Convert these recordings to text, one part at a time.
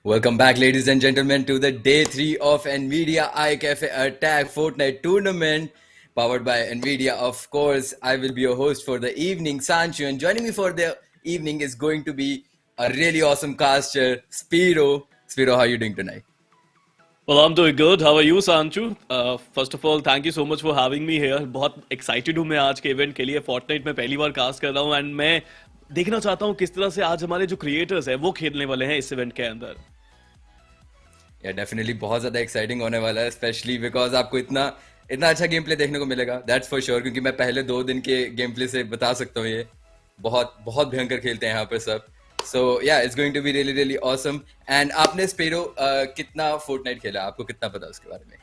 Welcome back, ladies and gentlemen, to the day 3 of NVIDIA iCafe Attack Fortnite tournament, powered by NVIDIA. Of course, I will be your host for the evening, Sanchu, and joining me for the evening is going to be a really awesome caster, Spiro. Spiro, how are you doing tonight? Well, I'm doing good. How are you, Sanchu? First of all, thank you so much for having me here. बहुत excited हूँ मैं आज के event के लिए. Fortnite में पहली बार cast कर रहा हूँ and मैं देखना चाहता हूँ किस तरह से आज हमारे जो क्रिएटर्स हैं वो खेलने वाले हैं इस इवेंट के अंदर. डेफिनेटली बहुत ज्यादा एक्साइटिंग होने वाला है, स्पेशली बिकॉज आपको इतना इतना अच्छा गेम प्ले देखने को मिलेगा, दैट्स फॉर श्योर. क्योंकि मैं पहले 2 दिन के गेम प्ले से बता सकता हूँ, ये बहुत बहुत भयंकर खेलते हैं यहाँ पे सब. So yeah it's going to be really really awesome. And आपने स्पेरो कितना फोर्टनाइट खेला, आपको कितना पता उसके बारे में?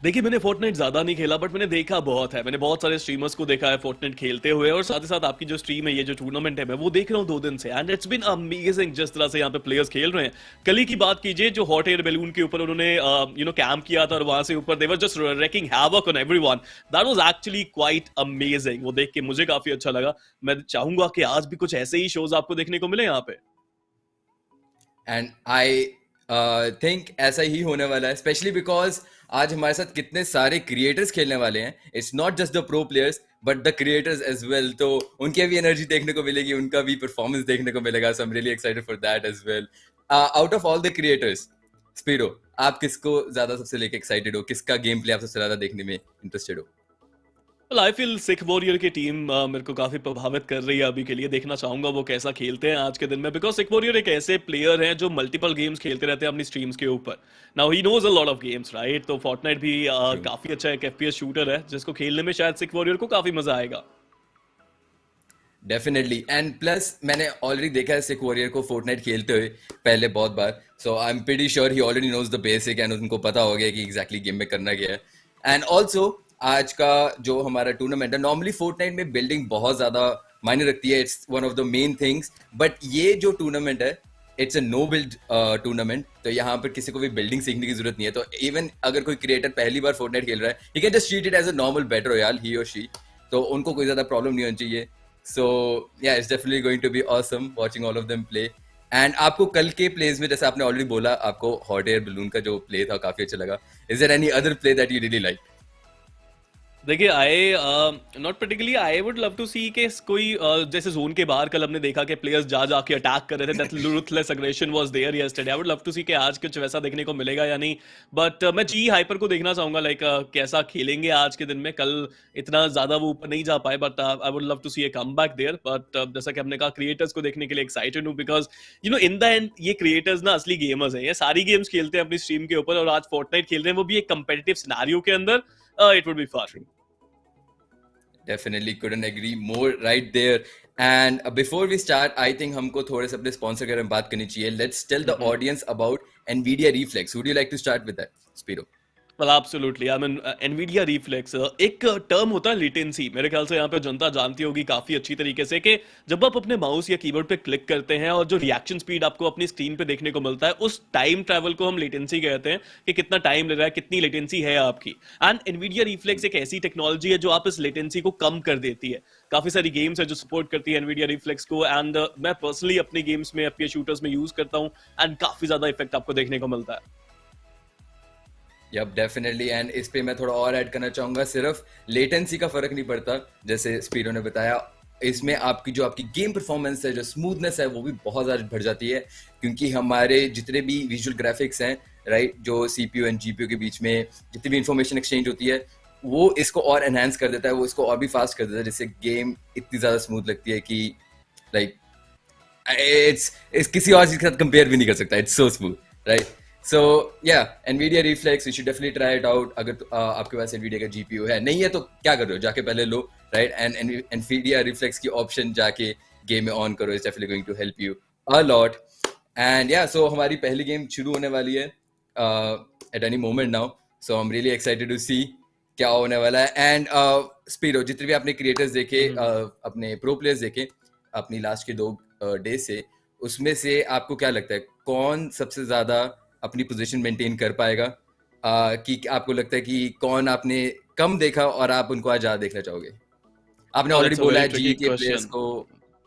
देखिए, मैंने फोर्टनाइट ज्यादा नहीं खेला बट मैंने देखा बहुत है. मैंने बहुत सारे स्ट्रीमर्स को देखा है फोर्टनाइट खेलते हुए और साथ ही साथ आपकी जो स्ट्रीम है, ये जो टूर्नामेंट है, मैं वो देख रहा हूँ 2 दिन से एंड इट्स बीन अमेजिंग जिस तरह से यहाँ पे प्लेयर्स खेल रहे हैं. कल ही की बात कीजिए, जो हॉट एयर बैलून के ऊपर उन्होंने कैंप किया था और वहां से ऊपर they were just wreaking havoc on everyone. That was actually quite amazing. वो देख के मुझे काफी अच्छा लगा. मैं चाहूंगा कि आज भी कुछ ऐसे ही शोज आपको देखने को मिले यहाँ पे. एंड आई थिंक ऐसा ही होने वाला है, स्पेशली बिकॉज आज हमारे साथ कितने सारे क्रिएटर्स खेलने वाले हैं. It's not just the pro players but the creators as well. तो उनके भी एनर्जी देखने को मिलेगी, उनका भी परफॉर्मेंस देखने को मिलेगा. So I am really excited for that as well. Out of all the creators, Spiro, आप किसको ज्यादा सबसे लेके एक्साइटेड हो? किसका गेम प्ले आप सबसे ज्यादा देखने में इंटरेस्टेड हो? आई फील सिख वॉरियर की टीम मेरे को काफी प्रभावित कर रही है अभी के लिए. देखना चाहूंगा वो कैसा खेलते हैं आज के दिन में, बिकॉज सिख वॉरियर एक ऐसे प्लेयर हैं जो मल्टीपल गेम्स खेलते रहते हैं अपनी स्ट्रीम्स के ऊपर. Now he knows a lot of games, right? तो फोर्टनाइट भी काफी अच्छा एक एफपीएस शूटर है जिसको खेलने में शायद सिख वॉरियर को काफी मजा आएगा. डेफिनेटली. एंड प्लस मैंने ऑलरेडी देखा है सिख वॉरियर को फोर्टनाइट खेलते हुए पहले बहुत बार. So I am pretty sure he already knows the basic and उनको पता हो गया कि एग्जैक्टली गेम में करना क्या है. एंड ऑल्सो आज का जो हमारा टूर्नामेंट है, नॉर्मली फोर्टनाइट में बिल्डिंग बहुत ज्यादा मायने रखती है. It's one of the main things. But ये जो टूर्नामेंट है, it's a know build tournament. तो यहाँ पर किसी को भी बिल्डिंग सीखने की जरूरत नहीं है. तो इवन अगर कोई क्रिएटर पहली बार फोर्टनाइट खेल रहा है, he can just treat it as a normal battle royale, he और शी. तो उनको कोई ज्यादा प्रॉब्लम नहीं होनी चाहिए. So yeah it's definitely going to be awesome watching all of them play. And आपको कल के प्लेज में, जैसे आपने ऑलरेडी बोला, आपको हॉट एयर बलून का जो प्ले था काफी अच्छा लगा. Is there any other play that you really like? देखिए, I not particularly I would love to see कि कोई जैसे जोन के बाहर कल हमने देखा कि प्लेयर्स जा जाके अटैक कर रहे थे. That ruthless aggression was there yesterday. I would love to see कि आज कुछ वैसा देखने को मिलेगा या नहीं. बट मैं जी हाइपर को देखना चाहूंगा, लाइक कैसा खेलेंगे आज के दिन में. कल इतना ज्यादा वो ऊपर नहीं जा पाए but I would love to see a comeback there. But जैसा कि हमने कहा, क्रिएटर्स को देखने के लिए एक्साइटेड हूँ बिकॉज इन द एंड ये क्रिएटर्स ना असली गेमर्स हैं. ये सारी गेम्स खेलते हैं अपनी स्ट्रीम के ऊपर और आज फोर्टनाइट खेल रहे हैं, वो भी एक कंपेटिटिव सिनेरियो के अंदर. It would be fun. Definitely couldn't agree more right there. And before we start, I think हमको थोड़े से अपने स्पॉन्सर के बारे में बात करनी चाहिए. Let's tell the audience about NVIDIA Reflex. Would you like to start with that, Spiro? Well, absolutely. I mean, NVIDIA Reflex एक टर्म होता है लेटेंसी. मेरे ख्याल से यहाँ पे जनता जानती होगी काफी अच्छी तरीके से कि जब आप अपने माउस या कीबोर्ड पे क्लिक करते हैं और जो रिएक्शन स्पीड आपको अपनी स्क्रीन पे देखने को मिलता है, उस टाइम ट्रैवल को हम लेटेंसी कहते हैं. कि कितना टाइम ले रहा है, कितनी लेटेंसी है आपकी. एंड NVIDIA Reflex एक ऐसी टेक्नोलॉजी है जो आप इस लेटेंसी को कम कर देती है. काफी सारी गेम्स है जो सपोर्ट करती है NVIDIA Reflex को. एंड मैं पर्सनली अपने गेम्स में, FPS शूटर्स में यूज करता हूँ एंड काफी ज्यादा इफेक्ट आपको देखने को मिलता है. Yup, definitely. एंड इस पे मैं थोड़ा और ऐड करना चाहूंगा, सिर्फ लेटेंसी का फर्क नहीं पड़ता. जैसे स्पीरो ने बताया, इसमें आपकी गेम परफॉर्मेंस है, जो स्मूथनेस है, वो भी बहुत ज्यादा बढ़ जाती है. क्योंकि हमारे जितने भी विजुअल ग्राफिक्स हैं, राइट, जो CPU एंड GPU के बीच में जितनी भी इंफॉर्मेशन एक्सचेंज होती है, वो इसको और एनहांस कर देता है, वो इसको और भी फास्ट कर देता है, जिससे गेम इतनी ज्यादा स्मूथ लगती है कि लाइक इट्स किसी और चीज के साथ कंपेयर भी नहीं कर सकता. It's so smooth, right? So yeah, NVIDIA Reflex, you should definitely try it out. अगर आपके पास NVIDIA का GPU है, नहीं है तो क्या कर रहे हो, जाके पहले लो, right? And NVIDIA Reflex की ऑप्शन जाके गेम में ऑन करो. It's definitely going to help you a lot. And yeah, so हमारी पहली गेम शुरू होने वाली है at any moment now. So I'm really excited to see क्या होने वाला है. And Spiro, जितने भी आपने क्रिएटर्स देखे, अपने प्रो प्लेयर्स देखे अपनी लास्ट के 2 डे से, उसमें से आपको क्या लगता है कौन सबसे ज्यादा अपनी पोजीशन मेंटेन कर पाएगा? कि आपको लगता है कि कौन आपने कम देखा और आप उनको आज ज्यादा देखना चाहोगे? आपने ऑलरेडी बोला है जी के प्लेयर्स को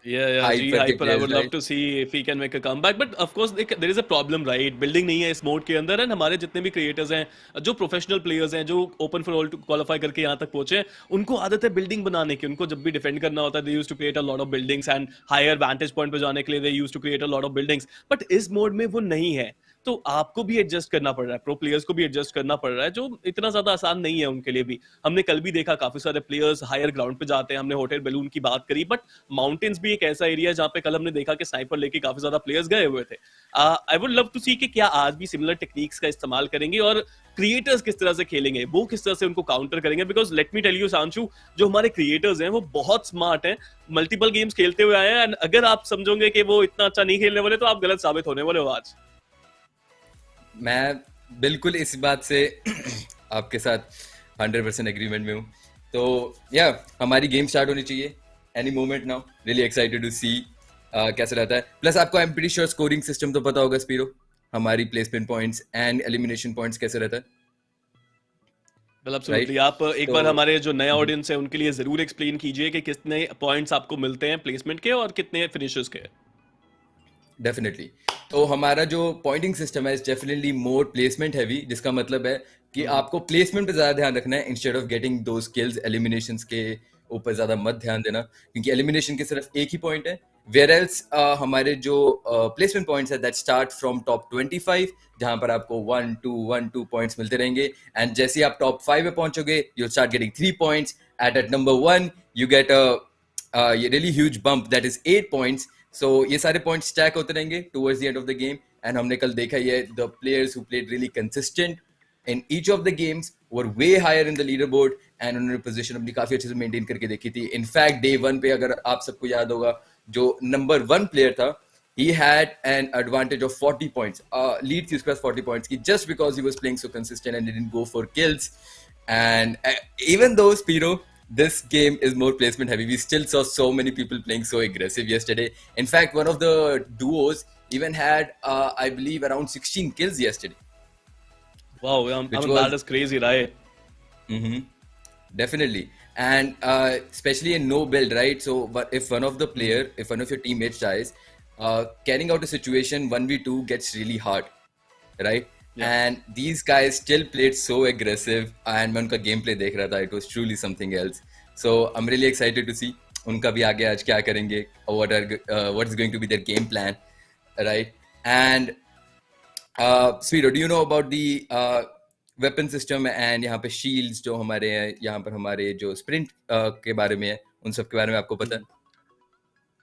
Yeah, G हाइपर के Hyper. I players, would love right? to see if he can make a comeback. But of course, there is a problem, right? Building नहीं है इस मोड के अंदर, and हमारे जितने भी क्रिएटर्स हैं, जो प्रोफेशनल प्लेयर्स हैं, जो ओपन फॉर ऑल क्वालिफाई करके यहाँ तक पहुंचे हैं, उनको आदत है बिल्डिंग बनाने की. उनको जब भी डिफेंड करना होता है, they used to create a lot of buildings, and higher vantage point पे जाने के लिए they used to create a lot of buildings. But इस मोड में वो नहीं है. तो आपको भी एडजस्ट करना पड़ रहा है, प्रो प्लेयर्स को भी एडजस्ट करना पड़ रहा है, जो इतना ज्यादा आसान नहीं है उनके लिए भी. हमने कल भी देखा काफी सारे प्लेयर्स हायर ग्राउंड पे जाते हैं. हमने होटल बैलून की बात करी, बट माउंटेन्स भी एक ऐसा एरिया है जहां पे कल हमने देखा कि स्नाइपर लेके काफी ज्यादा प्लेयर्स गए हुए थे. आई वुड लव टू सी कि क्या आज भी सिमिलर टेक्निक्स का इस्तेमाल करेंगे, और क्रिएटर्स किस तरह से खेलेंगे, वो किस तरह से उनको काउंटर करेंगे. Because let me tell you Sanshu, जो हमारे क्रिएटर्स हैं वो बहुत स्मार्ट हैं, मल्टीपल गेम्स खेलते हुए आए हैं, एंड अगर आप समझोगे कि वो इतना अच्छा नहीं खेलने वाले, तो आप गलत साबित होने वाले हो आज. मैं बिल्कुल इस बात से आपके साथ 100% एग्रीमेंट में हूँ. तो या हमारी गेम स्टार्ट होनी चाहिए any moment now. Really excited to see कैसे रहता है. प्लस आपको I am pretty sure scoring system तो पता होगा स्पीरो, हमारी placement points and elimination points कैसे रहता है, वेल राइट? एब्सोल्युटली. आप एक बार हमारे जो नया ऑडियंस है उनके लिए जरूर एक्सप्लेन कीजिए कि कितने पॉइंट्स आपको मिलते हैं प्लेसमेंट के और कितने फिनिशर्स के. डेफिनेटली. तो हमारा जो पॉइंटिंग सिस्टम है is definitely more placement heavy, जिसका मतलब है कि आपको प्लेसमेंट पे ज्यादा ध्यान रखना है इंस्टेड ऑफ गेटिंग दो स्किल्स. एलिमिनेशंस के ऊपर ज्यादा मत ध्यान देना, क्योंकि एलिमिनेशन के सिर्फ एक ही पॉइंट है. वेयर एल्स हमारे जो प्लेसमेंट पॉइंट्स है दैट स्टार्ट फ्रॉम टॉप 25, जहां पर आपको 1 2 पॉइंट्स मिलते रहेंगे. एंड जैसे ही आप टॉप 5 में पहुंचोगे you start getting 3 points. At number 1 you get a really huge bump that is 8 points. So ये सारे पॉइंट्स स्टैक होते रहेंगे towards the end of the game. And हमने कल देखा ही है, the players who played really consistent in each of the games were way higher in the leaderboard, and उन्होंने पोजीशन अपनी काफी अच्छे से मेंटेन करके देखी थी. इनफैक्ट डे 1 पे अगर आप सबको याद होगा, जो नंबर 1 प्लेयर था, he had an advantage of 40 points. Lead थी उसके पास 40 points की, just because he was playing so consistent and didn't go for kills. And even though Spiro, this game is more placement heavy, we still saw so many people playing so aggressive yesterday. In fact, one of the duos even had I believe around 16 kills yesterday, Wow, I which mean, was that is crazy, right? definitely. And especially in no build, right? So but if one of your teammates dies, carrying out a situation 1v2 gets really hard, right? Yeah. And these guys still played so aggressive, and मैं उनका gameplay देख रहा था, it was truly something else. So I'm really excited to see उनका भी आगे आज क्या करेंगे, what is going to be their game plan, right? And Spiro, do you know about the weapon system and यहाँ पे shields जो हमारे हैं, यहाँ पर हमारे जो sprint के बारे में है, उन सब के बारे में आपको पता है?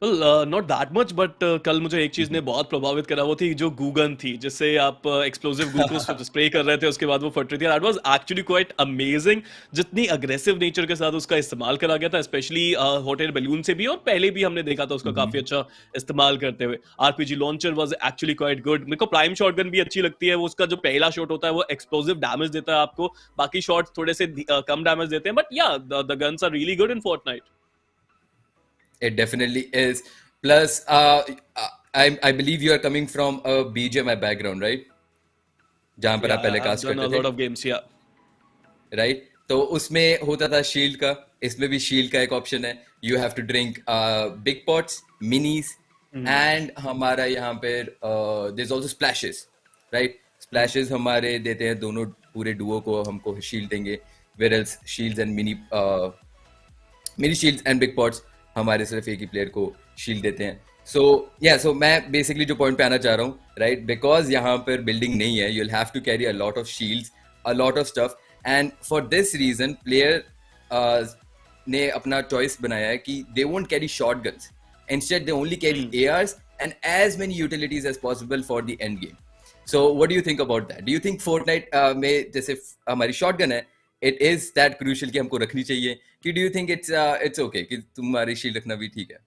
Well, not that much, but कल मुझे एक चीज ने बहुत प्रभावित करा, वो थी जो गूगन थी, जिससे आप एक्सप्लोसिव गू को स्प्रे कर रहे थे, उसके बाद वो फट रही थी. That was actually quite amazing. जितनी अग्रेसिव नेचर के साथ उसका इस्तेमाल करा गया था, स्पेशली हॉट एयर बैलून से भी, और पहले भी हमने देखा था उसका काफी अच्छा इस्तेमाल करते हुए. RPG launcher was actually quite good. मेरे को प्राइम शॉटगन भी अच्छी लगती है. वो उसका जो पहला शॉट होता है वो एक्सप्लोसिव डैमेज देता है आपको, बाकी शॉट्स थोड़े से कम डैमेज देते हैं, but yeah the guns are really good in Fortnite. It definitely is. Plus, I believe you are coming from a BGMI background, right? जहाँ पर आप पहले I've कास्ट done a करते lot थे, of games, yeah. राइट? तो उसमें होता था शील्ड का, इसमें भी शील्ड का एक ऑप्शन है. You have to drink big pots, minis, and हमारा यहाँ पर there is also splashes, right? Splashes हमारे देते हैं दोनों पूरे डुओ को, हमको शील्ड देंगे. Where else shields and mini shields and big pots हमारे सिर्फ एक ही प्लेयर को शील्ड देते हैं. सो मैं बेसिकली जो पॉइंट पे आना चाह रहा हूँ, राइट, बिकॉज यहाँ पर बिल्डिंग नहीं है, you will have to carry a lot of shields, a lot of stuff. And for this reason player ने अपना चॉइस बनाया है कि they won't carry short guns, instead they only carry ARs and as many utilities as possible for the end game. So what do you think about that? Do you think Fortnite में जैसे हमारी short gun है, it is that crucial कि हमको रखनी चाहिए, कि do you think it's okay कि तुम्हारी शील्ड रखना भी ठीक है?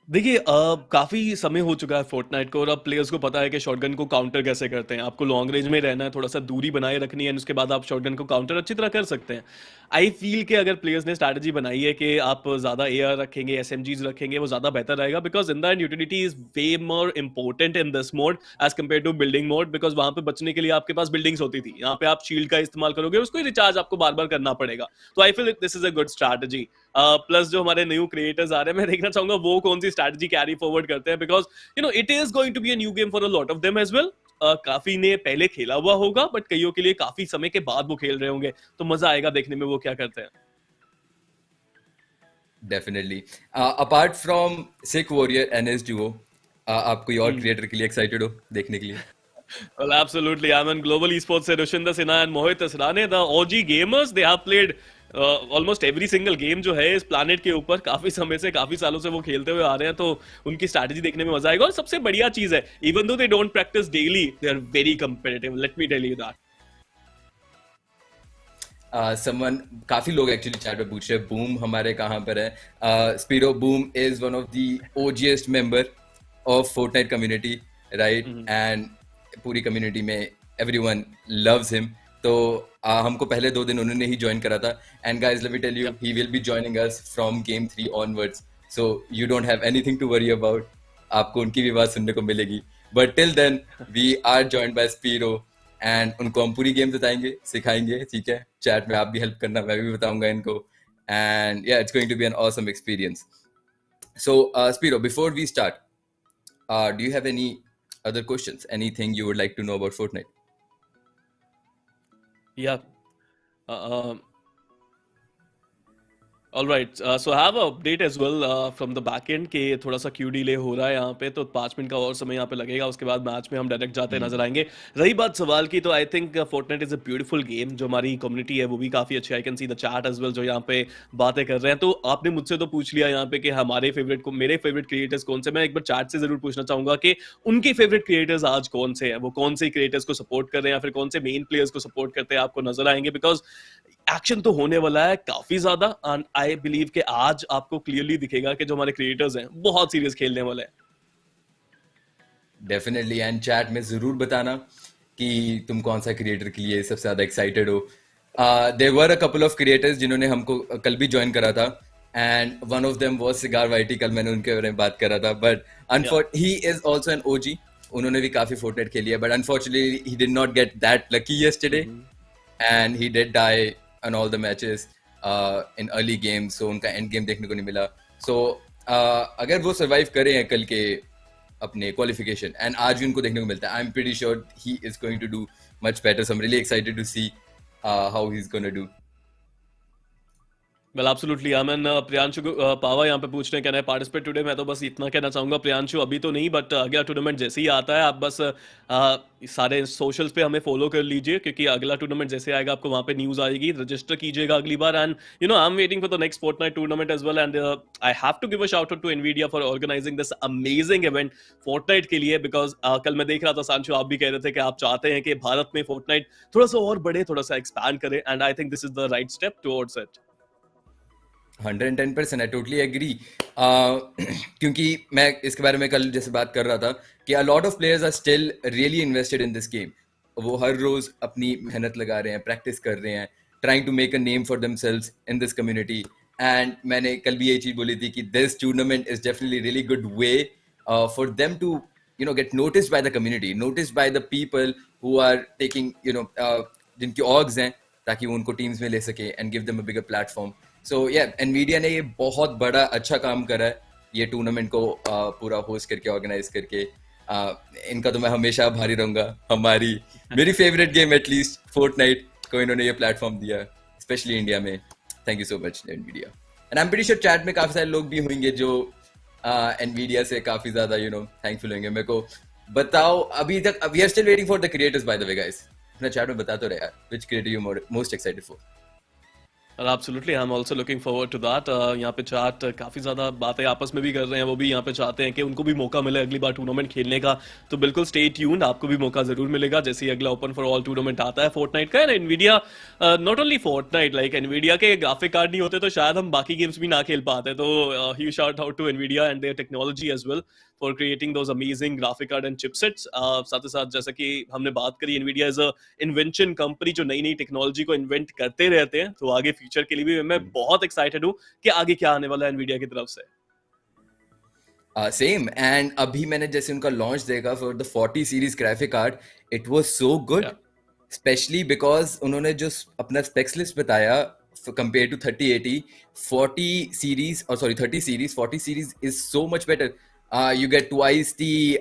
देखिए, काफी समय हो चुका है फोर्टनाइट को, और अब प्लेयर्स को पता है कि शॉटगन को काउंटर कैसे करते हैं. आपको लॉन्ग रेंज में रहना है, थोड़ा सा दूरी बनाए रखनी है, और उसके बाद आप शॉटगन को काउंटर अच्छी तरह कर सकते हैं. आई फील कि अगर प्लेयर्स ने स्ट्रैटेजी बनाई है कि आप ज्यादा AR रखेंगे, SMGs रखेंगे, वो ज्यादा बेहतर रहेगा, because in the end utility is way more important in this mode as compare to building mode. Because वहां पे बचने के लिए आपके पास बिल्डिंग्स होती थी, यहाँ पे आप शील्ड का इस्तेमाल करोगे, उसको रिचार्ज आपको बार बार करना पड़ेगा. तो I feel this is a good strategy. Plus जो हमारे न्यू क्रिएटर्स आ रहे हैं, मैं देखना चाहूंगा वो कौन सी स्ट्रैटेजी कैरी फॉरवर्ड करते हैं, because it is going to be a new game for a lot of them as well. काफी ने पहले खेला हुआ होगा, बट कईयों के लिए काफी समय के बाद वो खेल रहे होंगे, तो मजा आएगा देखने में वो क्या करते हैं। Definitely. Apart from sick warrior and S Duo, आप कोई और क्रिएटर के लिए एक्साइटेड हो देखने के लिए? Well, absolutely. I'm in global esports से Rushinder Sinha and Mohit Asrani, the OG gamers. They have played almost every single game जो है इस planet के ऊपर, काफी समय से, काफी सालों से वो खेलते हुए आ रहे हैं, तो उनकी स्ट्रैटेजी देखने में मजा आएगा। और सबसे बढ़िया चीज है, even though they don't practice daily, they are very competitive. Let me tell you that. Someone, काफी लोग एक्चुअली चैट पे पूछ रहे हैं बूम हमारे कहाँ पर है। Spiro, Boom is one of the OGest member of Fortnite community, right? And पूरी कम्युनिटी में एवरीवन लव्स हिम। तो हमको पहले 2 दिन उन्होंने ही ज्वाइन करा था। And guys, let me tell you, he will be joining us from game 3 onwards, so you don't have anything to worry about. आपको उनकी भी बात सुनने को मिलेगी, but till then we are joined by Spiro and उनको हम पूरी गेम बताएंगे, सिखाएंगे, ठीक है? चैट में आप भी हेल्प करना, मैं भी बताऊंगा इनको। And yeah, it's going to be an awesome experience. So Spiro, before we start, do you have any other questions, anything you would like to know about Fortnite? Yeah. All right. So I have an update as well from the back end कि थोड़ा सा Q delay हो रहा है यहाँ पे, तो 5 minute का और समय यहाँ पे लगेगा, उसके बाद मैच में हम डायरेक्ट जाते नजर आएंगे। रही बात सवाल की, तो I think Fortnite is a beautiful game. जो हमारी कम्युनिटी है वो भी काफी अच्छी, I can see the chat as well जो यहाँ पे बातें कर रहे हैं। तो आपने मुझसे तो पूछ लिया यहाँ पे कि हमारे फेवरेट को, मेरे फेवरेट क्रिएटर्स कौन से। मैं एक बार चैट से जरूर पूछना चाहूंगा कि उनके फेवरेट क्रिएटर्स आज कौन से हैं, वो कौन से क्रिएटर्स को सपोर्ट कर रहे हैं या फिर कौन से मेन प्लेयर्स को सपोर्ट करते हैं, आपको नजर आएंगे। बिकॉज एक्शन तो होने वाला है काफी ज्यादा, एंड आई बिलीव कि आज आपको क्लियरली दिखेगा कि जो हमारे क्रिएटर्स हैं बहुत सीरियस खेलने वाले हैं। डेफिनेटली, एंड चैट में जरूर बताना कि तुम कौन सा क्रिएटर के लिए सबसे ज्यादा एक्साइटेड हो। There were a couple of creators जिन्होंने हमको कल भी ज्वाइन करा था, and one of them was Cigar Whitey. कल मैंने उनके बारे में बात करा था, but he is also an OG. उन्होंने भी काफी फोर्टनाइट खेली है, but unfortunately he did not get that lucky yesterday and he did die on all the matches in early games, so उनका एंड गेम देखने को नहीं मिला। so अगर वो सर्वाइव करे हैं कल के अपने क्वालिफिकेशन एंड आज भी उनको देखने को मिलता है, I am pretty sure he is going to do much better, so I'm really excited to see how he's going to do. Well absolutely. I mean Priyanshu Pawa यहाँ पे पूछ रहे हैं कैन आई पार्टिसिपेट टुडे। मैं तो बस इतना कहना चाहूंगा प्रियांशु, अभी तो नहीं, बट अगला टूर्नामेंट जैसे ही आता है आप बस सारे सोशल्स पे हमें फॉलो कर लीजिए, क्योंकि अगला टूर्नामेंट जैसे आएगा आपको वहाँ पे न्यूज आएगी, रजिस्टर कीजिएगा अगली बार। And I am waiting for the next Fortnite tournament as well, and I have to give a shout out to Nvidia for organising this amazing event Fortnite के लिए। बिकॉज कल मैं देख रहा था सांशु, आप भी कह रहे थे कि आप चाहते हैं कि भारत में फोर्टनाइट थोड़ा सा और बढ़े, थोड़ा सा एक्सपैंड करे, and I think this is the right step towards it. 110%, I totally agree. क्योंकि मैं इसके बारे में कल जैसे बात कर रहा था कि a lot of players are still really invested in this game. वो हर रोज अपनी मेहनत लगा रहे हैं, प्रैक्टिस कर रहे हैं, trying to make a name for themselves in this community. And मैंने कल भी यही चीज बोली थी कि this tournament is definitely really good way for them to get noticed by the community, noticed by the people who are taking जिनकी orgs हैं, ताकि वो उनको टीम्स में ले सके and give them a bigger platform. So yeah, Nvidia ने ये बहुत बड़ा अच्छा काम करा है ये टूर्नामेंट को पूरा होस्ट करके, ऑर्गेनाइज करके। इनका तो मैं हमेशा आभारी रहूंगा। मेरी फेवरेट गेम एटलीस्ट फोर्टनाइट को इन्होंने ये प्लेटफॉर्म दिया, स्पेशली इंडिया में। Thank you so much Nvidia. And I am pretty sure chat में काफी सारे लोग भी होंगे जो एनवीडिया से काफी ज्यादा थैंकफुल होंगे। मेरे को बताओ, अभी तक we are still waiting for the creators by the way guys. अपना चैट में बता तो रहे यार, which creator you most excited for? Absolutely, I am also looking forward to that. यहाँ पे चैट काफी ज्यादा बातें आपस में भी कर रहे हैं, वो भी यहाँ पे चाहते हैं कि उनको भी मौका मिले अगली बार टूर्नामेंट खेलने का। तो बिल्कुल स्टे ट्यून्ड, आपको भी मौका जरूर मिलेगा जैसे ही अगला ओपन फॉर ऑल टूर्नामेंट आता है फोर्टनाइट का। And Nvidia, not only Fortnite, like Nvidia के ग्राफिक कार्ड नहीं होते तो शायद हम बाकी गेम्स भी ना खेल पाते। तो huge shout out to Nvidia and their technology as well for creating those amazing graphic card and chipsets. साथ ही साथ जैसा कि हमने बात करी, Nvidia is a invention company जो नई नई टेक्नोलॉजी को इन्वेंट करते रहते हैं। तो आगे फ्यूचर के लिए भी मैं बहुत एक्साइटेड हूँ कि आगे क्या आने वाला है एनवीडिया की तरफ से। सेम, एंड अभी मैंने जैसे उनका लॉन्च देखा for the 40 series graphic card, it was so good, specially because उन्होंने जो अपना स्पेक्स लिस्ट बताया compared to 3080, 40 series, or sorry, 30 series, 40 series is so much better. You get twice the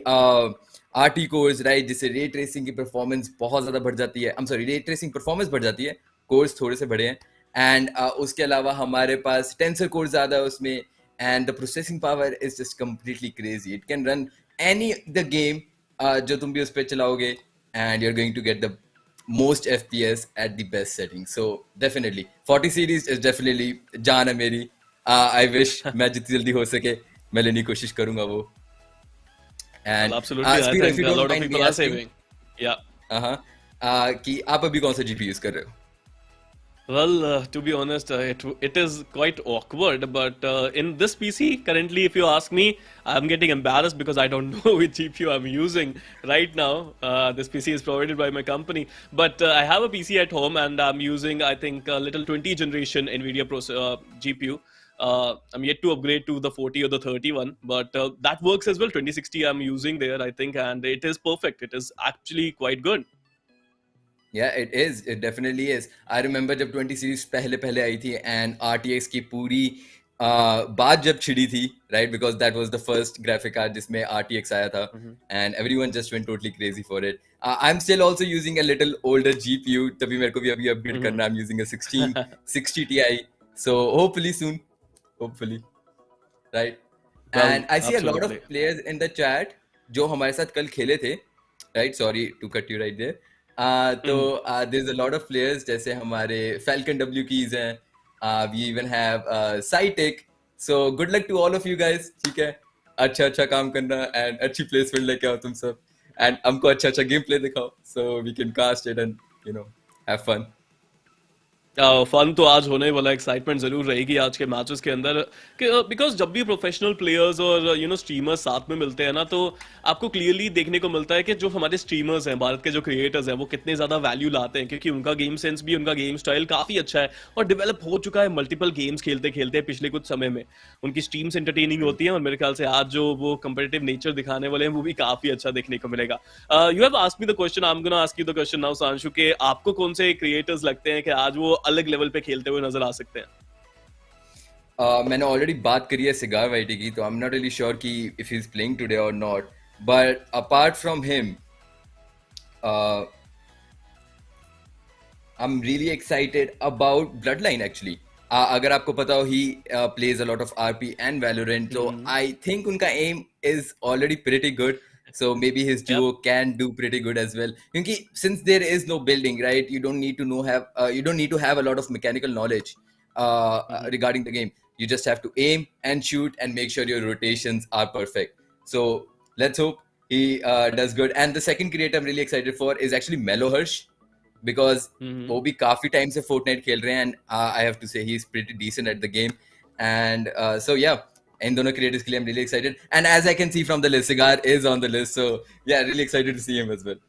RT cores, right, जिससे ray tracing की performance बहुत ज़्यादा बढ़ जाती है. I'm sorry, ray tracing performance बढ़ जाती है, कोर्स थोड़े से बड़े हैं. एंड उसके अलावा हमारे पास टेंसर कोर ज़्यादा है उसमें, and the processing power is just completely crazy. It can run any the game जो तुम भी उस पर चलाओगे, and you are going to get the most FPS at the best setting. So definitely 40 series is definitely जान है मेरी. I wish मैं जितनी जल्दी हो सके मैं लेने की कोशिश करूंगा वो. Well, And absolutely. I Spiro, if think you a don't lot of mind me people are asking, saving. Yeah. कि आप अभी कौन सा GPU यूज कर रहे हो? Well, to be honest, it is quite awkward. But in this PC, currently, if you ask me, I'm getting embarrassed because I don't know which GPU I'm using right now. This PC is provided by my company, but I have a PC at home, and I'm using, I think, a little 20 generation NVIDIA GPU. I'm yet to upgrade to the 40 or the 31, but that works as well. 2060 I'm using there, I think, and it is perfect. It is actually quite good. Yeah, it is. It definitely is. I remember जब 20 series पहले पहले आई थी, and RTX की पूरी बात जब छिड़ी थी, right? Because that was the first graphic card जिसमें RTX आया था, and everyone just went totally crazy for it. I'm still also using a little older GPU. तभी मेरे को भी अभी upgrade करना. I'm using a 60 Ti. So hopefully soon. Hopefully. Right? Well, And I see a lot of absolutely. players in the chat जो हमारे साथ कल खेले थे, right? Sorry to cut you right there. तो there's a lot of players जैसे हमारे Falcon W keys हैं, we even have Cytic. So good luck to all of you guys. ठीक है, अच्छा अच्छा काम करना and अच्छी placement लेके आओ तुम सब, and हमको अच्छा अच्छा गेम प्ले दिखाओ, so we can cast it and have fun. Fun तो आज होने वाला, एक्साइटमेंट जरूर रहेगी आज के मैचेस के अंदर, बिकॉज जब भी प्रोफेशनल प्लेयर्स और स्ट्रीमर्स साथ में मिलते हैं ना, तो आपको क्लियरली देखने को मिलता है कि जो हमारे स्ट्रीमर्स हैं, भारत के जो क्रिएटर्स हैं, वो कितने ज्यादा वैल्यू लाते हैं, क्योंकि उनका गेम सेंस भी, उनका गेम स्टाइल काफी अच्छा है और डेवलप हो चुका है मल्टीपल गेम्स खेलते खेलते पिछले कुछ समय में. उनकी स्ट्रीम्स एंटरटेनिंग होती हैं, और मेरे ख्याल से आज जो वो कंपेटिटिव नेचर दिखाने वाले हैं वो भी काफी अच्छा देखने को मिलेगा. You have asked me the question, I am gonna ask you the question now Sanshu, के आपको कौन से क्रिएटर्स लगते हैं कि आज वो अलग लेवल पे खेलते हुए नजर आ सकते हैं? मैंने ऑलरेडी बात करी है सिगार वाइटी की, तो I am not really sure कि if he is playing today और not, but apart from him I'm really excited about Bloodline actually. अगर आपको पता हो, he plays a lot of RP and Valorant, so I think उनका aim is already pretty good. So maybe his duo Yep. can do pretty good as well. क्योंकि since there is no building, right? You don't need to have a lot of mechanical knowledge regarding the game. You just have to aim and shoot and make sure your rotations are perfect. So let's hope he does good. And the second creator I'm really excited for is actually Mellow Hirsch. Because वो भी काफी time से Fortnite खेल रहे हैं, and I have to say he is pretty decent at the game. And so yeah, इन दोनों creators के लिए I'm really excited. And as I can see from the list, Cigar is on the list, so yeah, really excited to see him as well.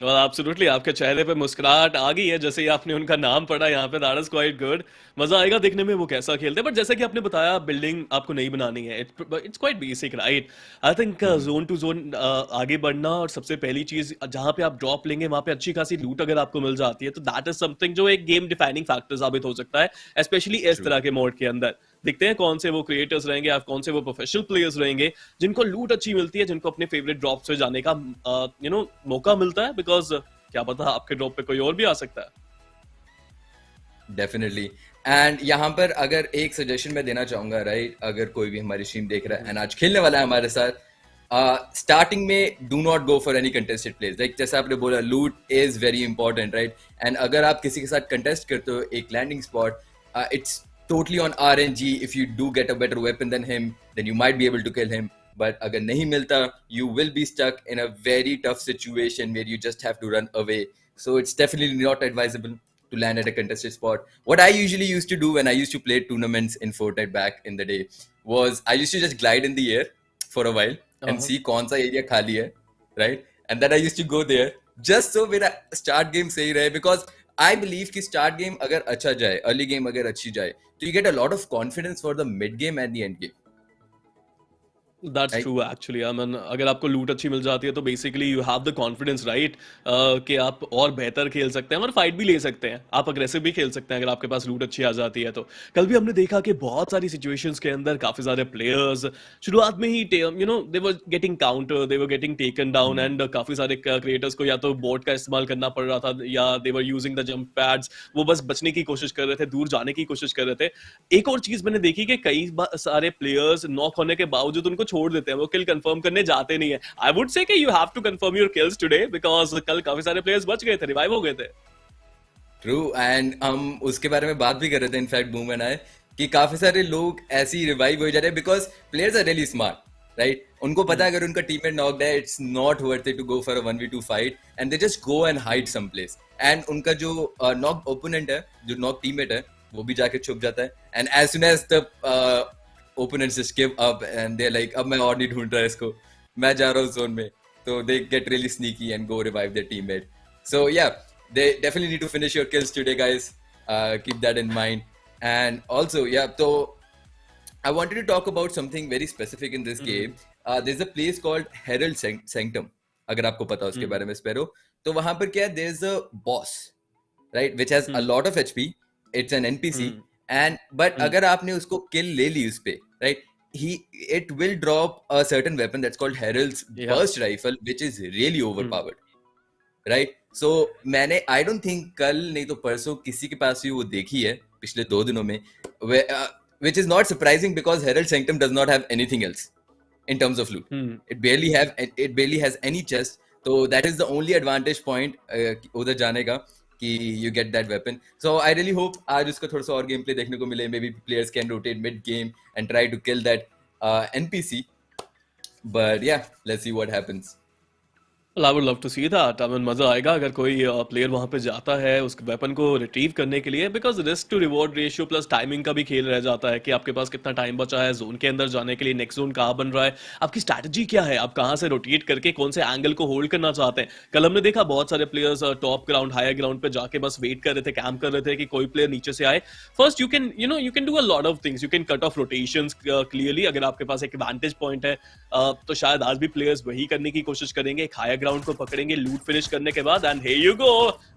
Absolutely, आपके चेहरे पे मुस्कुराहट आ गई है जैसे ही आपने उनका नाम पढ़ा यहाँ पे. That is quite good. मजा आएगा देखने में वो कैसा खेलते हैं. बट जैसा कि आपने बताया, बिल्डिंग आपको नहीं बनानी है, it's quite basic, right? I think zone to zone आगे बढ़ना, और सबसे पहली चीज, जहां पे आप ड्रॉप लेंगे वहां पे अच्छी खासी लूट अगर आपको मिल जाती है, तो दैट इज समथिंग जो एक गेम डिफाइनिंग फैक्टर साबित हो सकता है, स्पेशली इस तरह के मोड के अंदर. देखते हैं कौन से वो क्रिएटर्स रहेंगे या कौन से वो प्रोफेशनल प्लेयर्स रहेंगे जिनको लूट अच्छी मिलती है, जिनको अपने फेवरेट ड्रॉप से जाने का मौका मिलता है, बिकॉज क्या पता आपके ड्रॉप पे कोई और भी आ सकता है. डेफिनेटली. एंड यहाँ पर अगर एक सजेशन मैं देना चाहूंगा, राइट, अगर कोई भी हमारी स्ट्रीम देख रहा है एंड आज खेलने वाला है हमारे साथ, स्टार्टिंग में do not go for any contested place. Like जैसे आपने बोला, loot is very important, right? And अगर आप किसी के साथ कंटेस्ट करते हो एक landing spot, it's totally on RNG. If you do get a better weapon than him, then you might be able to kill him. But अगर नहीं मिलता, you will be stuck in a very tough situation where you just have to run away. So it's definitely not advisable to land at a contested spot. What I usually used to do when I used to play tournaments in Fortnite back in the day was I used to just glide in the air for a while and see कौन सा area खाली है, right? And then I used to go there just so मेरा start game सही रहे, because I believe कि start game अगर अच्छा जाए, early game अगर अच्छी जाए, तो you get a lot of confidence for the mid game and the end game. That's right? True actually. I mean अगर आपको लूट अच्छी मिल जाती है तो basically you have the confidence right कि आप और बेहतर खेल सकते हैं और फाइट भी ले सकते हैं, आप अग्रेसिव भी खेल सकते हैं अगर आपके पास लूट अच्छी आ जाती है तो। कल भी हमने देखा कि बहुत सारी सिचुएशंस के अंदर काफी सारे प्लेयर्स शुरुआत में ही they were getting counter, they were getting taken down, and काफी सारे क्रिएटर्स को या तो बोट का इस्तेमाल करना पड़ रहा था या they were using the jump pads, वो बस बचने की कोशिश कर रहे थे, दूर जाने की कोशिश कर रहे थे। एक और चीज मैंने देखी कि सारे प्लेयर्स नॉक होने के बावजूद उनको छोड़ देते हैं, वो किल कंफर्म करने जाते नहीं है। आई वुड से कि you have to confirm your kills today because कल काफी सारे प्लेयर्स बच गए थे, रिवाइव हो गए थे। ट्रू, एंड हम उसके बारे में बात भी कर रहे थे इनफैक्ट बूम एंड आई, कि काफी सारे लोग ऐसे ही रिवाइव हो जा रहे हैं because players are really smart, right? उनको पता है अगर उनका टीममेट नॉक्ड है, it's not worth it to go for a 1v2 fight, and they just go and hide some place, and उनका जो नॉक ओपोनेंट है, जो नॉक टीममेट है, वो भी जाके छुप जाता है, and as soon as the opponents just give up and they like अब मैं और नहीं ढूंढ रहा इसको, मैं जा रहा हूँ जोन में, तो they get really sneaky and go revive their teammate. So yeah, they definitely need to finish your kills today, guys. Keep that in mind. And also, yeah, so I wanted to talk about something very specific in this game. There's a place called Herald Sanctum. अगर आपको पता हो उसके बारे में sparrow, तो वहां पर क्या है, there's a boss, right, which has a lot of HP. It's an NPC, and but अगर आपने उसको kill ले ली उस पे, right, it will drop a certain weapon that's called Herald's burst rifle, which is really overpowered. Right? So मैंने I don't think कल नहीं तो परसों किसी के पास भी वो देखी है पिछले 2 दिनों में, which is not surprising because Herald Sanctum does not have anything else in terms of loot. It barely has any chest, so that is the only advantage point उधर जाने का, कि you get that weapon. So I really hope आज उसका थोड़ा सा और game play देखने को मिले, maybe players can rotate mid game and try to kill that NPC, but yeah, let's see what happens. I would love to see that. I mean मजा आएगा अगर कोई प्लेयर वहां पे जाता है उस वेपन को रिट्रीव करने के लिए, because risk to reward ratio plus timing का भी खेल रह जाता है कि आपके पास कितना टाइम बचा है जोन के अंदर जाने के लिए, नेक्स्ट जोन कहाँ बन रहा है, आपकी स्ट्रैटेजी क्या है, आप कहाँ से रोटेट करके कौन से एंगल को होल्ड करना चाहते हैं। कल हमने देखा बहुत सारे players top ground higher ground पे जाके बस वेट कर रहे थे, कैंप कर रहे थे कि कोई प्लेयर नीचे से आए। First you can do a lot of things, you can cut off rotations clearly, अगर आपके पास एक एडवांटेज पॉइंट है तो शायद आज भी प्लेयर्स वही करने की कोशिश करेंगे, एक हायर ग्राउंड को पकड़ेंगे लूट फिनिश करने के बाद, and here you go,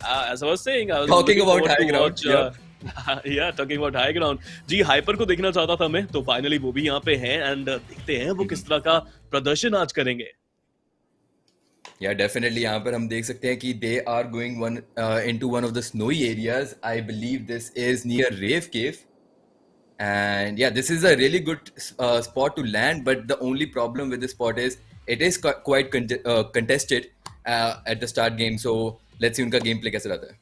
as I was saying, I was Talking looking about forward high to ground, watch, yeah, talking about high ground। जी, हाइपर को देखना चाहता था मैं, तो फाइनली वो भी यहाँ पे हैं, एंड देखते हैं वो किस तरह का प्रदर्शन आज करेंगे। Yeah, definitely. यहाँ पर हम देख सकते हैं कि they are going into one of the snowy areas. I believe this is near Rave Cave. And yeah, this is a really good spot to land, but the only problem with this spot is it is quite contested at the start game. So let's see उनका gameplay कैसे रहता है.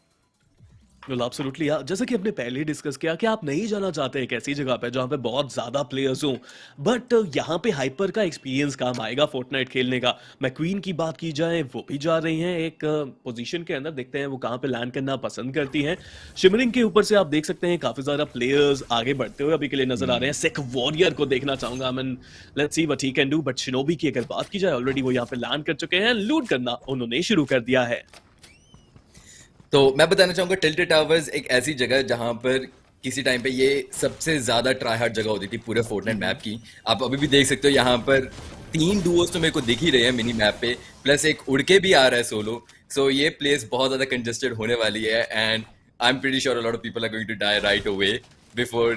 Well, absolutely, yeah. जैसा कि हमने पहले ही discuss किया कि आप नहीं जाना चाहते एक ऐसी जगह पे जहाँ पे बहुत ज्यादा प्लेयर्स हों, बट यहाँ पे हाइपर का एक्सपीरियंस काम आएगा फोर्टनाइट खेलने का। मैक्वीन की बात की जाए, वो भी जा रही हैं एक पोजीशन के अंदर, देखते हैं वो कहाँ पे लैंड करना पसंद करती हैं। शिमरिंग के ऊपर से आप देख सकते हैं काफी ज्यादा प्लेयर्स आगे बढ़ते हुए अभी के लिए नजर आ रहे हैं। सिक वॉरियर को देखना चाहूंगा, I mean let's see what he can do, but shinobi की अगर बात की जाए ऑलरेडी वो यहाँ पे लैंड कर चुके हैं, लूट करना उन्होंने शुरू कर दिया है। तो मैं बताना चाहूंगा टिल्टेड टावर्स एक ऐसी जगह जहां पर किसी टाइम पे ये सबसे ज्यादा ट्राई हार्ड जगह होती थी पूरे फोर्टनाइट मैप की। आप अभी भी देख सकते हो यहाँ पर 3 डुओस तो मेरे को दिख ही रहे हैं मिनी मैप पे, प्लस एक उड़ के भी आ रहा है सोलो। सो ये प्लेस बहुत ज्यादा कंजेस्टेड होने वाली है, and I am pretty sure a lot of people are going to die right away before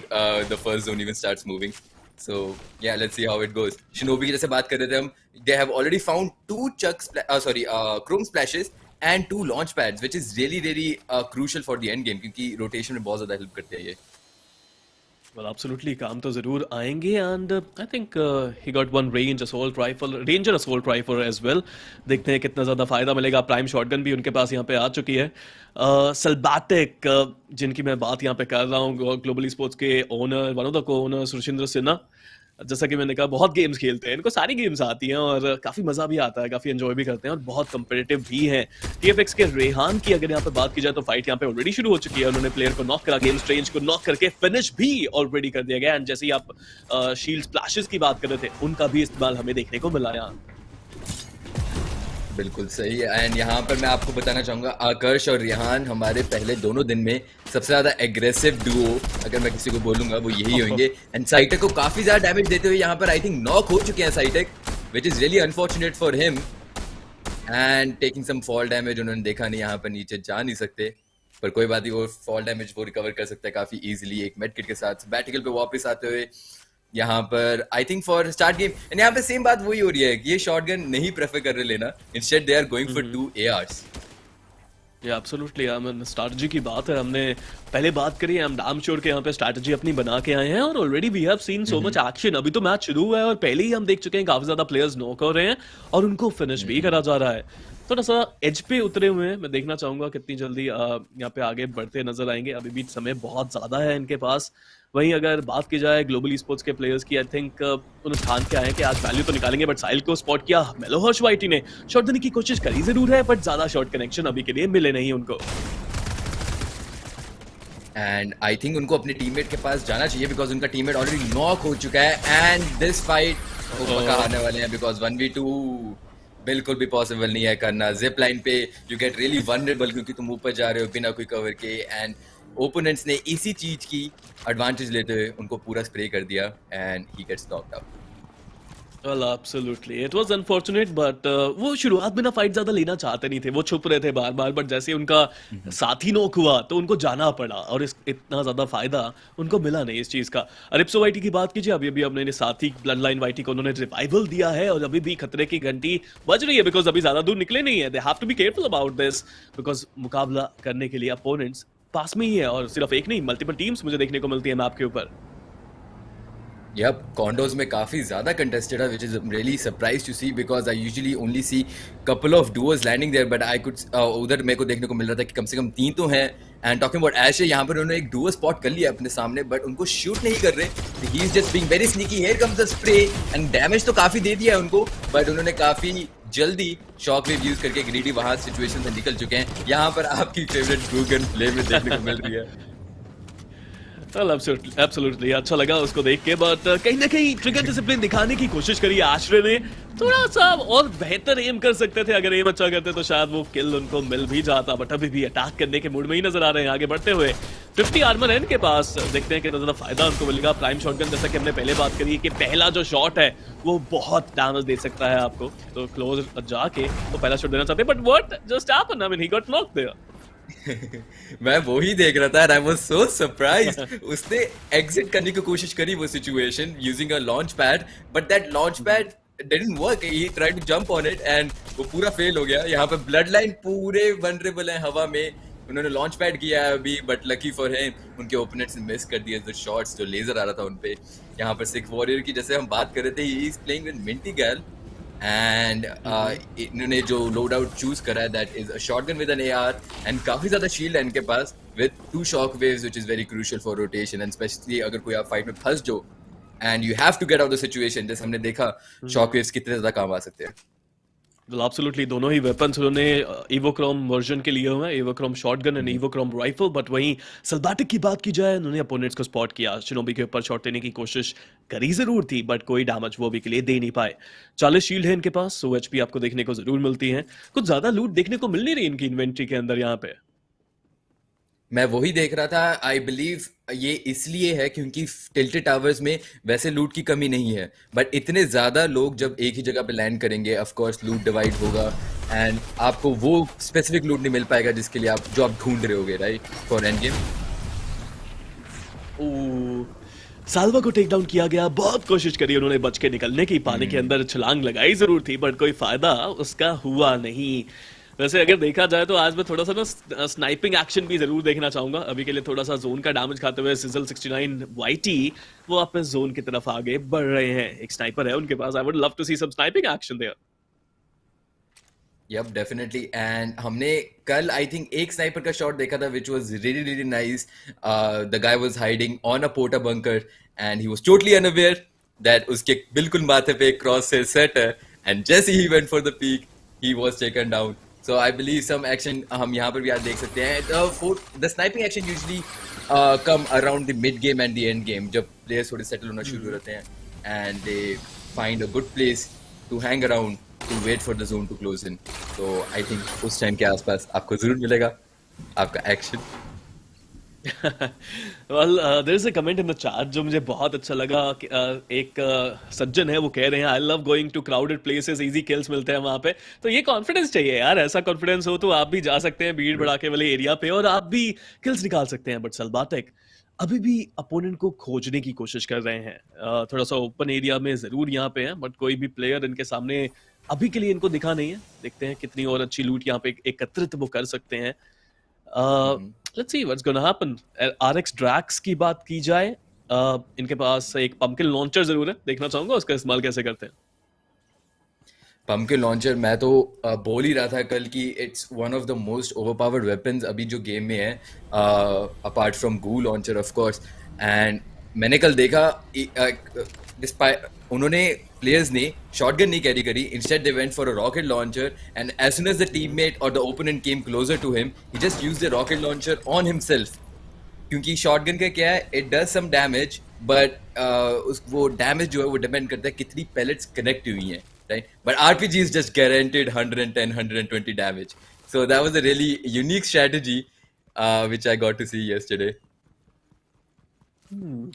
the first zone even starts moving. So yeah, let's see how it goes. Shinobi की जैसे बात कर रहे थे हम, they have already found 2 chrome splashes and 2 launch pads, which is really crucial for the end game, क्योंकि rotation में बहुत ज़्यादा help करते हैं ये। Well, absolutely, काम तो जरूर आएंगे, and I think he got one ranger assault rifle as well। देखते हैं कितना ज़्यादा फायदा मिलेगा। प्राइम शॉटगन भी उनके पास यहाँ पे आ चुकी है। सल्बाटिक जिनकी मैं बात यहाँ पे कर रहा हूँ, ग्लोबली स्पोर्ट्स के ओनर, वन ऑफ द को ओनर सुरेंद्र सिन्हा, जैसा कि मैंने कहा बहुत गेम्स खेलते हैं, इनको सारी गेम्स आती हैं और काफी मजा भी आता है, काफी एंजॉय भी करते हैं और बहुत कंपेटिटिव भी हैं। टीएफएक्स के रेहान की अगर यहाँ पे बात की जाए तो फाइट यहाँ पे ऑलरेडी शुरू हो चुकी है, उन्होंने प्लेयर को नॉक करा, गेम स्ट्रेंज को नॉक करके फिनिश भी ऑलरेडी कर दिया गया। एंड जैसे ही आप शील्ड स्प्लैशेस की बात कर रहे थे, उनका भी इस्तेमाल हमें देखने को मिला यहाँ। बिल्कुल सही है। एंड यहाँ पर मैं आपको बताना चाहूंगा, आकर्ष और रिहान हमारे पहले दोनों दिन में सबसे ज्यादा एग्रेसिव डुओ अगर मैं किसी को बोलूंगा वो यही होंगे। एंड साइटेक को काफी ज्यादा डैमेज देते हुए यहाँ पर आई थिंक नॉक हो चुके हैं साइटेक, which is really unfortunate for him and taking some fall damage. उन्होंने देखा नहीं, यहाँ पर नीचे जा नहीं सकते, पर कोई बात नहीं, वो फॉल डैमेज वो रिकवर कर सकता है काफी इजीली एक मेड किट के साथ। बैटिकल पे वापस आते हुए यहाँ पर I think for start game, and यहाँ पे सेम बात वही हो रही है कि ये शॉटगन नहीं प्रेफर कर रहे लेना, instead they are going for 2 ARs। ये एब्सोल्युटली स्ट्रैटेजी की बात है। हमने पहले बात करी है, हम डाम श्योर के यहाँ पे स्ट्रैटेजी अपनी बना के आए हैं और already we have seen so much action. अभी तो मैच शुरू हुआ है और पहले ही हम देख चुके हैं काफी ज्यादा प्लेयर्स नॉक हो रहे हैं और उनको फिनिश भी करा जा रहा है। थोड़ा सा एज पे उतरे हुए हैं, मैं देखना चाहूंगा कितनी जल्दी यहाँ पे आगे बढ़ते नजर आएंगे। अभी भी समय बहुत ज्यादा है इनके पास। वहीं अगर बात की जाए ग्लोबल स्पोर्ट्स के प्लेयर्स की, आई थिंक उन्हें ठान के आए हैं कि आज वैल्यू तो निकालेंगे, बट साहिल को स्पॉट किया मेलो हर्ष वाइटी ने। शॉट देने की कोशिश करी जरूर है, बट ज्यादा शॉट कनेक्शन अभी के लिए मिले नहीं उनको। एंड आई थिंक उनको अपने टीममेट के पास जाना चाहिए बिकॉज उनका टीममेट ऑलरेडी नॉक हो चुका है एंड दिस फाइट वो पक्का हारने वाले हैं बिकॉज 1v2 बिल्कुल भी पॉसिबल नहीं है करना। जिप लाइन पे यू गेट रियली वनरेबल क्योंकि तुम ऊपर जा रहे हो बिना कोई कवर के, एंड ओपोनेंट्स ने इसी चीज की एडवांटेज लेते हुए उनको पूरा स्प्रे कर दिया and he gets knocked out. Well, absolutely. It was unfortunate, but वो शुरुआत में ना फाइट ज्यादा लेना चाहते नहीं थे, वो छुप रहे थे बार बार, बट जैसे उनका साथी नॉक हुआ तो उनको जाना पड़ा और इतना ज्यादा फायदा उनको मिला नहीं इस चीज का। अरिप्सो वाइटी की बात कीजिए, अभी अभी अपने साथी ब्लड लाइन वाइटी को उन्होंने रिवाइवल दिया है और अभी भी खतरे की घंटी बज रही है बिकॉज अभी ज्यादा दूर निकले नहीं है। They have to be careful about this because मुकाबला करने के लिए अपोनेंट्स पास में ही है और सिर्फ एक नहीं मल्टीपल टीम्स मुझे देखने को मिलती है मैप के ऊपर। Yep, condos में काफी ज्यादा contested है, which is really surprised to see because I usually only see couple of duos landing there, but I could उधर मेरे को देखने को मिल रहा था कि कम से कम 3 तो हैं। And talking about Ash, यहाँ पर उन्होंने एक duo spot कर लिया अपने सामने, but उनको shoot नहीं कर रहे। He is just being very sneaky. Here comes the spray and damage तो काफी दे दिया है उनको, but उन्होंने काफी जल्दी शॉकवेव यूज करके ग्रीडी वहां सिचुएशन से निकल चुके हैं। यहाँ पर आपकी फेवरेट ब्रू गन प्ले में देखने को मिल रही है। Well, absolutely, अच्छा लगा उसको देख के, बट कहीं ना कहीं ट्रिगर डिसिप्लिन दिखाने की कोशिश करी आश्रय ने। थोड़ा सा और बेहतर एम कर सकते थे, अगर एम अच्छा करते तो शायद वो किल उनको मिल भी जाता, बट अभी भी अटैक करने के मूड में ही नजर आ रहे हैं आगे बढ़ते हुए। 50 आर्मर है इनके पास, देखते हैं कितना ज्यादा फायदा उनको मिलेगा। प्राइम शॉटगन जैसा कि हमने पहले बात करी कि पहला जो शॉट है वो बहुत डैमेज दे सकता है आपको, तो क्लोज जाके तो पहला शॉट देना चाहते हैं, but what just happened, I mean he got knocked there. मैं वो ही देख रहा था, आई वाज सो सरप्राइज्ड। उसने एग्जिट करने की कोशिश करी वो situation using a launch pad, but that launch pad didn't work. He tried to jump on it and वो पूरा फेल हो गया। यहाँ पे ब्लड लाइन पूरे वनरेबल हैं हवा में, उन्होंने लॉन्च पैड किया है अभी, बट लकी फॉर हिम उनके ओपोनेंट्स ने मिस कर दिए जो शॉट्स, जो लेजर आ रहा था उनपे। यहाँ पर सिक वॉरियर की जैसे हम बात कर रहे थे, he is playing with Minty Gal and इन्होंने जो लोड आउट चूज करा है that is a shotgun with an AR and काफी ज्यादा शील्ड है इनके पास with 2 shock waves which is very crucial for rotation and specially अगर कोई आप फाइट में फंस जाओ and you have to get out the situation. जैसे हमने देखा शॉक वेव्स कितने ज्यादा काम आ सकते हैं। Well, absolutely, दोनों ही वेपन्स उन्होंने इवोक्रोम वर्जन के लिए हुए हैं, इवोक्रोम शॉटगन एंड इवोक्रोम राइफल। बट वहीं सल्बाटिक की बात की जाए, उन्होंने अपोनेंट्स को स्पॉट किया, शिनोबी के ऊपर शॉट लेने की कोशिश करी जरूर थी, बट कोई डैमेज वो भी के लिए दे नहीं पाए। 40 शील्ड है इनके पास, सो HP आपको देखने को जरूर मिलती है। कुछ ज्यादा लूट देखने को मिल नहीं रही इनकी इन्वेंट्री के अंदर यहाँ पे। मैं वही देख रहा था, आई बिलीव ये इसलिए है क्योंकि टिल्टेड टावर्स में वैसे लूट की कमी नहीं है, बट इतने ज्यादा लोग जब एक ही जगह पे लैंड करेंगे ऑफ कोर्स लूट डिवाइड होगा एंड आपको वो स्पेसिफिक लूट नहीं मिल पाएगा जिसके लिए आप जो आप ढूंढ रहे होगे राइट फॉर एंड गेम। साल्वा को टेक डाउन किया गया, बहुत कोशिश करी उन्होंने बच के निकलने की, पानी के अंदर छलांग लगाई जरूर थी, बट कोई फायदा उसका हुआ नहीं। वैसे अगर देखा जाए तो आज मैं थोड़ा सा ना स्नाइपिंग एक्शन भी जरूर देखना चाहूंगा। अभी के लिए थोड़ा सा जोन का डैमेज खाते हुए सिजल 69 वाईटी वो अपने जोन की तरफ आगे बढ़ रहे हैं। एक स्नाइपर है उनके पास, I would love to see some sniping action there. Yep definitely, and हमने कल आई थिंक एक स्नाइपर का शॉट देखा था which was really really nice. The guy was hiding on a porta bunker and he was totally unaware that उसके बिल्कुल माथे पे एक क्रॉस से सेट है एंड जैसे he went for the peak he was taken down. So I believe some action हम यहाँ पर भी आज देख सकते हैं। The sniping action usually come around the mid game and the end game जब players थोड़े settle होना शुरू होते हैं and they find a good place to hang around to wait for the zone to close in. So I think उस time के आसपास आपको जरूर मिलेगा आपका action. well, there's a comment in the chat जो मुझे बहुत अच्छा लगा कि, एक सज्जन है वो कह रहे हैं I love going to crowded places, easy kills मिलते हैं वहां पे. तो ये कॉन्फिडेंस चाहिए यार, ऐसा कॉन्फिडेंस हो तो आप भी जा सकते हैं भीड़ भड़ाके वाले एरिया पे और आप भी किल्स निकाल सकते हैं. बट सलबाटेक अभी भी अपोनेंट को खोजने की कोशिश कर रहे हैं. थोड़ा सा ओपन एरिया में जरूर यहाँ पे है बट कोई भी प्लेयर इनके सामने अभी के लिए इनको दिखा नहीं है. देखते हैं कितनी और अच्छी लूट यहाँ पे एकत्रित वो कर सकते हैं. Let's see what's gonna happen. RX Drax की बात की जाए, इनके पास एक पंपकिन लॉन्चर जरूर है, देखना चाहूंगा उसका इस्तेमाल कैसे करते हैं. पंपकिन लॉन्चर मैं तो बोल ही रहा था कल कि it's one of the most overpowered weapons अभी जो गेम में है, apart from goo launcher of course. And मैंने कल देखा उन्होंने प्लेयर्स ने शॉटगन नहीं कैरी करी, instead they went for a rocket launcher and as soon as the teammate और the opponent came closer to him he just used the rocket launcher on himself. क्योंकि shotgun का क्या है, it does some damage but वो damage जो है वो depend करता है कितनी पैलेट्स कनेक्ट हुई हैं, right. But RPG is just guaranteed 110 120 damage. So that was a really unique strategy which I got to see yesterday.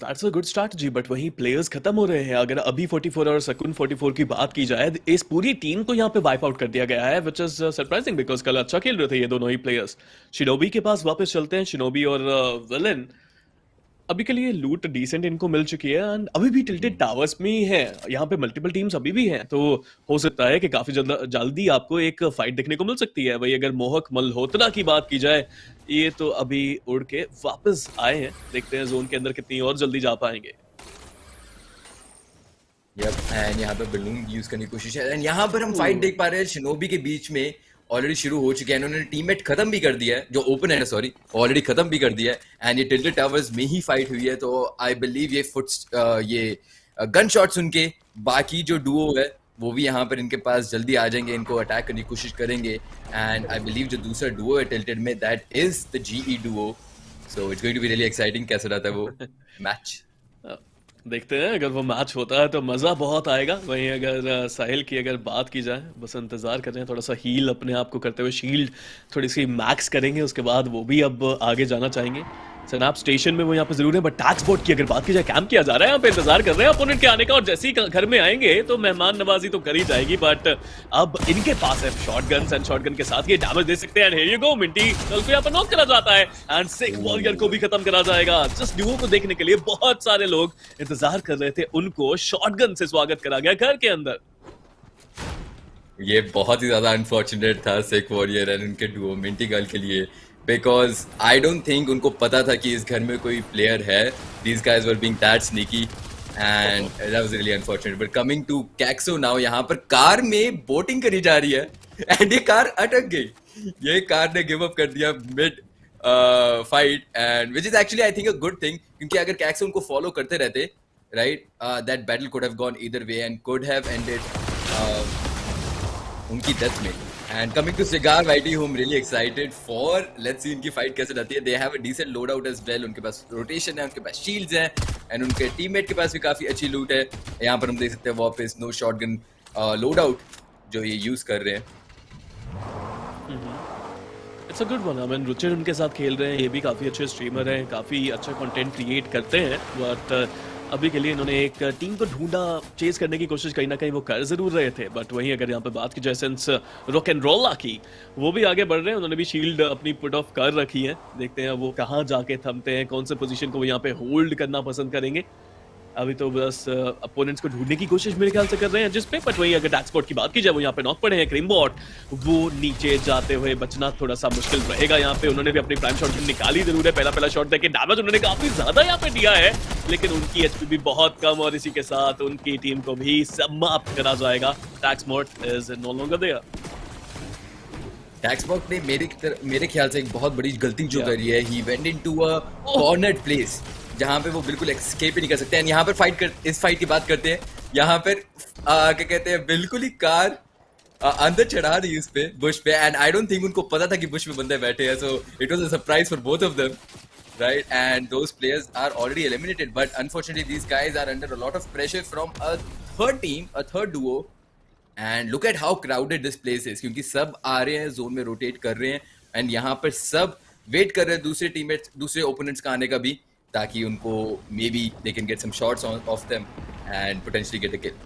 That's a good strategy, but वहीं प्लेयर्स खत्म हो रहे हैं. अगर अभी 44 और सकून 44 की बात की जाए, इस पूरी टीम को यहाँ पे वाइप आउट कर दिया गया है, which is surprising because कल अच्छा खेल रहे थे ये दोनों ही प्लेयर्स. शिनोबी के पास वापस चलते हैं. शिनोबी और विलन अभी के लिए लूट डिसेंट इनको मिल चुकी है एंड अभी भी टिल्टेड टावर्स में ही है. यहाँ पे मल्टीपल टीम्स अभी भी हैं, तो हो सकता है कि काफी जल्दी आपको एक फाइट देखने को मिल सकती है. वही अगर मोहक मल्होत्रा की बात की जाए, ये तो अभी उड़ के वापस आए हैं. देखते हैं जोन के अंदर कितनी और जल्दी जा पाएंगे. एंड यहाँ पे बलून यूज करने की कोशिश है एंड यहाँ पर हम फाइट देख पा रहे हैं शिनोबी के बीच में. ऑलरेडी शुरू हो चुके हैं, उन्होंने टीममेट खत्म भी कर दिया है, जो ओपन है सॉरी ऑलरेडी खत्म भी कर दिया है एंड ये टिल्टेड टावर्स में ही फाइट हुई है. तो आई बिलीव ये गन शॉट्स उनके बाकी जो डुओ है वो भी यहाँ पर इनके पास जल्दी आ जाएंगे, इनको अटैक करने की कोशिश करेंगे. एंड आई बिलीव जो दूसरा डुओ है टिल्टेड में that is the GE duo. So it's going to be really exciting कैसा रहता है वो मैच. देखते हैं, अगर वो मैच होता है तो मज़ा बहुत आएगा. वहीं अगर साहिल की अगर बात की जाए, बस इंतज़ार कर रहे हैं थोड़ा सा हील अपने आप को करते हुए, शील्ड थोड़ी सी मैक्स करेंगे, उसके बाद वो भी अब आगे जाना चाहेंगे. सनैप स्टेशन में वो यहाँ पे जरूर है बट टैक्स बोर्ड की अगर बात की जाए, कैंप किया जा रहा है यहाँ पे, इंतजार कर रहे हैं अपोनेंट के आने का और जैसे ही घर में आएंगे तो मेहमान नवाजी तो कर ही जाएगी. बट अब इनके पास है शॉटगन्स एंड शॉटगन के साथ ये डैमेज दे सकते हैं. And here you go, Minty कल को यहाँ पर नॉक करा जाता है एंड सिक वॉरियर को भी खत्म करा जाएगा. जस्ट डुओ को देखने के लिए बहुत सारे लोग इंतजार कर रहे थे, उनको शॉटगन से स्वागत करा गया घर के अंदर. ये बहुत ही ज्यादा अनफॉर्चुनेट था सिक वॉरियर एंड उनके डुओ मिंटी गर्ल के लिए, बिकॉज आई डोंट थिंक उनको पता था कि इस घर में कोई प्लेयर है. These guys were being that sneaky and that was really unfortunate. But coming to Kaxo now, यहाँ पर कार में बोटिंग करी जा रही है एंड ये कार अटक गई. ये कार ने गिव अप कर दिया mid fight and which is actually I think a good thing, क्योंकि अगर कैक्सो उनको फॉलो करते रहते, right, that battle could have gone either way and could have ended उनकी डेथ में. And coming to Cigar Whitey, who I'm really excited for. Let's see इनकी fight कैसे रहती है. They have a decent loadout as well. उनके पास rotation है, उनके पास shields हैं एंड उनके टीममेट के पास भी काफी अच्छी लूट है. यहाँ पर हम देख सकते हैं वापस नो शॉटगन लोडाउट जो ये यूज कर रहे हैं. It's a good one. I mean Ruchir उनके साथ खेल रहे हैं, ये भी काफ़ी अच्छे स्ट्रीमर हैं, काफ़ी अच्छा कंटेंट क्रिएट करते हैं. बट अभी के लिए इन्होंने एक टीम को ढूंढा, चेस करने की कोशिश कहीं ना कहीं वो कर जरूर रहे थे. बट वहीं अगर यहाँ पे बात की जाए सेंस रॉक एंड रोला की, वो भी आगे बढ़ रहे हैं. उन्होंने भी शील्ड अपनी पुट ऑफ कर रखी है. देखते हैं वो कहाँ जाके थमते हैं, कौन से पोजीशन को वो यहाँ पे होल्ड करना पसंद करेंगे. अभी तो बस अपोनेंट्स को ढूंढने की कोशिश मेरे ख्याल से कर रहे हैं जिस पे. बट वहीं अगर टैक्स स्पॉट की बात की जाए, वो यहाँ पे नॉक पड़े हैं. क्रीमबॉट वो नीचे जाते हुए बचना थोड़ा सा मुश्किल रहेगा. यहाँ पे उन्होंने भी अपनी प्राइम शॉट निकाली जरूर है. पहला शॉट देके डैमेज उन्होंने काफी ज्यादा यहाँ पे दिया है, लेकिन उनकी एचपी भी बहुत कम और इसी के साथ उनकी टीम को भी समाप्त करा जाएगा. Tax spot is no longer there. Tax bot ने मेरे ख्याल से एक बहुत बड़ी गलती जो करी है. He went into a cornered place जहाँ पे वो बिल्कुल एस्केप ही नहीं कर सकते. एंड यहाँ पर इस फाइट की बात करते हैं. यहाँ पर क्या कहते हैं, बिल्कुल ही कार अंदर चढ़ा दी उस पे बुश पे एंड आई डोंट थिंक उनको पता था कि बुश में बंदे बैठे हैं. So it was a surprise for both of them, right? And those players are already eliminated, but unfortunately these guys are under a lot of pressure from a third team, a third duo. And look at how crowded this place is, क्योंकि सब आ रहे हैं zone में rotate कर रहे हैं and यहाँ पर सब वेट कर रहे हैं दूसरे टीममेट्स दूसरे ओपोनेंट्स का आने का भी, ताकि उनको maybe they can get some shots of them and potentially get a kill.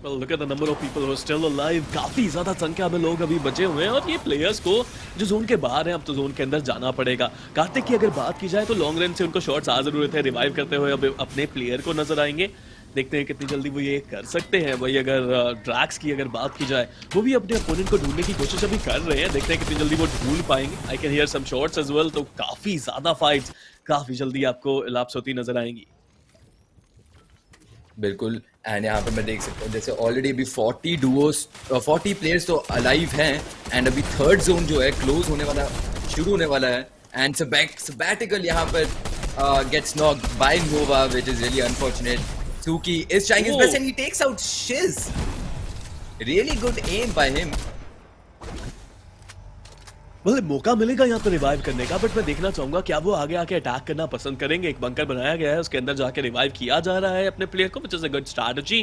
Well, look at the number of people who are still alive. काफी ज्यादा संख्या में लोग अभी बचे हुए हैं और ये प्लेयर्स को जो जोन के बाहर हैं अब तो जोन के अंदर जाना पड़ेगा. कार्तिक की अगर बात की जाए तो लॉन्ग रेंज से उनको शॉट्स आ जरूरत है, रिवाइव करते हुए अब अपने प्लेयर को नजर आएंगे. देखते हैं कितनी जल्दी वो ये कर सकते हैं. वही अगर ड्रैक्स की अगर बात की जाए वो भी अपने अपोनेंट को ढूंढने की कोशिश अभी कर रहे हैं. देखते हैं कितनी जल्दी वो ढूंढ पाएंगे. I can hear some shots as well. तो काफी ज्यादा फाइट्स काफी जल्दी आपको इलाप्स होती नजर आएंगी. बिल्कुल. एंड यहाँ पर मैं देख सकता हूँ जैसे ऑलरेडी अभी 40 डुओस 40 प्लेयर्स तो अलाइव हैं एंड अभी थर्ड जोन जो है क्लोज होने वाला शुरू होने वाला है. एंड सबैटिकल यहाँ पर gets knocked by Nova which is really unfortunate. Suki is trying his best and he takes out Shiz. Really good aim by him. मतलब मौका मिलेगा यहाँ पे रिवाइव करने का, बट मैं देखना चाहूंगा क्या वो आगे आके अटैक करना पसंद करेंगे. एक बंकर बनाया गया है, उसके अंदर जाके रिवाइव किया जा रहा है अपने प्लेयर को, which is a good strategy.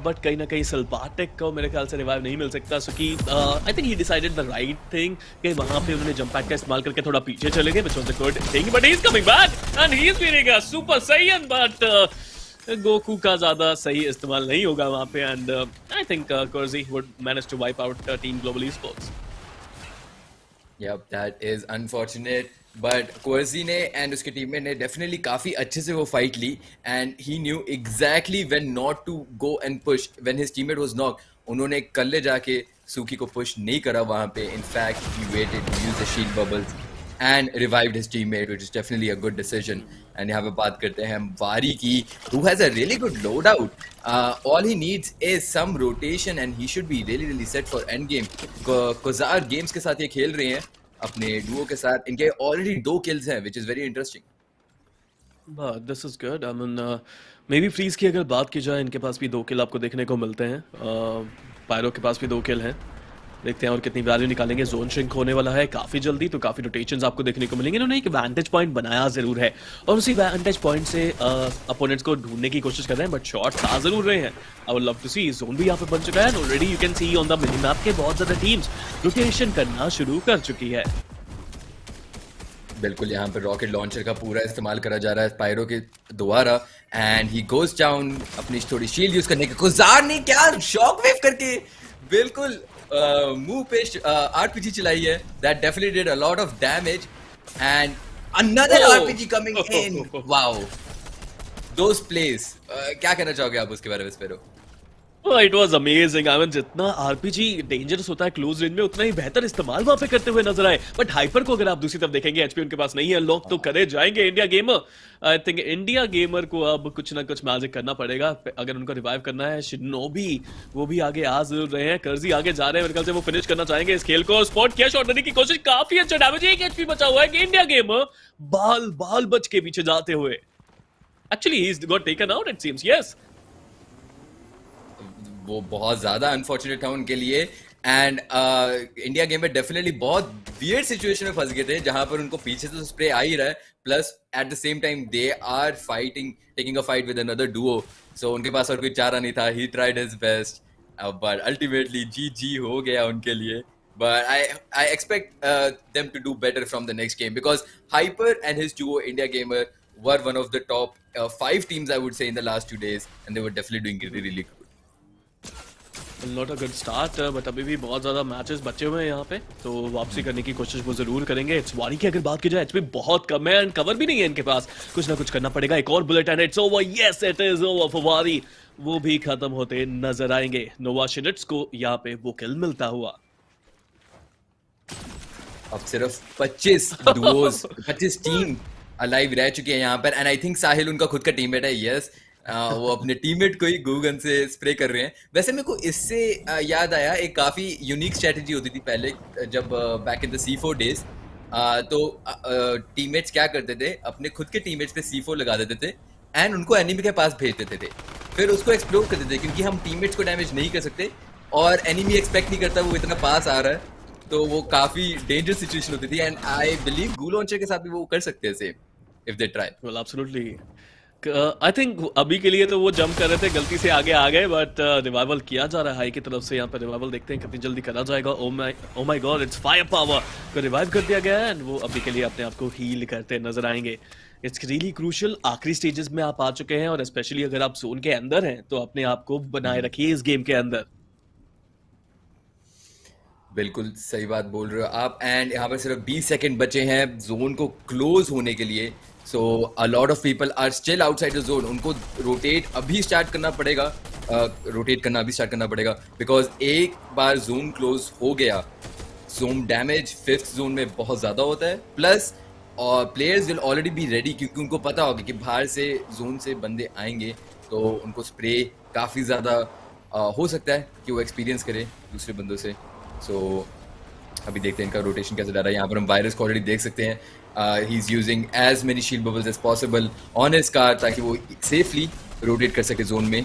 But कहीं ना कहीं सल्पाटिक को मेरे ख्याल से रिवाइव नहीं मिल सकता. So I think he decided the right thing कि वहां पे उन्होंने जंप पैड का इस्तेमाल करके थोड़ा पीछे चले गए, which was a good thing. But he is coming back and he is feeling a super saiyan, but Goku का ज्यादा सही इस्तेमाल नहीं होगा वहां पे. And I think Querzi would manage to wipe out team global esports. Yep, that is unfortunate. But Querzi ने and उसके टीममेट ने definitely काफी अच्छे से वो fight Lee and he knew exactly when not to go and push when his teammate was knocked. उन्होंने कल्ले जाके Suki को push नहीं करा वहाँ पे. In fact, he waited to use the shield bubbles and revived his teammate, which is definitely a good decision. And यहाँ पे बात करते हैं हम वारी की, who has a really good loadout. All he needs is some rotation and he should be really set for end game. Kozar games के साथ ये खेल रहे हैं अपने duo के साथ. इनके already 2 kills हैं, which is very interesting. But this is good. I mean, maybe freeze की अगर बात की जाए, इनके पास भी 2 किल आपको देखने को मिलते हैं. पायरो के पास भी 2 किल हैं. देखते हैं और कितनी वैल्यू निकालेंगे. जोन श्रिंक होने वाला है काफी जल्दी, तो काफी रोटेशंस आपको देखने को मिलेंगे. इन्होंने एक वैंटेज पॉइंट बनाया जरूर है और उसी वैंटेज पॉइंट से अपोनेंट्स को ढूंढने की कोशिश कर रहे हैं, बट शॉट्स आ जरूर रहे हैं. I would love to see. Zone भी यहाँ पे बन चुका है. Already you can see on the mini map के बहुत ज्यादा टीम्स रोटेशन करना शुरू कर चुकी है. बिल्कुल. यहाँ पर रॉकेट लॉन्चर का पूरा इस्तेमाल करा जा रहा है पायरो के द्वारा एंड ही गोज डाउन अपनी थोड़ी शील्ड यूज करने के. गुजार ने क्या शॉक वेव करके बिल्कुल मुंह पे आरपीजी चलाई है. That definitely did a lot of damage and another RPG coming in. Wow, those place. क्या कहना चाहोगे आप उसके बारे में sparrow? It was amazing. I mean जितना आरपीजी डेंजरस होता है क्लोज रेंज में, उतना ही बेहतर इस्तेमाल वहां पे करते हुए नजर आए. बट हाइपर को अगर आप दूसरी तरफ देखेंगे, एचपी उनके पास नहीं है. लॉक तो करे जाएंगे India gamer. I think India gamer को अब कुछ ना कुछ मैजिक करना पड़ेगा अगर उनको रिवाइव करना है. शिनोबी वो भी आगे आ जरूर रहे हैं. कर्जी आगे जा रहे हैं, मेरे ख्याल से वो फिनिश करना चाहेंगे इस खेल को. स्पॉट किया, शॉट देने की कोशिश, काफी अच्छा डैमेज. 1 एचपी बचा हुआ है. इंडिया गेमर बाल बच के पीछे जाते हुए. Actually he is got taken out it seems. Yes, वो बहुत ज़्यादा अनफॉर्चुनेट था उनके लिए. एंड इंडिया गेम में डेफिनेटली बहुत वियर्ड सिचुएशन में फंस गए थे, जहां पर उनको पीछे से स्प्रे आ ही रहा है, plus at the same time they are fighting taking a fight with another duo. So उनके पास और कोई चारा नहीं था. He tried his best but ultimately जी हो गया उनके लिए. But I expect them to do better from the next game because Hyper and his duo India Gamer were one of the top 5 teams I would say in the last 2 days and they were definitely doing really good. Not a good start, but अभी भी बहुत ज्यादा matches बचे हुए हैं यहाँ पे, तो वापसी करने की कोशिश वो जरूर करेंगे. इट्स वारी की अगर बात की जाए, एचपी बहुत कम है एंड कवर भी नहीं है इनके पास. कुछ ना कुछ करना पड़ेगा. एक और bullet and it's over. Yes, it is over for वारी. वो भी खत्म होते नजर आएंगे. नोवा शिनिट्स को यहाँ पे वो किल मिलता हुआ. अब सिर्फ 25 डुओज 25 टीम अलाइव रह चुके हैं यहाँ पर एंड आई थिंक साहिल उनका खुद का टीममेट है. यस, वो अपने टीममेट को ही गूगन से स्प्रे कर रहे हैं. वैसे मेरे को इससे याद आया, एक काफ़ी यूनिक स्ट्रेटजी होती थी पहले जब back in the C4 days. तो टीममेट्स क्या करते थे, अपने खुद के टीममेट्स पे C4 लगा देते थे एंड उनको एनिमी के पास भेज देते थे. फिर उसको एक्सप्लोर करते थे क्योंकि हम टीममेट्स को डैमेज नहीं कर सकते और एनिमी एक्सपेक्ट नहीं करता वो इतना पास आ रहा है. तो वो काफ़ी डेंजरस सिचुएशन होती थी and I believe goo launcher के साथ भी वो कर सकते हैं same if they try. Well absolutely. I think अभी के लिए तो वो जंप कर रहे थे, गलती से आगे आ गए, बट रिवाइवल किया जा रहा है हाई की तरफ से। यहाँ पे रिवाइवल देखते हैं कितनी जल्दी करा जाएगा। Oh my God, it's fire power को रिवाइव कर दिया गया है एंड वो अभी के लिए अपने आप को हील करते नजर आएंगे। इट्स रियली क्रूशियल, आखिरी स्टेजेस में आप आ चुके हैं और स्पेशली अगर आप जोन के अंदर हैं तो अपने आप को बनाए रखिए इस गेम के अंदर। बिल्कुल सही बात बोल रहे हो आप। एंड यहाँ पर सिर्फ 20 सेकंड बचे हैं जोन को क्लोज होने के लिए। So a lot of people are still outside the zone. उनको रोटेट अभी स्टार्ट करना पड़ेगा, बिकॉज एक बार जोन क्लोज हो गया, जोन डैमेज 5th जोन में बहुत ज़्यादा होता है। प्लस और players will already be ready, क्योंकि उनको पता होगा कि बाहर से जोन से बंदे आएंगे, तो उनको स्प्रे काफ़ी ज़्यादा हो सकता है कि वो एक्सपीरियंस करे दूसरे बंदों से। सो अभी देखते हैं इनका रोटेशन कैसे जा रहा है। यहाँ पर हम वायरस को ऑलरेडी देख सकते हैं। He is using as many shield bubbles as possible on his car, ताकि वो सेफली रोटेट कर सके जोन में।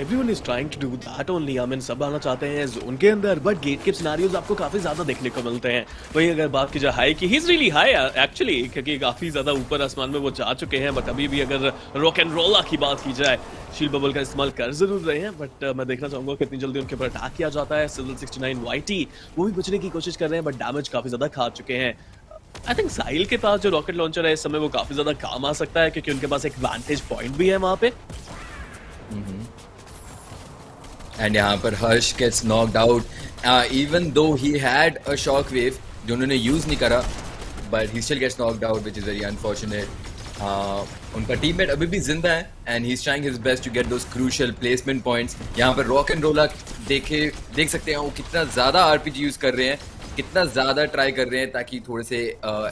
Everyone is trying to do that only. I mean, सब आना चाहते हैं जोन के अंदर, बट गेट के सिनारियोज आपको काफी ज्यादा देखने को मिलते हैं। वहीं अगर बात की जाए हाई की, he is really high actually, क्योंकि काफी ज्यादा ऊपर आसमान में वो जा चुके हैं। बट अभी भी अगर रॉक एंड रोला की बात की जाए, शील्ड बबल का इस्तेमाल कर जरूर रहे हैं, बट मैं देखना चाहूंगा कितनी जल्दी उनके ऊपर अटैक किया जाता है। सिविल 69 YT वो भी बचने की कोशिश कर रहे हैं, बट डैमेज काफी ज्यादा खा चुके हैं। आई थिंक साहिल के पास जो रॉकेट लॉन्चर है इस समय वो काफी ज्यादा काम आ सकता है, क्योंकि उनके पास एक वैंटेज पॉइंट भी है वहां पे। एंड यहाँ पर Harsh gets knocked out even though he had a shock wave जो उन्होंने यूज नहीं करा, but he still gets knocked out which is very unfortunate. उनका टीममेट अभी भी जिंदा है and he is trying his best to get those crucial placement points. यहाँ पर रॉक एंड रोला देख सकते हैं वो कितना ज़्यादा आरपीजी यूज कर रहे हैं, कितना ज़्यादा ट्राई कर रहे हैं ताकि थोड़े से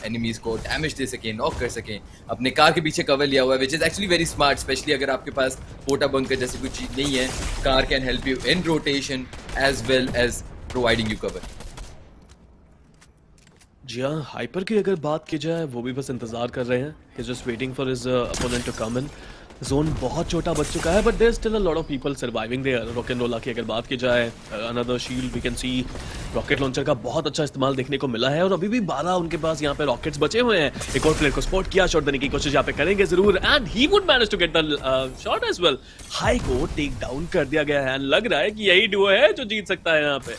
एनिमीज को डैमेज दे सकें, नॉक कर सकें। अपने कार के पीछे कवर लिया हुआ है, which is actually very smart, specially अगर आपके पास पोटा बंकर जैसी कुछ चीज़ नहीं है। Car can help you in rotation as well as providing you cover. जी हाँ, हाइपर की अगर बात की जाए वो भी बस इंतजार कर रहे हैं। He is just waiting for his opponent to come in. Zone बहुत छोटा बच चुका है, but there still a lot of people surviving there. Rock and Rolla की अगर बात की जाए, another shield we can see rocket launcher का बहुत अच्छा इस्तेमाल देखने को मिला है, और अभी भी 12 उनके पास यहाँ पे रॉकेट्स बचे हुए हैं। एक और प्लेयर को स्पॉट किया, शॉट देने की कोशिश यहाँ पे करेंगे जरूर, and he would manage to get the shot as well. हाई को टेक डाउन कर दिया गया है, लग रहा है कि यही डुओ है जो जीत सकता है यहाँ पे।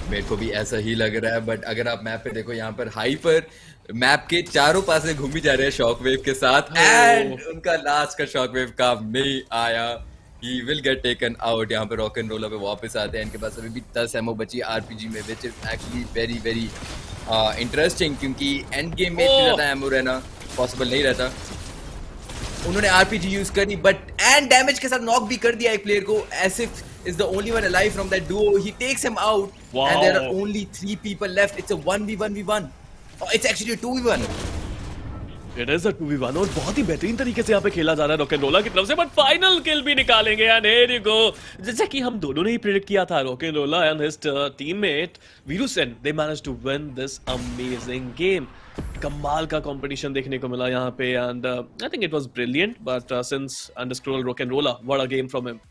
मेरे को भी ऐसा ही लग रहा है, बट अगर आप मैप पे देखो, यहाँ पर हाई पर मैप के चारों पासे घूमी जा रहे हैं शॉकवेव के साथ, एंड उनका लास्ट का शॉकवेव काम नहीं आया। He will get taken out. यहाँ पे रॉक एंड रोलर पे वापस आते हैं। इनके पास अभी भी 10 एमओ बची आरपीजी में, which is actually very very interesting, क्योंकि एंड गेम में इतना ज्यादा एमओ रहना पॉसिबल नहीं रहता। उन्होंने आरपीजी यूज करी, बट एंड डैमेज के साथ नॉक भी कर दिया एक प्लेयर को, as if is the only one alive from that duo. He takes him out. Wow. And there are only 3 people left. It's a 1v1v1. Oh, it's actually a 2v1. It is a 2v1 और बहुत ही बेहतरीन तरीके से यहाँ पे खेला जा रहा है रॉक एंड रोला की तरफ से, बट फाइनल किल भी निकालेंगे। And here you go. जैसे कि हम दोनों ने ही प्रेडिक्ट किया था, Rock and Rola and his teammate Virusen, they managed to win this amazing game. कमाल का कंपटीशन देखने को मिला यहाँ पे, and I think it was brilliant. But since underscore rock and rolla, what a game from him.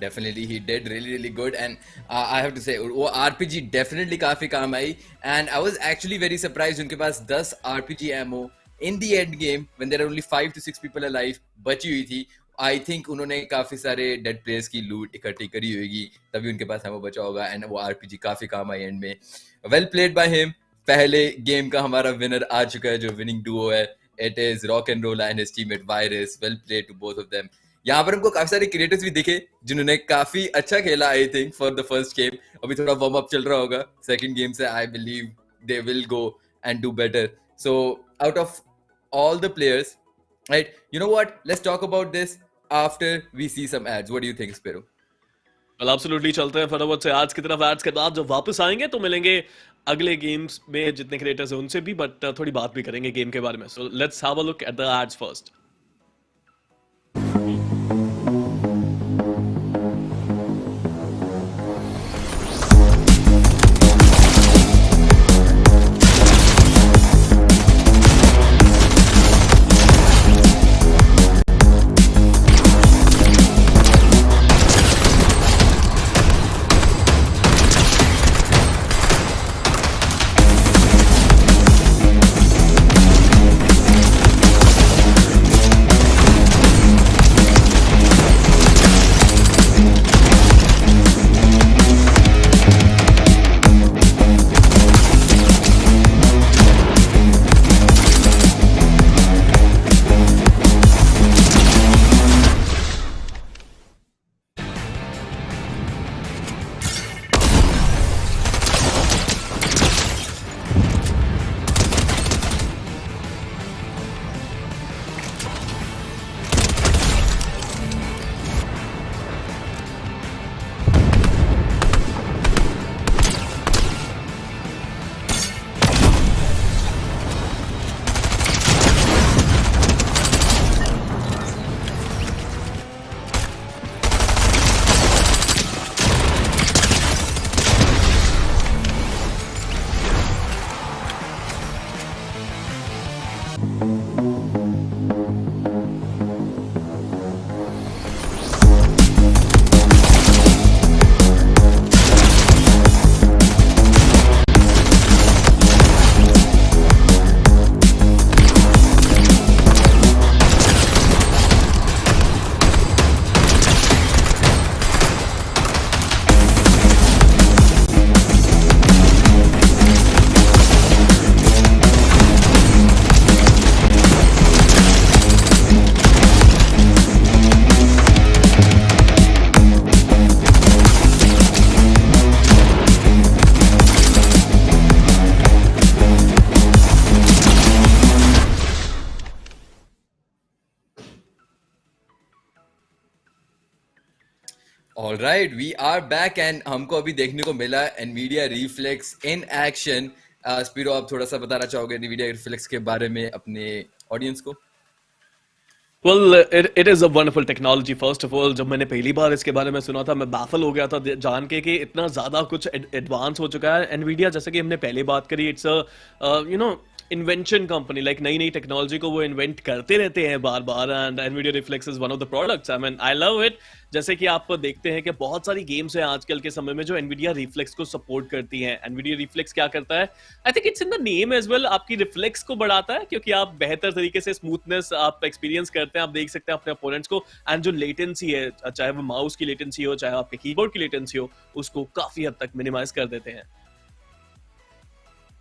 Definitely he did really good, and I have to say वो RPG definitely काफी काम आई, and I was actually very surprised उनके पास 10 RPG ammo in the end game when there are only 5 to 6 people alive बची हुई थी। I think उन्होंने काफी सारे dead players की loot इकट्ठी करी होगी, तभी उनके पास ammo बचा होगा, and वो RPG काफी काम आई end में। Well played by him। पहले गेम का हमारा विनर आ चुका है, जो विनिंग डुओ है, it is Rock and Rolla and his teammate Virus। Well played to both of them। यहाँ पर हमको काफी सारे क्रिएटर्स भी दिखे जिन्होंने काफी अच्छा खेला, I think for the first game. अभी थोड़ा वार्म अप चल रहा होगा सेकंड गेम से, I believe they will go and do better. So out of all the players, right, you know what, let's talk about this after we see some ads. What do you think Spero? well, absolutely चलते हैं फटाफट से आज की तरफ। Ads के बाद जब वापस आएंगे तो मिलेंगे अगले गेम्स में जितने क्रिएटर्स हैं उनसे भी, बट थोड़ी बात भी करेंगे गेम के बारे में। So let's have a look at the ads first. All right, we are back and हमको अभी देखने को मिला Nvidia Reflex in action. Speedo, आप थोड़ा सा बताना चाहोगे एनवीडिया रिफ्लेक्स के बारे में अपने ऑडियंस को? Well, it is a wonderful technology. First of all, जब मैंने पहली बार इसके बारे में सुना था मैं बाफल हो गया था जान के कि इतना ज़्यादा कुछ एडवांस हो चुका है। एनवीडिया, जैसे कि हमने पहले बात करी, it's an invention company. Like नई नई टेक्नोलॉजी को वो इन्वेंट करते रहते हैं बार बार, and Nvidia Reflex is one of the products. I mean I love it. जैसे कि आप देखते हैं कि बहुत सारी गेम्स हैं आजकल के समय में जो एनवीडिया रिफ्लेक्स को सपोर्ट करती हैं। एनवीडिया रिफ्लेक्स क्या करता है, I think it's in the name as well, आपकी रिफ्लेक्स को बढ़ाता है, क्योंकि आप बेहतर तरीके से स्मूथनेस आप एक्सपीरियंस करते हैं। आप देख सकते हैं अपने अपोनेंट्स को, एंड जो लेटेंसी है, चाहे वो माउस की लेटेंसी हो चाहे आपके कीबोर्ड की लेटेंसी हो, उसको काफी हद तक मिनिमाइज कर देते हैं।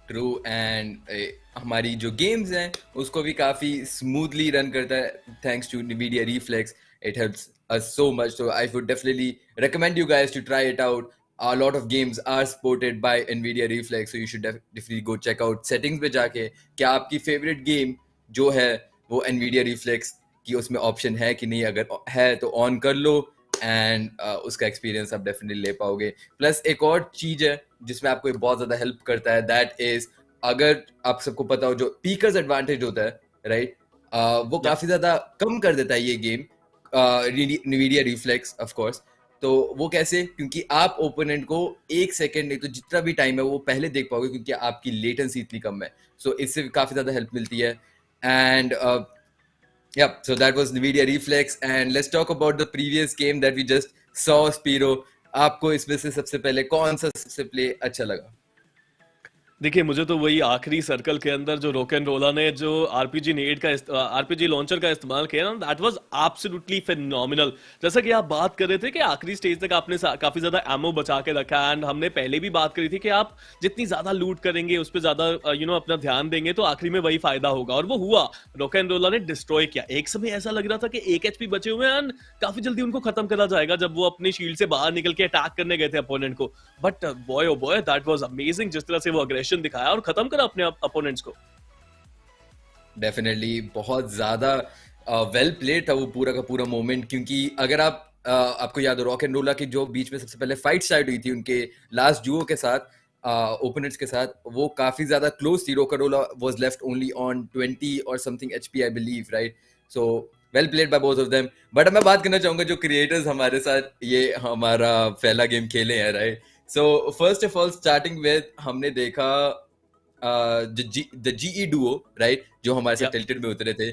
ट्रू, एंड हमारी जो गेम्स हैं उसको भी काफी स्मूथली रन करता है thanks to NVIDIA Reflex. It helps us so much, so I would definitely recommend you guys to try it out. A lot of games are supported by NVIDIA Reflex, so you should definitely go check out settings पे जाके क्या आपकी favorite game जो है वो NVIDIA Reflex की उसमें option है कि नहीं, अगर है तो ऑन कर लो एंड उसका एक्सपीरियंस आप डेफिनेटली ले पाओगे। प्लस एक और चीज है जिसमें आपको ये बहुत ज्यादा हेल्प करता है, दैट इज, अगर आप सबको पता हो जो पीकर्स एडवांटेज होता है, राइट, वो काफी ज्यादा कम कर देता है ये game NVIDIA Reflex of course. तो वो कैसे? क्योंकि आप ओपोनेंट को एक सेकंड नहीं तो जितना भी टाइम है वो पहले देख पाओगे, क्योंकि आपकी लेटेंसी इतनी कम है। सो इससे काफी ज्यादा हेल्प मिलती है। And yep, so that was NVIDIA Reflex, and let's talk about the previous game that we just saw, Spiro. आपको इसमें से सबसे पहले कौन सा सबसे प्ले अच्छा लगा? देखिए, मुझे तो वही आखिरी सर्कल के अंदर जो रोक एंड रोला ने जो आरपीजी नेट का आरपीजी लॉन्चर का इस्तेमाल किया ना, दैट वाज एब्सोल्युटली फिनोमिनल। जैसा कि आप बात कर रहे थे कि आखिरी स्टेज तक आपने काफी ज्यादा एमो बचा के रखा है, एंड हमने पहले भी बात करी थी कि आप जितनी ज्यादा लूट करेंगे उस पर ज्यादा अपना ध्यान देंगे तो आखिरी में वही फायदा होगा, और वो हुआ। रोक एंड रोला ने डिस्ट्रॉय किया। एक समय ऐसा लग रहा था कि 1 एचपी बचे हुए हैं एंड काफी जल्दी उनको खत्म करा जाएगा जब वो अपनी शील्ड से बाहर निकल के अटैक करने गए थे अपोनेंट को। But boy oh boy, that was amazing जिस तरह से वो अग्रेशन दिखाया और खत्म करा अपने अपोनेंट्स को। डेफिनेटली बहुत ज्यादा वेल प्लेड था वो पूरा का पूरा मोमेंट, क्योंकि अगर आप आपको याद हो रॉक एंड रोला की जो बीच में सबसे पहले फाइट स्टार्ट हुई थी उनके लास्ट डुओ के साथ, ओपोनेंट्स के साथ, वो काफी ज्यादा क्लोज थी। रॉक एंड रोला वाज लेफ्ट ओनली ऑन 20 और something HP I believe, right? So well played by both of them. But मैं बात करना चाहूंगा जो क्रिएटर्स हमारे साथ ये हमारा पहला गेम खेले हैं, right? So first of all starting with हमने देखा द जीई डुओ, राइट, जो हमारे साथ टिल्टेड में उतरे थे।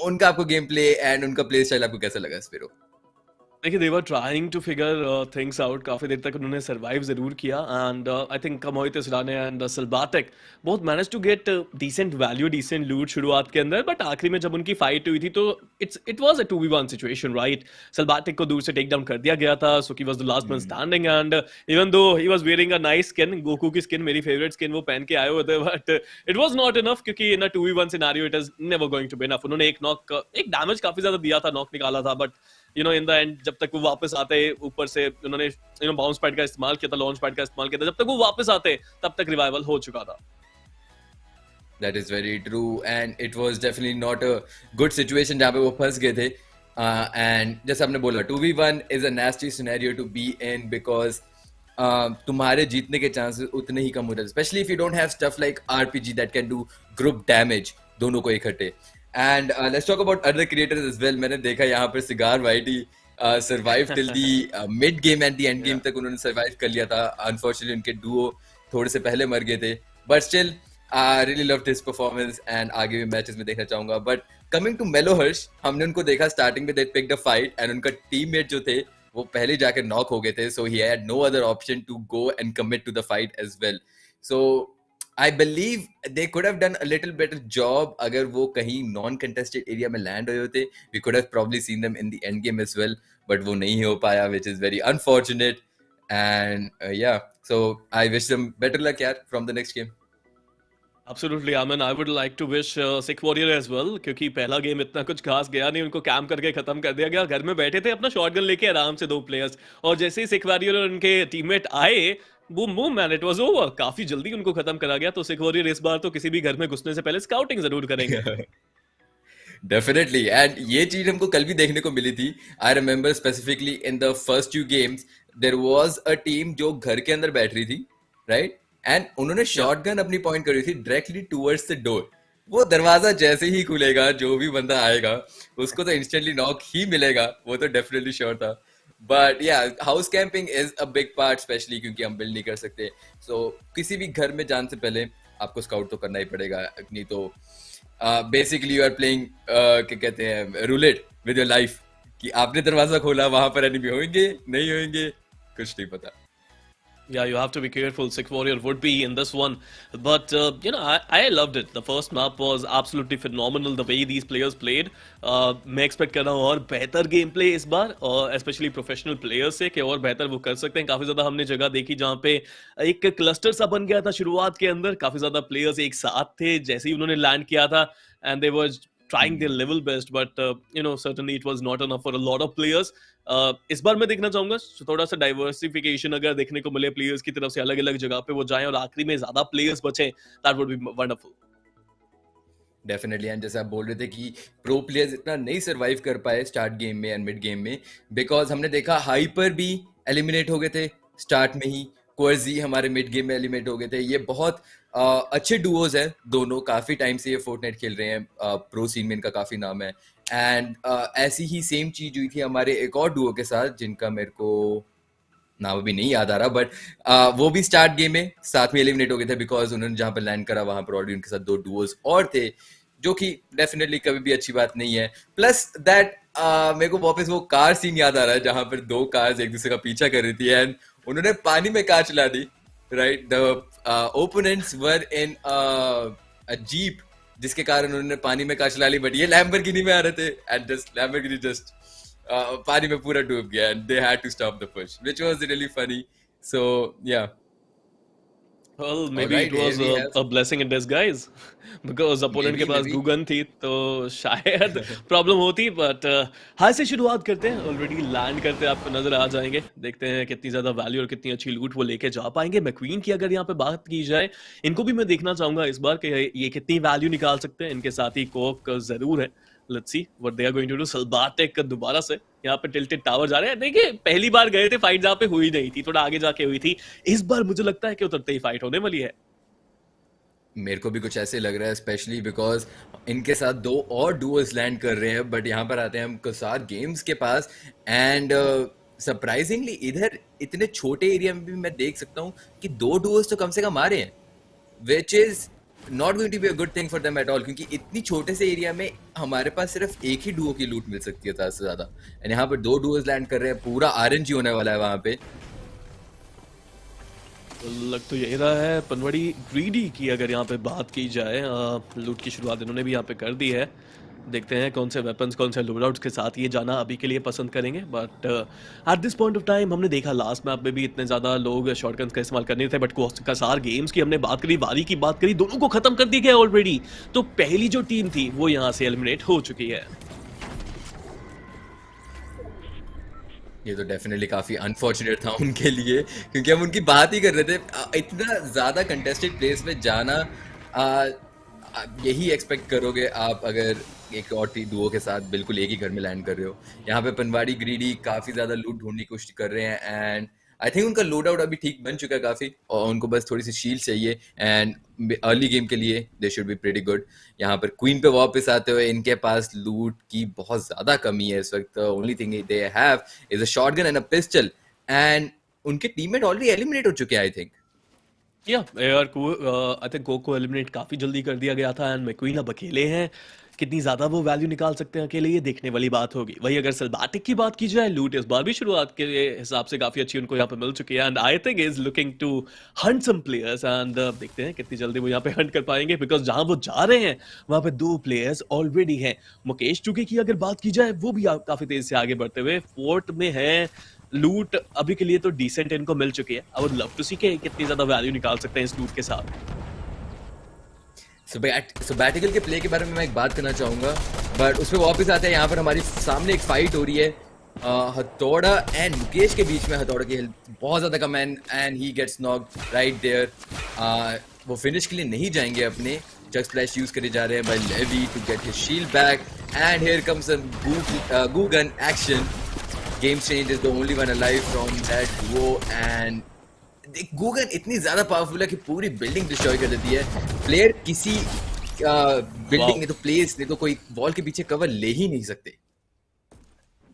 उनका आपको गेम प्ले एंड उनका प्ले स्टाइल आपको कैसा लगा स्पिरो? देखिए, they were trying to figure things out. काफी देर तक उन्होंने सरवाइव जरूर किया, and I think Mohit Israne and सलबाटेक both manage to get decent value, decent loot शुरुआत के अंदर। बट आखिरी में जब उनकी फाइट हुई थी तो it was a 2v1 situation, right? सलबाटेक को दूर से टेक डाउन कर दिया गया था, so he was the last man standing, and even though he was wearing a nice skin, Goku की स्किन, मेरी फेवरेट स्किन, वो पहन के आए हुए थे, but it was not enough, क्योंकि in a 2v1 scenario it is never going to be enough. उन्होंने एक डैमेज काफी ज्यादा दिया था, नॉक निकाला था, बट इन द एंड जब तक वो वापस आते ऊपर से, उन्होंने बाउंस पैड का इस्तेमाल किया था, लॉन्च पैड का इस्तेमाल किया था, जब तक वो वापस आते तब तक रिवाइवल हो चुका था। That is very true, and it was definitely not a good situation जहाँ पे वो फंस गए थे। And जैसे आपने बोला 2v1 is a nasty scenario to be in, because तुम्हारे जीतने के चांसेस उतने ही कम हो जाते हैं, specially if you don't have stuff like RPG that can do group damage दोनों को इकट्ठे। And let's talk about other creators as well. मैंने देखा यहाँ पर सिगार वाइटी survive till the mid game and the end game तक उन्होंने सर्वाइव कर लिया था। अनफॉर्चुनेटली उनके डुओ थोड़े से पहले मर गए थे, but still I really loved his performance and आगे भी मैचेस में देखना चाहूंगा। बट कमिंग टू मेलो हर्ष, हमने उनको देखा स्टार्टिंग में, they picked a fight and उनका टीममेट जो थे वो पहले जाकर नॉक हो गए थे, so he had no other option to go and commit to the fight as well. So I believe they could have done a little better job अगर वो कहीं नॉन कंटेस्टेड एरिया में लैंड हुए होते। We could have probably seen them in the end game as well, but वो नहीं हो पाया, which is very unfortunate. And yeah, so I wish them better luck यार from the next game. Absolutely, I mean, I would like to wish Sick Warrior as well, क्योंकि पहला game इतना कुछ खास गया नहीं, उनको कैम करके खत्म कर दिया गया। घर में बैठे थे अपना शॉटगन लेके आराम से 2 प्लेयर्स, और जैसे ही सिक वॉरियर और उनके टीममेट आए, boom boom man, it was over. काफी जल्दी उनको खत्म करा गया। तो सिक वॉरियर इस बार तो किसी भी घर में घुसने से पहले स्काउटिंग जरूर करेंगे। डेफिनेटली, एंड ये चीज हमको कल भी देखने को मिली थी. I remember specifically in the first 2 games there was a team जो घर के अंदर बैठ रही थी, राइट, एंड उन्होंने या शॉटगन अपनी पॉइंट करी थी डायरेक्टली टुवर्ड्स द डोर. वो दरवाजा जैसे ही खुलेगा, जो भी बंदा आएगा उसको तो इंस्टेंटली नॉक ही मिलेगा, वो तो डेफिनेटली श्योर था. बट या, house camping is a big part, specially क्योंकि हम बिल्ड नहीं कर सकते. सो किसी भी घर में जाने से पहले आपको स्काउट तो करना ही पड़ेगा, नहीं तो बेसिकली यू आर प्लेइंग, क्या कहते हैं, रूलेट विद योर लाइफ, कि आपने दरवाजा खोला, वहां पर एनिमी होंगे नहीं होंगे, कुछ नहीं पता. Yeah, you have to be careful. Sick Warrior would be in this one. But, I loved it. The first map was absolutely phenomenal, the way these players played. मैं एक्सपेक्ट कर रहा हूँ और बेहतर गेम प्ले इस बार, और specially professional players से, कि और बेहतर वो कर सकते हैं. काफ़ी ज़्यादा हमने जगह देखी जहाँ पे एक क्लस्टर सा बन गया था शुरुआत के अंदर. काफ़ी ज़्यादा प्लेयर्स एक साथ थे जैसे ही उन्होंने लैंड किया था, and they were trying their level best, but certainly it was not enough for a lot of players. इस बार मैं देखना चाहूंगा थोड़ा सा डाइवर्सिफिकेशन अगर देखने को मिले प्लेयर्स की तरफ से, अलग अलग जगह पे वो जाएं और आखिरी में ज्यादा प्लेयर्स बचे, that would be wonderful. Definitely, and जैसे आप बोल रहे थे कि प्रो प्लेयर्स इतना नहीं सरवाइव कर पाए स्टार्ट गेम में एंड मिड गेम में, बिकॉज हमने देखा हाइपर भी एलिमिनेट हो गए थे स्टार्ट में ही, क्वर्जी हमारे मिड गेम में एलिमिनेट हो गए थे. ये बहुत अच्छे डुओज हैं दोनों, काफी टाइम से ये फोर्टनाइट खेल रहे हैं, प्रो सीन में इनका काफी नाम है. एंड ऐसी ही सेम चीज हुई थी हमारे एक और डुओ के साथ, जिनका मेरे को नाम अभी नहीं याद आ रहा, बट वो भी स्टार्ट गेम में साथ में एलिमिनेट हो गए थे, बिकॉज उन्होंने जहां पर लैंड करा वहां पर ऑलरेडी उनके साथ 2 डुओज और थे, जो कि डेफिनेटली कभी भी अच्छी बात नहीं है. प्लस दैट मेरे को वापस वो कार सीन याद आ रहा है जहां पर 2 कार्स एक दूसरे का पीछा कर रही थी, एंड उन्होंने पानी में कार चला दी, right. The opponents were in a jeep, जिसके कारण उन्होंने पानी में कार चला ली, बट ये लैम्बोर्गिनी में आ रहे थे, एंड जस्ट लैम्बोर्गिनी जस्ट पानी में पूरा डूब गया, and they had to stop the push, which was really funny. So yeah. Well, All maybe it right, here was we have. a blessing in disguise. Because opponent के पास Maybe. गूगन थी तो शायद problem होती, बट हाई से शुरुआत करते हैं. Already land करते आपको नजर आ जाएंगे, देखते हैं कितनी ज्यादा वैल्यू और कितनी अच्छी लूट वो लेके जा पाएंगे. मैक्वीन की अगर यहाँ पे बात की जाए, इनको भी मैं देखना चाहूंगा इस बार कि ये कितनी वैल्यू निकाल सकते हैं. इनके साथ ही कोक जरूर है. Let's see what they are going to do. सलबाटेक दोबारा से यहाँ पे टिल्टेड टावर जा रहे हैं. देखिए पहली बार गए थे, फाइट जहाँ पे हुई नहीं थी, थोड़ा आगे जाके हुई थी. इस बार मुझे लगता है कि उतरते ही फाइट होने वाली है. मेरे को भी कुछ ऐसे लग रहा है, स्पेशली बिकॉज इनके साथ 2 और डुओस लैंड कर रहे हैं, बट यहाँ पर आते हैं हम कसार गेम्स के पास, एंड सरप्राइजिंगली इधर इतने छोटे एरिया में भी मैं देख सकता हूँ कि 2 डुओस तो कम से कम आ रहे हैं, which is not going to be a good thing for them at all, क्योंकि इतनी छोटे से एरिया में हमारे पास सिर्फ एक ही डुओ की लूट मिल सकती है ज्यादा से ज्यादा, एंड यहाँ पर 2 डुओस लैंड कर रहे हैं, पूरा आरएनजी होने वाला है वहां पे. लग तो यही रहा है. पनवड़ी ग्रीडी की अगर यहाँ पे बात की जाए, लूट की शुरुआत इन्होंने भी यहाँ पे कर दी है. देखते हैं कौन से वेपन्स, कौन से लोडआउट्स के साथ ये जाना अभी के लिए पसंद करेंगे. But at this point of time हमने देखा लास्ट मैप में भी इतने ज़्यादा लोग शॉटगन्स का इस्तेमाल करने थे, बट कसार गेम्स की हमने बात करी, वारी की बात करी, दोनों को खत्म कर दिया गया ऑलरेडी. तो पहली जो टीम थी वो यहाँ से एलिमिनेट हो चुकी है. ये तो डेफिनेटली काफी अनफॉर्चुनेट था उनके लिए, क्योंकि हम उनकी बात ही कर रहे थे. इतना ज्यादा कंटेस्टेड प्लेस में जाना, यही एक्सपेक्ट करोगे आप अगर एक और डुओ के साथ बिल्कुल एक ही घर में लैंड कर रहे हो. यहाँ पे पनवाड़ी ग्रीडी काफी ज्यादा लूट ढूंढने की कोशिश कर रहे हैं, एंड आई थिंक उनका लोड आउट अभी ठीक बन चुका है काफी, और उनको बस थोड़ी सी शील्ड चाहिए, एंड अर्ली गेम के लिए they should be pretty good. यहाँ पर क्वीन पे वापस आते हुए इनके पास लूट की बहुत ज्यादा कमी है इस वक्त. Only thing they have is a shotgun and a pistol, and उनके टीममेट ऑलरेडी एलिमिनेट हो चुके हैं आई थिंक. यार आई थिंक को एलिमिनेट काफी जल्दी कर दिया गया था, एंड मैक्वीन अब अकेले हैं. कितनी ज्यादा वो वैल्यू निकाल सकते हैं अकेले, ये देखने वाली बात होगी. वही अगर सलबाटिक की बात की जाए, लूट इस बार भी शुरुआत के हिसाब से काफी अच्छी उनको यहाँ पे मिल चुकी है, and I think is looking to hunt some players, and देखते हैं कितनी जल्दी वो यहाँ पे हंट कर पाएंगे, बिकॉज जहां वो जा रहे हैं वहां पे 2 प्लेयर्स ऑलरेडी हैं. मुकेश चुके की अगर बात की जाए, वो भी काफी तेज से आगे बढ़ते हुए फोर्थ में है. लूट अभी के लिए तो डिसेंट इनको मिल चुकी है. आई वुड लव टू सी के कितनी ज्यादा वैल्यू निकाल सकते हैं इस लूट के साथ. सबैटिकल के प्ले के बारे में मैं एक बात करना चाहूंगा, बट उसमें वापस आते हैं. यहाँ पर हमारी सामने एक फाइट हो रही है हथौड़ा एंड मुकेश के बीच में. हथौड़ा की हेल्थ बहुत ज्यादा कम है, and he gets knocked right there. वो फिनिश के लिए नहीं जाएंगे, अपने जग स्प्लैश यूज करे जा रहे हैं by Levi to get his shield back, And here comes some Goo gun action. Game Change is the only one alive from that duo, and गूगन इतनी ज्यादा पावरफुल है कि पूरी बिल्डिंग डिस्ट्रॉय कर देती है. प्लेयर किसी बिल्डिंग नहीं तो प्लेस नहीं तो कोई वॉल के पीछे कवर ले ही नहीं सकते.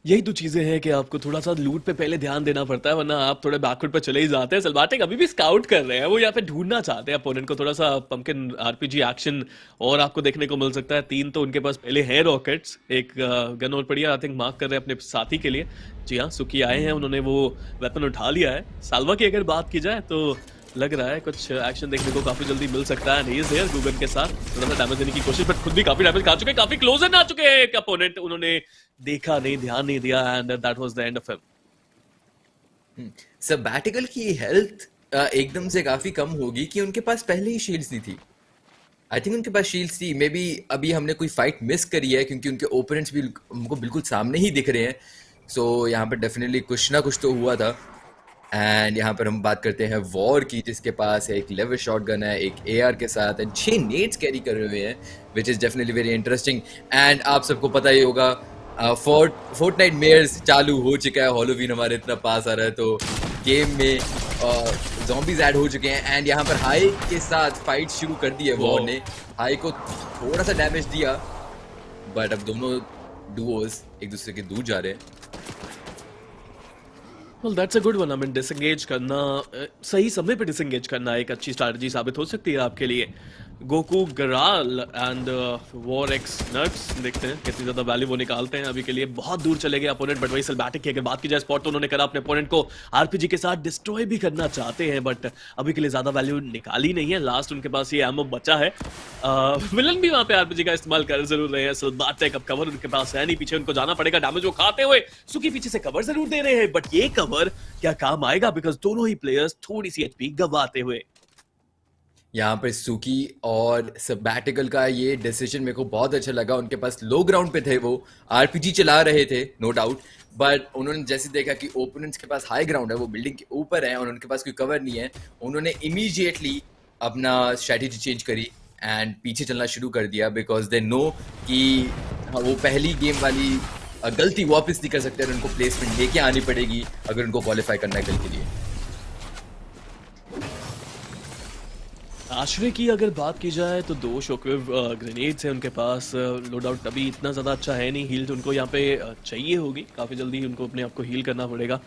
यही तो चीजें हैं कि आपको थोड़ा सा लूट पे पहले ध्यान देना पड़ता है, वरना आप थोड़े बैकवर्ड पे चले ही जाते हैं. सलबाटेक अभी भी स्काउट कर रहे हैं, वो यहाँ पे ढूंढना चाहते हैं अपोनेंट को. थोड़ा सा पंपकिन आरपीजी एक्शन और आपको देखने को मिल सकता है. 3 तो उनके पास पहले हैं रॉकेट्स, एक गन और पड़ी है, आई थिंक मार्क कर रहे हैं अपने साथी के लिए. जी हाँ, सुकी आए हैं, उन्होंने वो वेपन उठा लिया है. साल्वा की अगर बात की जाए तो लग रहा है कुछ एक्शन देखने को काफी जल्दी मिल सकता है. ही इज हियर गूगन के साथ थोड़ा सा डैमेज देने की कोशिश, बट खुद भी काफी डैमेज खा चुके हैं, काफी क्लोजर आ चुके हैं. एक अपोनेंट उन्होंने देखा नहीं, ध्यान नहीं दिया, and that was the end of him. Sabbatical की हेल्थ एकदम से काफी कम होगी कि उनके पास पहले ही शील्ड्स नहीं थी. आई थिंक उनके पास शील्ड्स थी. मे बी अभी हमने कोई फाइट मिस करी है क्योंकि उनके ओपोनेंट्स भी हमको बिल्कुल सामने ही दिख रहे हैं. सो यहाँ पर डेफिनेटली कुछ ना कुछ तो हुआ था. एंड यहाँ पर हम बात करते हैं वॉर की, जिसके पास एक लेवर शॉट गन है, एक AR के साथ एंड 6 नेट्स कैरी कर रहे हुए हैं, which is definitely very interesting. And आप सबको पता ही होगा फोर्टनाइट मेयर्स चालू हो चुका है. हॉलोवीन हमारे इतना पास आ रहा है तो गेम में ज़ॉम्बीज ऐड हो चुके हैं. एंड यहाँ पर हाई के साथ फाइट शुरू कर दी है वॉर ने. हाई को थोड़ा सा डैमेज दिया, बट अब दोनों डुओज एक दूसरे के दूर जा रहे हैं. Well, that's a good one. I mean, disengage करना सही समय पे disengage करना एक अच्छी strategy साबित हो सकती है आपके लिए. गोकू गराल एंड वॉरेक्स नट्स, देखते हैं कितनी ज्यादा वैल्यू वो निकालते हैं. अभी के लिए बहुत दूर चले गए अपोनेंट, बट वही सलबैटिक की अगर बात की जाए स्पॉट तो उन्होंने करा अपने अपोनेंट को आरपीजी के साथ डिस्ट्रॉय भी करना चाहते हैं, बट अभी के लिए ज्यादा वैल्यू निकाली नहीं है. लास्ट उनके पास ये एमओ बचा है. विलन भी वहां पे आरपीजी का इस्तेमाल कर जरूर रहे हैं. सलबैटिक अब कवर उनके पास है नहीं, पीछे उनको जाना पड़ेगा. डैमेज वो खाते हुए सुकी पीछे से कवर जरूर दे रहे हैं, बट ये कवर क्या काम आएगा, बिकॉज दोनों ही प्लेयर्स थोड़ी सी एचपी गवाते हुए. यहाँ पर सुकी और सबैटिकल का ये डिसीजन मेरे को बहुत अच्छा लगा. उनके पास लो ग्राउंड पे थे, वो आरपीजी चला रहे थे नो डाउट, बट उन्होंने जैसे देखा कि ओपोनेंट्स के पास हाई ग्राउंड है, वो बिल्डिंग के ऊपर है और उनके पास कोई कवर नहीं है, उन्होंने इमीडिएटली अपना स्ट्रैटेजी चेंज करी एंड पीछे चलना शुरू कर दिया. बिकॉज दे नो कि वो पहली गेम वाली गलती वापस नहीं कर सकते और उनको प्लेसमेंट लेके आनी पड़ेगी अगर उनको क्वालिफाई करना है कल के लिए. आश्रय की अगर बात की जाए तो 2 शॉकवेव ग्रेनेड्स हैं उनके पास. नो डाउट अभी इतना ज़्यादा अच्छा है नहीं. हील तो उनको यहाँ पे चाहिए होगी, काफ़ी जल्दी उनको अपने आप को हील करना पड़ेगा.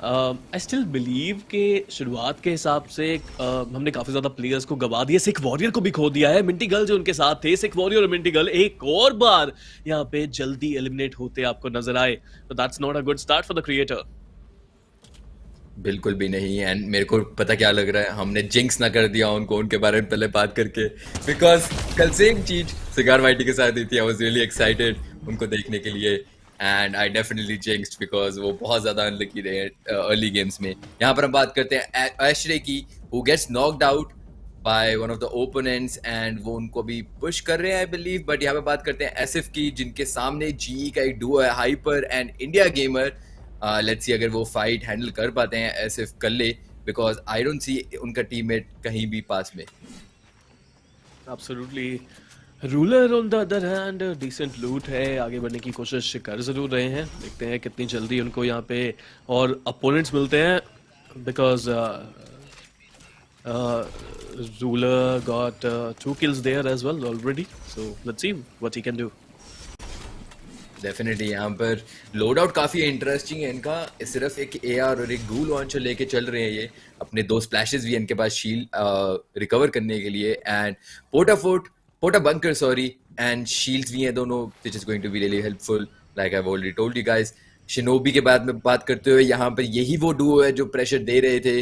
आई स्टिल बिलीव के शुरुआत के हिसाब से हमने काफ़ी ज़्यादा प्लेयर्स को गवा दिया. सिक वॉरियर को भी खो दिया है. मिंटी गर्ल जो उनके साथ थे, सिक वॉरियर और मिंटी गर्ल एक और बार यहाँ पे जल्दी एलिमिनेट होते आपको नजर आए. तो that's not a good start for the creator. बिल्कुल भी नहीं. एंड मेरे को पता क्या लग रहा है, हमने जिंक्स ना कर दिया उनको उनके बारे में पहले बात करके. बिकॉज कल सेम चीज सिगार वाइटी के साथ हुई थी. आई वाज रियली एक्साइटेड उनको देखने के लिए एंड आई डेफिनेटली जिंक्स्ड बिकॉज वो बहुत ज़्यादा अनलकी रहे अर्ली गेम्स में. यहाँ पर हम बात करते हैं आश्रय की, who gets knocked out by one of the opponents and वो उनको भी पुश कर रहे हैं आई बिलीव. बट यहाँ पे बात करते हैं एसएफ की, जिनके सामने जीई का एक डुओ है, hyper and India gamer. Let's see अगर वो फाइट हैंडल कर पाते हैं एसएफ कर ले, बिकॉज आई डोंट सी उनका टीममेट कहीं भी पास में. Absolutely. Ruler on the other hand decent loot है, आगे बढ़ने की कोशिश कर जरूर रहे हैं. देखते हैं कितनी जल्दी उनको यहाँ पे और अपोनेंट्स मिलते हैं, because ruler got 2 kills there as well already, so let's see what he can do. Definitely यहाँ पर लोड आउट काफ़ी इंटरेस्टिंग है इनका. सिर्फ एक AR और एक गू लॉन्चर लेके चल रहे हैं ये. अपने 2 स्प्लैशेस भी हैं इनके पास शील्ड रिकवर करने के लिए एंड पोटा बंकर सॉरी एंड शील्ड्स भी हैं दोनों, which is going to be really helpful like I have already told you guys. Shinobi के बाद में बात करते हुए यहाँ पर यही वो डुओ है जो प्रेशर दे रहे थे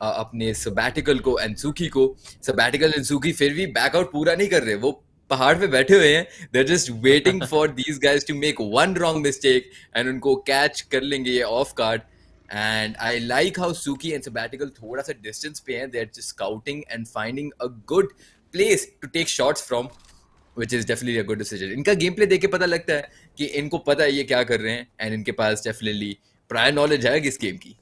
अपने सबैटिकल को एंड सुकी को. सबैटिकल एंड सुकी फिर भी बैकआउट पूरा नहीं कर रहे, वो पहाड़ पे बैठे हुए हैं. They are just waiting for these guys to make one wrong mistake and उनको कैच कर लेंगे ये off guard. And I like how Suki and Sabbatical थोड़ा सा डिस्टेंस पे हैं. They are just scouting and finding a good place to take shots from, which is definitely a good decision. इनका game play देख के पता लगता है कि इनको पता है ये क्या कर रहे हैं एंड इनके पास डेफिनेटली प्रायर नॉलेज है इस गेम की.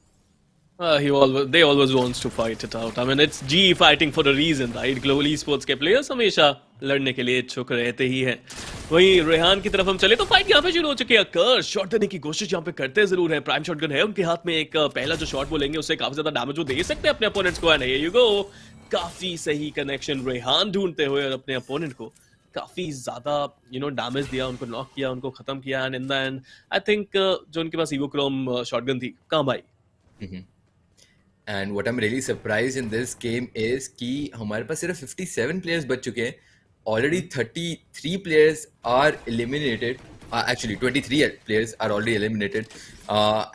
They always wants to fight it out. I mean, it's G fighting for a reason, right? Global esports के players हमेशा लड़ने के लिए इच्छुक रहते ही हैं। वहीं रेहान की तरफ हम चले तो फाइट यहाँ पे शुरू हो चुकी है। कर्स शॉट देने की कोशिश यहाँ पे करते जरूर है, प्राइम शॉटगन है उनके हाथ में, एक पहला जो शॉट वो लेंगे उससे काफी ज्यादा डैमेज वो दे सकते हैं अपने अपोनेंट्स को। एंड हियर यू गो, काफी सही कनेक्शन रेहान ढूंढते हुए और अपने अपोनेंट को काफी ज्यादा डैमेज दिया, उनको नॉक किया, उनको खत्म किया। And in the end I think जो उनके पास ईवो क्रोम शॉटगन थी काम आई। And what I am really surprise in this game is कि हमारे पास सिर्फ 57 प्लेयर्स बच चुके हैं। Already 33 players are eliminated, actually 23 players are already eliminated,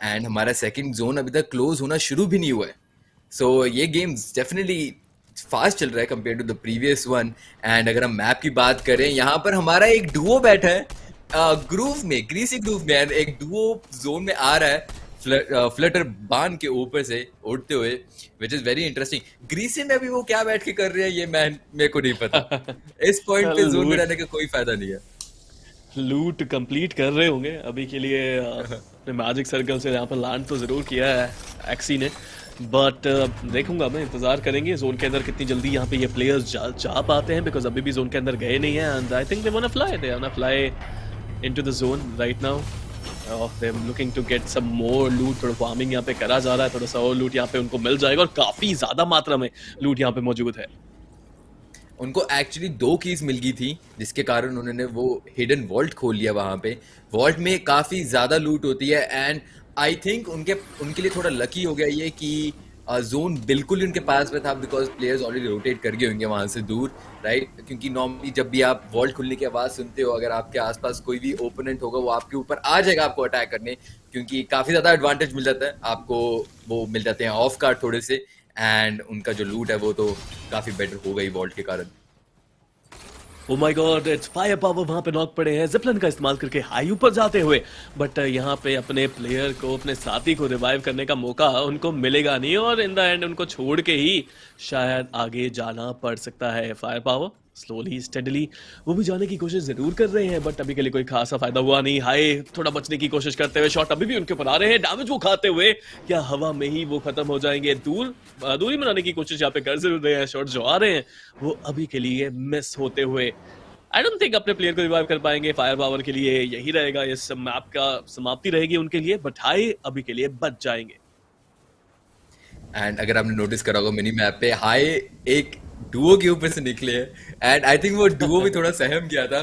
and हमारा सेकंड जोन अभी तक क्लोज होना शुरू भी नहीं हुआ है। सो ये गेम डेफिनेटली फास्ट चल रहा है compare to the previous one. And अगर हम मैप की बात करें, यहाँ पर हमारा एक डुओ बैठा है ग्रूव में, ग्रीसी ग्रूव में, and एक डुओ जोन में आ रहा है फ्लटर बान के ऊपर से उड़ते हुए, which is very interesting. Greasy में भी वो क्या बैठ के कर रहे हैं ये मेरे को नहीं पता। इस पॉइंट पे जोन में रहने का कोई फायदा नहीं है। लूट कंप्लीट कर रहे होंगे अभी के लिए अपने मैजिक सर्कल से। यहाँ पर लैंड तो जरूर किया है एक्सी ने, बट देखूंगा मैं, इंतजार करेंगे जोन के अंदर कितनी जल्दी यहाँ पे ये प्लेयर्स जा पाते हैं, बिकॉज अभी भी जोन के अंदर गए नहीं है। And I think they want to fly into the zone right now. They're looking to get some more loot, थोड़ा फार्मिंग यहाँ पे करा जा रहा है, थोड़ा सा और लूट यहाँ पे उनको मिल जाएगा, और काफी ज्यादा मात्रा में लूट यहाँ पे मौजूद है। उनको एक्चुअली 2 कीज मिल गई थी, जिसके कारण उन्होंने वो हिडन वॉल्ट खोल लिया। वहां पे वॉल्ट में काफी ज्यादा लूट होती है, एंड आई थिंक उनके लिए थोड़ा लकी हो गया ये कि जोन बिल्कुल ही उनके पास में था, बिकॉज प्लेयर्स ऑलरेडी रोटेट कर गए होंगे वहां से दूर, राइट। क्योंकि नॉर्मली जब भी आप वॉल्ट खुलने की आवाज सुनते हो, अगर आपके आसपास कोई भी ओपोनेंट होगा वो आपके ऊपर आ जाएगा आपको अटैक करने, क्योंकि काफी ज्यादा एडवांटेज मिल जाता है आपको, वो मिल जाते हैं ऑफ कार्ड थोड़े से, एंड उनका जो लूट है वो तो काफी बेटर हो गई वॉल्ट के कारण। Oh my God, it's fire power वहां पे नॉक पड़े हैं जिपलाइन का इस्तेमाल करके हाई ऊपर जाते हुए, बट यहाँ पे अपने प्लेयर को, अपने साथी को रिवाइव करने का मौका उनको मिलेगा नहीं, और इन द एंड उनको छोड़ के ही शायद आगे जाना पड़ सकता है। फायर पावर स्लोली स्टेडली वो भी जाने की कोशिश जरूर कर रहे हैं, बट अभी के लिए कोई खासा फायदा हुआ नहीं। हाई थोड़ा बचने की कोशिश करते हुए, शॉट अभी भी उनके ऊपर आ रहे हैं, डैमेज वो खाते हुए क्या हवा में ही वो खत्म हो जाएंगे। दूरी बनाने की कोशिश यहाँ पे कर जरूर रहे हैं, शॉट जो आ रहे हैं वो अभी के लिए मिस होते हुए। आई डोंट थिंक अपने प्लेयर को रिवाइव कर पाएंगे। फायर पावर के लिए यही रहेगा, इस मैप का समाप्ति रहेगी उनके लिए, बट हाई अभी के लिए बच जाएंगे। एंड अगर आपने नोटिस करा होगा मिनी मैप पे, हाई एक डुओ के ऊपर से निकले हैं, एंड आई थिंक वो डुओ भी थोड़ा सहम गया था,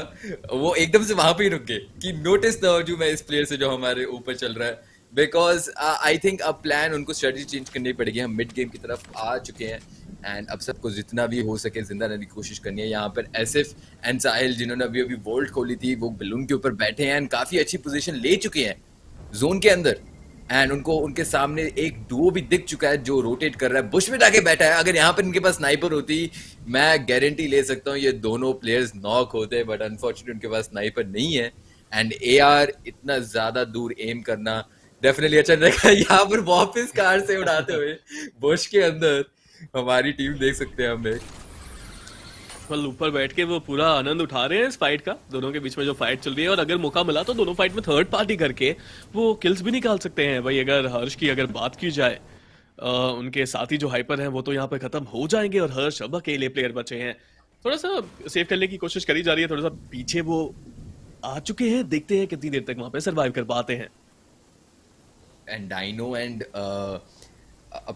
वो एकदम से वहां पे ही रुक गए कि नोटिस ना हो जो मैं इस प्लेयर से जो हमारे ऊपर चल रहा है, बिकॉज आई थिंक अब प्लान उनको स्ट्रेटजी चेंज करनी पड़ेगी। हम मिड गेम की तरफ आ चुके हैं, एंड अब सबको जितना भी हो सके जिंदा रहने की कोशिश करनी है। यहाँ पर एसिफ एंड साहिल, जिन्होंने अभी अभी वोल्ट खोली थी, वो बलून के ऊपर बैठे हैं एंड काफी अच्छी पोजीशन ले चुके हैं जोन के अंदर, एंड उनको उनके सामने एक डुओ भी दिख चुका है जो रोटेट कर रहा है, बुश में जाके बैठा है। अगर यहाँ पर इनके पास स्नाइपर होती, मैं गारंटी ले सकता हूँ ये दोनों प्लेयर्स नॉक होते, बट अनफॉर्चुनेटली उनके पास स्नाइपर नहीं है, एंड एआर इतना ज्यादा दूर एम करना डेफिनेटली अच्छा रहेगा। यहाँ पर वापस कार से उड़ाते हुए बुश के अंदर हमारी टीम देख सकते हैं हम। ऊपर बैठ के वो पूरा आनंद उठा रहे हैं इस फाइट का, दोनों के बीच में जो फाइट चल रही है, और अगर मौका मिला तो दोनों फाइट में थर्ड पार्टी करके वो किल्स भी निकाल सकते हैं भाई। अगर हर्ष की अगर बात की जाए, उनके साथी जो हाइपर हैं वो तो यहाँ पे खत्म हो जाएंगे, और हर्ष अब अकेले प्लेयर बचे हैं। थोड़ा सा सेव करने की कोशिश करी जा रही है, थोड़ा सा पीछे वो आ चुके हैं, देखते हैं कितनी देर तक वहां पे सर्वाइव कर पाते हैं। एंड डाइनो एंड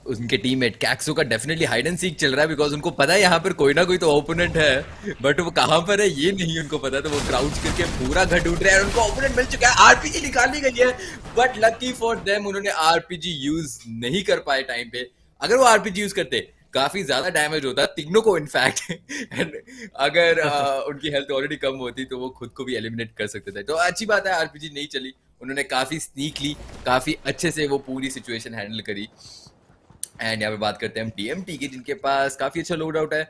उनके टीममेट कैक्सो का डेफिनेटली हाइड एंड सीक चल रहा है, बिकॉज उनको पता है यहाँ पर कोई ना कोई तो ओपोनेंट है, बट वो कहाँ पर है ये नहीं उनको पता, तो वो क्राउच करके पूरा घर ढूंढ रहे हैं। उनको ओपोनेंट मिल चुका है, आरपीजी निकाली गई है, बट लकी फॉर देम उन्होंने आरपीजी यूज नहीं कर पाए टाइम पे। अगर वो आरपीजी यूज करते काफी ज्यादा डैमेज होता तीनों को इनफैक्ट, एंड अगर उनकी हेल्थ ऑलरेडी कम होती तो वो खुद को भी एलिमिनेट कर सकते थे। तो अच्छी बात है आरपीजी नहीं चली, उन्होंने काफी स्नीकली, काफी अच्छे से वो पूरी सिचुएशन हैंडल करी। एंड यहाँ पे बात करते हैं हम टीएमटी की, जिनके पास काफी अच्छा लोड आउट है।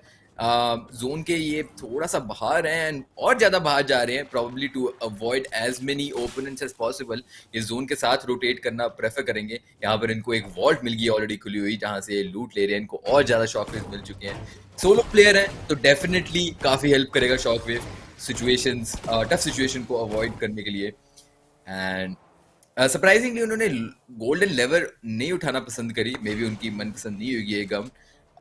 जोन के ये थोड़ा सा बाहर हैं एंड और ज्यादा बाहर जा रहे हैं, probably to avoid as many opponents as possible. ये जोन के साथ रोटेट करना प्रेफर करेंगे। यहाँ पर इनको एक वॉल्ट मिल गई ऑलरेडी खुली हुई, जहां से लूट ले रहे हैं, इनको और ज्यादा शॉकवेव मिल चुके हैं। सोलो प्लेयर है तो डेफिनेटली काफी हेल्प करेगा शॉकवेव सिचुएशंस, टफ सिचुएशन को अवॉइड करने के लिए। एंड सरप्राइजिंगली उन्होंने गोल्डन लेवर नहीं उठाना पसंद करी, मे बी उनकी मनपसंद नहीं होगी ये गम,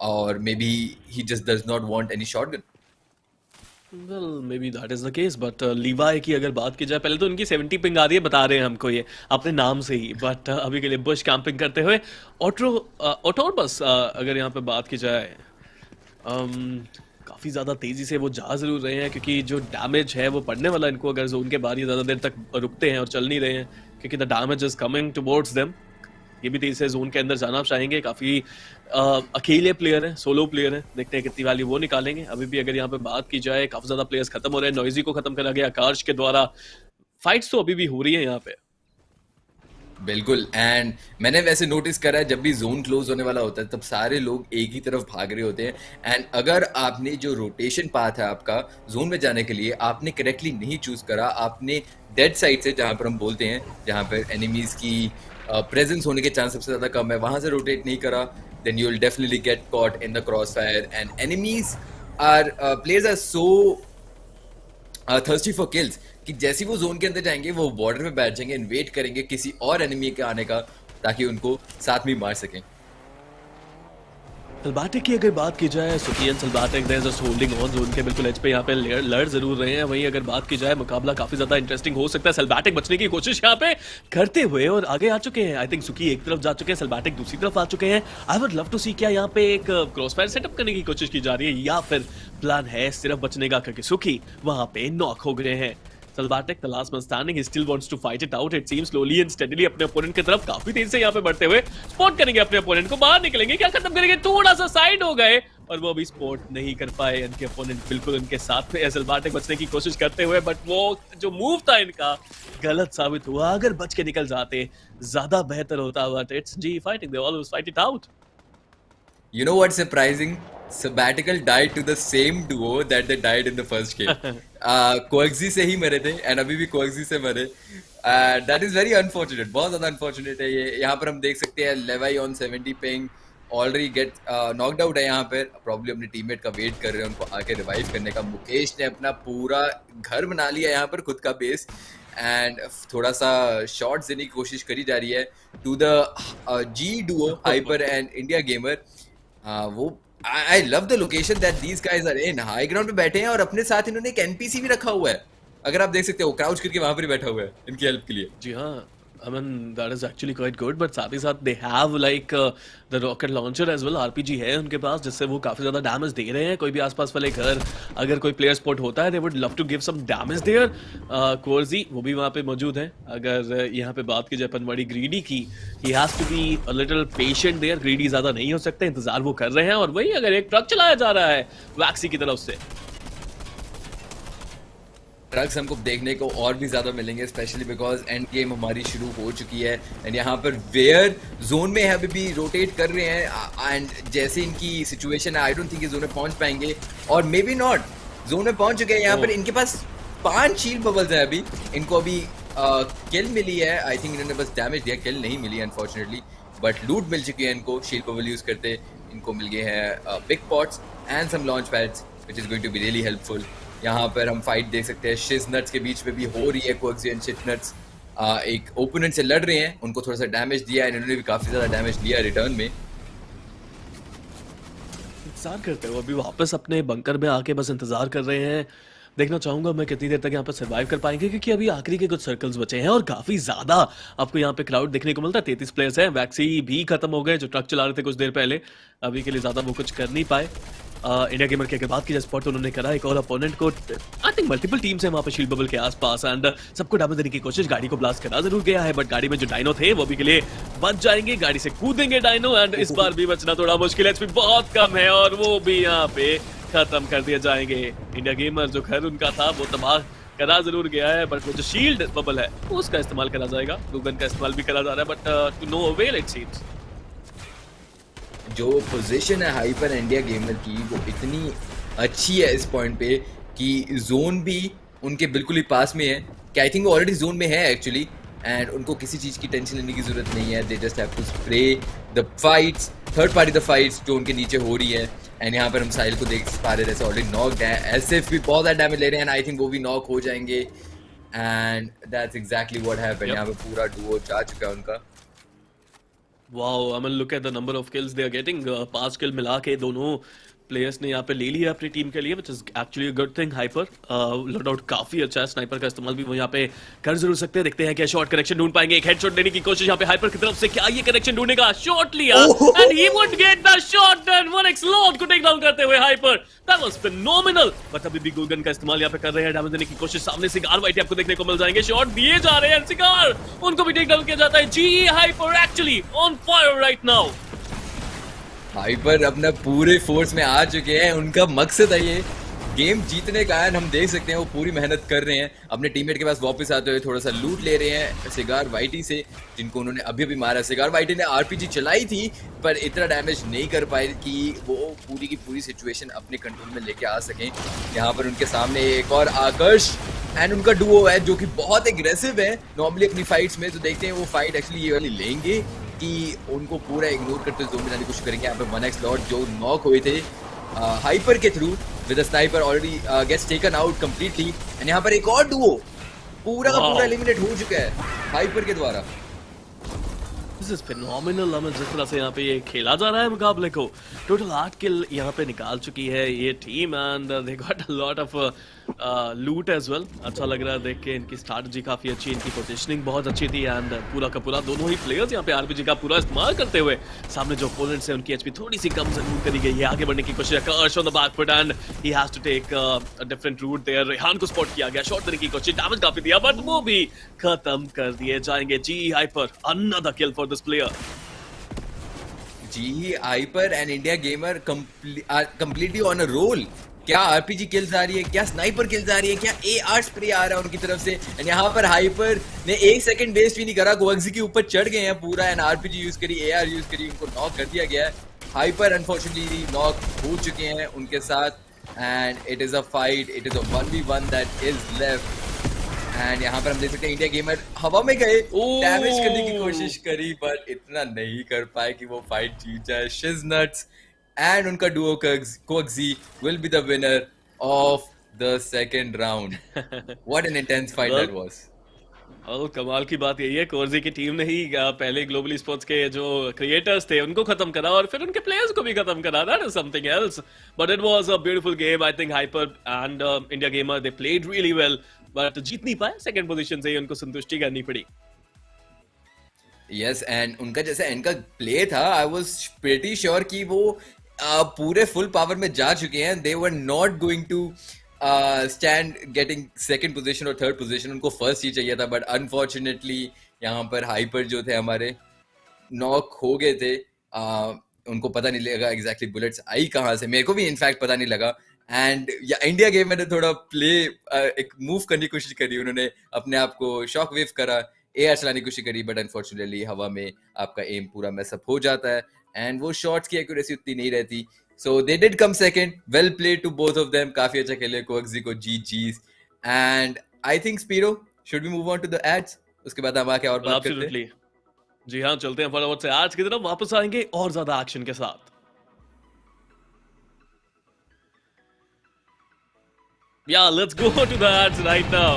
और may be he just does not want any shotgun. Well may be that is the case, but लीवाई की अगर बात की जाए, पहले तो उनकी 70 पिंग आ रही है, बता रहे हैं हमको ये अपने नाम से ही, बट अभी के लिए बुश कैंपिंग करते हुए ऑटो ऑटोर बस अगर यहाँ पे बात की जाए, काफ़ी ज़्यादा तेज़ी से वो जा ज़रूर रहे हैं, क्योंकि जो डैमेज है वो पड़ने वाला है इनको अगर जोन के बाहर ये ज़्यादा देर तक रुकते हैं और चल नहीं रहे हैं, क्योंकि the damage is coming towards them. ये भी तेजी से जोन के अंदर जाना चाहेंगे, काफ़ी अकेले प्लेयर हैं, सोलो प्लेयर हैं, देखते हैं कितनी वैल्यू वो निकालेंगे। अभी भी अगर यहाँ पे बात की जाए, काफ़ी ज़्यादा प्लेयर्स खत्म हो रहे हैं, नॉइजी को खत्म करा गया आकाश के द्वारा, फाइट्स तो अभी भी हो रही है यहाँ पे। बिल्कुल, एंड मैंने वैसे नोटिस करा है जब भी जोन क्लोज होने वाला होता है तब सारे लोग एक ही तरफ भाग रहे होते हैं, एंड अगर आपने जो रोटेशन पाथ है आपका जोन में जाने के लिए आपने करेक्टली नहीं चूज करा, आपने डेड साइड से, जहां पर हम बोलते हैं जहां पर एनिमीज की प्रेजेंस होने के चांस सबसे ज्यादा कम है, वहां से रोटेट नहीं करा, then you will definitely get caught in the cross fire, and enemies are players are so thirsty for kills कि जैसे ही वो जोन के अंदर जाएंगे वो बॉर्डर में बैठ जाएंगे एंड वेट करेंगे किसी और एनिमी के आने का, ताकि उनको साथ में मार सकें। सलबाटेक की अगर बात की जाए, सुकियन सलबाटेक they're just holding on zone के बिल्कुल एज पे यहाँ पे लड़ जरूर रहे हैं। वहीं अगर बात की जाए, मुकाबला काफी ज्यादा इंटरेस्टिंग हो सकता है, सलबाटेक बचने की कोशिश यहाँ पे करते हुए और आगे आ चुके हैं। आई थिंक सुकी एक तरफ जा चुके हैं, सलबाटेक दूसरी तरफ आ चुके हैं। आई वुड लव टू सी क्या यहाँ पे एक क्रॉसफायर सेटअप करने की कोशिश की जा रही है, या फिर प्लान है सिर्फ बचने का, क्योंकि सुकी वहां पे नॉक हो गए हैं। Salvatek, the last man standing, he still wants to fight it out. It seems slowly and steadily अपने ओपोनेंट की तरफ काफी तेजी से यहाँ पे बढ़ते हुए स्पॉट करेंगे अपने ओपोनेंट को, बाहर निकलेंगे, क्या खत्म करेंगे, थोड़ा सा साइड हो गए और वो अभी स्पॉट नहीं कर पाए। इनके ओपोनेंट बिल्कुल उनके साथ में Salvatek बचने की कोशिश करते हुए, बट वो जो मूव था इनका गलत साबित हुआ। अगर बच के निकल जाते ज्यादा बेहतर होता, but it's G fighting, they always fight it out. You know what's surprising? Sabbatical died to the same duo that they died in the first game. कोएक्सी से ही मरे थे एंड अभी भी कोएक्सी से मरे। That is very unfortunate, बहुत ज़्यादा unfortunate है ये। यहाँ पर हम देख सकते हैं लेवाई on 70 ping already get knocked out है यहाँ पर, प्रॉब्लम अपने टीममेट का वेट कर रहे हैं उनको आके रिवाइव करने का। मुकेश ने अपना पूरा घर बना लिया यहाँ पर, खुद का बेस, एंड थोड़ा सा शॉट्स देने की कोशिश करी जा रही है to the G duo hyper and India gamer. वो I love the location that these guys are in, high ground पे बैठे हैं और अपने साथ इन्होंने एक एनपीसी भी रखा हुआ है, अगर आप देख सकते हो क्राउच करके वहां पर ही बैठा हुआ है इनकी हेल्प के लिए। जी हाँ, I mean that is actually quite good, but साथ ही साथ they have like the rocket launcher as well, RPG है उनके पास, जिससे वो काफी ज्यादा डैमेज दे रहे हैं। कोई भी आसपास वाले घर अगर कोई प्लेयर स्पॉट होता है, they would love to give some damage there। कोर्जी वो भी वहाँ पे मौजूद है। अगर यहाँ पे बात की जाए पनवाड़ी ग्रीडी की, he has to be a little patient there, greedy ज्यादा नहीं हो सकते, इंतजार वो कर रहे हैं। और वही अगर एक ट्रक चलाया जा रहा है वैक्सी की तरफ से, ट्रक्स हमको देखने को और भी ज्यादा मिलेंगे, स्पेशली बिकॉज एंड गेम हमारी शुरू हो चुकी है एंड यहाँ पर वेयर जोन में है अभी भी रोटेट कर रहे हैं, एंड जैसे इनकी सिचुएशन है आई डोंट थिंक ये जोन में पहुंच पाएंगे, और मे बी नॉट जोन में पहुंच चुके हैं। यहाँ पर इनके पास 5 शील्ड बबल्स है अभी, इनको अभी किल मिली है, आई थिंक इन्होंने बस डैमेज दिया, किल नहीं मिली अनफॉर्चुनेटली, बट लूट मिल चुकी है इनको। शील्ड बबल यूज करते इनको मिल गए हैं big pots and some launch pads which is going to be really helpful. यहाँ पर हम फाइट देख सकते हैं शिज नट्स के बीच में भी हो रही है, कोएक्सी एंड शिज नट्स एक ओपोनेंट से लड़ रहे हैं, उनको थोड़ा सा डैमेज दिया है, इन्होंने भी काफी ज्यादा डैमेज लिया रिटर्न में। इंतजार करते हो अभी वापस अपने बंकर में आके बस इंतजार कर रहे हैं। देखना चाहूंगा मैं कितनी देर तक यहाँ पर सर्वाइव कर पाएंगे, क्योंकि अभी आखिरी के कुछ सर्कल्स बचे हैं और काफी ज्यादा आपको यहाँ पे क्राउड देखने को मिलता है। 33 प्लेयर्स हैं, वैक्सी भी खत्म हो गए जो ट्रक चला रहे थे कुछ देर पहले, अभी के लिए ज्यादा वो कुछ कर नहीं पाए। इंडिया गेमर की अगर बात की जाए, स्पॉट तो उन्होंने करा एक और अपोनेंट को, आई थिंक मल्टीपल टीम्स है वहाँ पे शील्ड बबल के आसपास, एंड सबको डैमेज देने की कोशिश, गाड़ी को ब्लास्ट करा जरूर गया है, बट गाड़ी में जो डायनो थे वो भी के लिए बच जाएंगे, गाड़ी से कूदेंगे डायनो, एंड इस बार भी बचना थोड़ा मुश्किल है, एचपी बहुत कम है और वो भी यहाँ पे खत्म कर दिए जाएंगे। इंडिया गेमर जो घर उनका था वो तबाह करा जरूर गया है, बट वो जो शील्ड बबल है उसका इस्तेमाल करा जाएगा, गूगन का इस्तेमाल भी करा जा रहा है, but to no avail it seems. जो पोजीशन है हाइपर इंडिया गेमर की वो इतनी अच्छी है इस पॉइंट पे कि जोन भी उनके बिल्कुल ही पास में है, कि आई थिंक वो ऑलरेडी जोन में है एक्चुअली, एंड उनको किसी चीज़ की टेंशन लेने की जरूरत नहीं है। They just have to spray the fights, third party the fights जो उनके नीचे हो रही है। एंड यहाँ पर हम साहिल को देख पा रहे हैं ऑलरेडी नॉक्ड है, एसएफ भी बहुत ज़्यादा डैमेज ले रहे हैं, एंड आई थिंक वो भी नॉक हो जाएंगे, and that's exactly what happened. यहाँ पे पूरा डुओ जा चुका है उनका। Wow, I mean look at the number of kills they are getting, 5 किल मिला के दोनों प्लेयर्स ने यहाँ पे ले लिया अपनी टीम के लिए, which is actually a good thing. Hyper no doubt काफी अच्छा है, स्नाइपर का इस्तेमाल भी वो यहाँ पे कर जरूर सकते हैं। देखते हैं क्या शॉट कनेक्शन ढूंढ पाएंगे, एक हेडशॉट देने की कोशिश यहाँ पे हाइपर की तरफ से, क्या ये कनेक्शन ढूंढेगा? शॉट लिया and he would get the shot then 1x Lord को टेक डाउन करते हुए Hyper, that was phenomenal. But अभी भी गुलगन का इस्तेमाल यहाँ पे कर रहे हैं, डैमेज देने की कोशिश। सामने सिगार वाइटी आपको देखने को मिल जाएंगे, शॉट दिए जा रहे हैं, सिगार उनको भी टेक डाउन किया जाता है। G hyper actually on fire right now. Hyper अपना पूरे फोर्स में आ चुके हैं, उनका मकसद है ये गेम जीतने का है। हम देख सकते हैं वो पूरी मेहनत कर रहे हैं, अपने टीममेट के पास वापस आते हुए थोड़ा सा लूट ले रहे हैं सिगार वाइटी से, जिनको उन्होंने अभी अभी मारा। सिगार वाइटी ने आरपीजी चलाई थी पर इतना डैमेज नहीं कर पाई कि वो पूरी की पूरी सिचुएशन अपने कंट्रोल में लेके आ सकें। यहाँ पर उनके सामने एक और आकर्ष एंड उनका डुओ है जो कि बहुत एग्रेसिव है नॉर्मली अपनी फाइट्स में। तो देखते हैं वो फाइट एक्चुअली ये वाली लेंगे कि उनको पूरा इग्नोर करते हुए जोन बनाने की कोशिश करेंगे। यहाँ पे 1x लॉर्ड जो नॉक हुए थे हाइपर के through with the sniper already gets taken out completely. And यहाँ पर एक और डुओ पूरा का पूरा एलिमिनेट हो चुका है हाइपर के द्वारा। This is phenomenal. हमें जिस तरह से यहाँ पे ये खेला जा रहा है मुकाबले को, टोटल 8 किल यहाँ पे निकाल चुकी है ये team and they got a lot of लूट एज वेल। अच्छा लग रहा है देख के, इनकी स्ट्रैटेजी काफी अच्छी, इनकी पोजीशनिंग बहुत अच्छी थी एंड पूरा का पूरा दोनों ही प्लेयर्स यहाँ पे आरपीजी का पूरा इस्तेमाल करते हुए सामने जो ओपोनेंट्स है उनकी एचपी थोड़ी सी कम जरूर करी गई है। आगे बढ़ने की कोशिश कर on the back foot and he has to take a different route there. Rehan को स्पॉट किया गया, शॉट देने की कोशिश, डैमेज काफी दिया बट वो भी खत्म कर दिए जाएंगे। G hyper another kill for this player. G hyper and India gamer completely on a roll. क्या आरपीजी किल्स आ रही है, क्या स्नाइपर किल्स आ रही है, क्या एआर स्प्रे आ रहा है उनकी तरफ से। एंड यहाँ पर हाइपर ने 1 सेकंड वेस्ट भी नहीं करा, कोएक्सी के ऊपर चढ़ गए हैं पूरा एंड आरपीजी यूज करी, एआर यूज करी, उनको नॉक कर दिया गया है। हाइपर अनफॉर्चुनेटली नॉक हो चुके हैं उनके साथ and it is a fight, it is a 1v1 that is left. And यहाँ पर हम देख सकते हैं इंडिया गेमर हवा में गए, डैमेज करने की कोशिश करी बट इतना नहीं कर पाए कि वो फाइट जीत जाए। शिज नट्स एंड उनका डुओ कोएक्सी will be the winner of the second round. What an intense fight that was. कमाल की बात यही है, कोर्जी की टीम ने ही पहले ग्लोबल स्पोर्ट्स के जो क्रिएटर्स थे उनको खत्म करा और फिर उनके प्लेयर्स को भी खत्म करा। That is something else but it was a beautiful game. I think hyper and India gamer they played really well but जीत नहीं पाए, सेकंड पोजीशन से ही उनको संतुष्टि करनी पड़ी। यस एंड उनका जैसे एंड का प्ले था, आई वाज प्रीटी श्योर कि वो पूरे फुल पावर में जा चुके हैं। They were not going to stand getting second position और थर्ड पोजीशन, उनको फर्स्ट ही चाहिए था बट अनफॉर्चुनेटली यहाँ पर हाइपर जो थे हमारे नॉक हो गए थे। उनको पता नहीं लगा एग्जैक्टली बुलेट्स आई कहाँ से, मेरे को भी इनफैक्ट पता नहीं लगा। एंड इंडिया गेम में थोड़ा प्ले एक मूव करने की कोशिश करी, उन्होंने अपने आप को शॉक वेव करा, एआर चलाने की कोशिश करी बट अनफॉर्चुनेटली हवा में आपका एम पूरा मैसअप हो जाता है एंड वो शॉट्स की एक्यूरेसी उतनी नहीं रहती। So they did come second, well played to both of them, काफी अच्छा खेले कोएक्सी को जीजीस। एंड आई थिंक स्पीरो should we move on to the ads, उसके बाद हम आके और बात करते हैं। जी हाँ, चलते हैं फटाफट से एड्स की तरफ, वापस आएंगे और ज्यादा एक्शन के साथ। Yeah, let's go to the ads right now.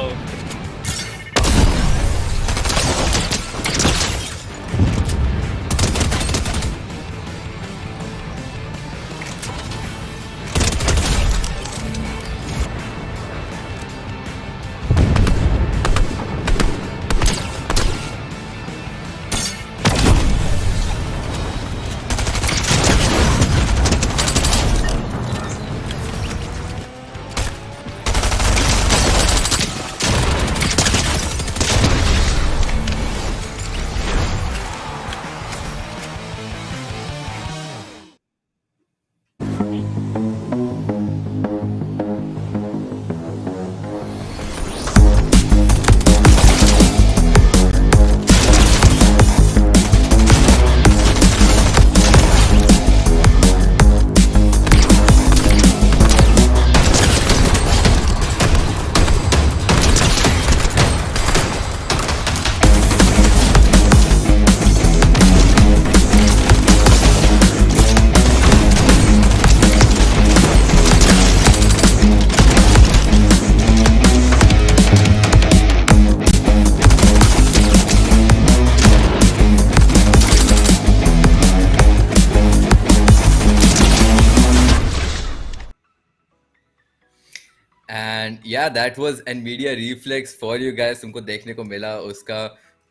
या that was NVIDIA reflex for you guys. तुमको देखने को मिला उसका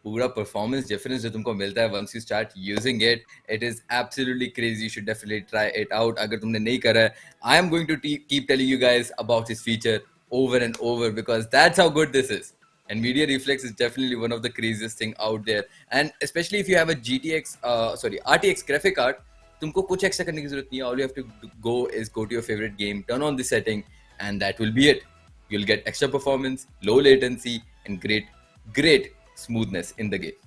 पूरा परफॉर्मेंस डिफरेंस जो तुमको मिलता है once you start using it. It is absolutely crazy, you should definitely try it out अगर तुमने नहीं करा है। I am going to keep telling you guys about this feature over and over because that's how good this is. NVIDIA Reflex is definitely one of the craziest thing out there, and especially if you have a RTX graphic card, तुमको कुछ extra करने की जरूरत नहीं है. All you have to go to your favorite game, turn on the setting, and that will be it. You'll get extra performance, low latency, and great smoothness in the game.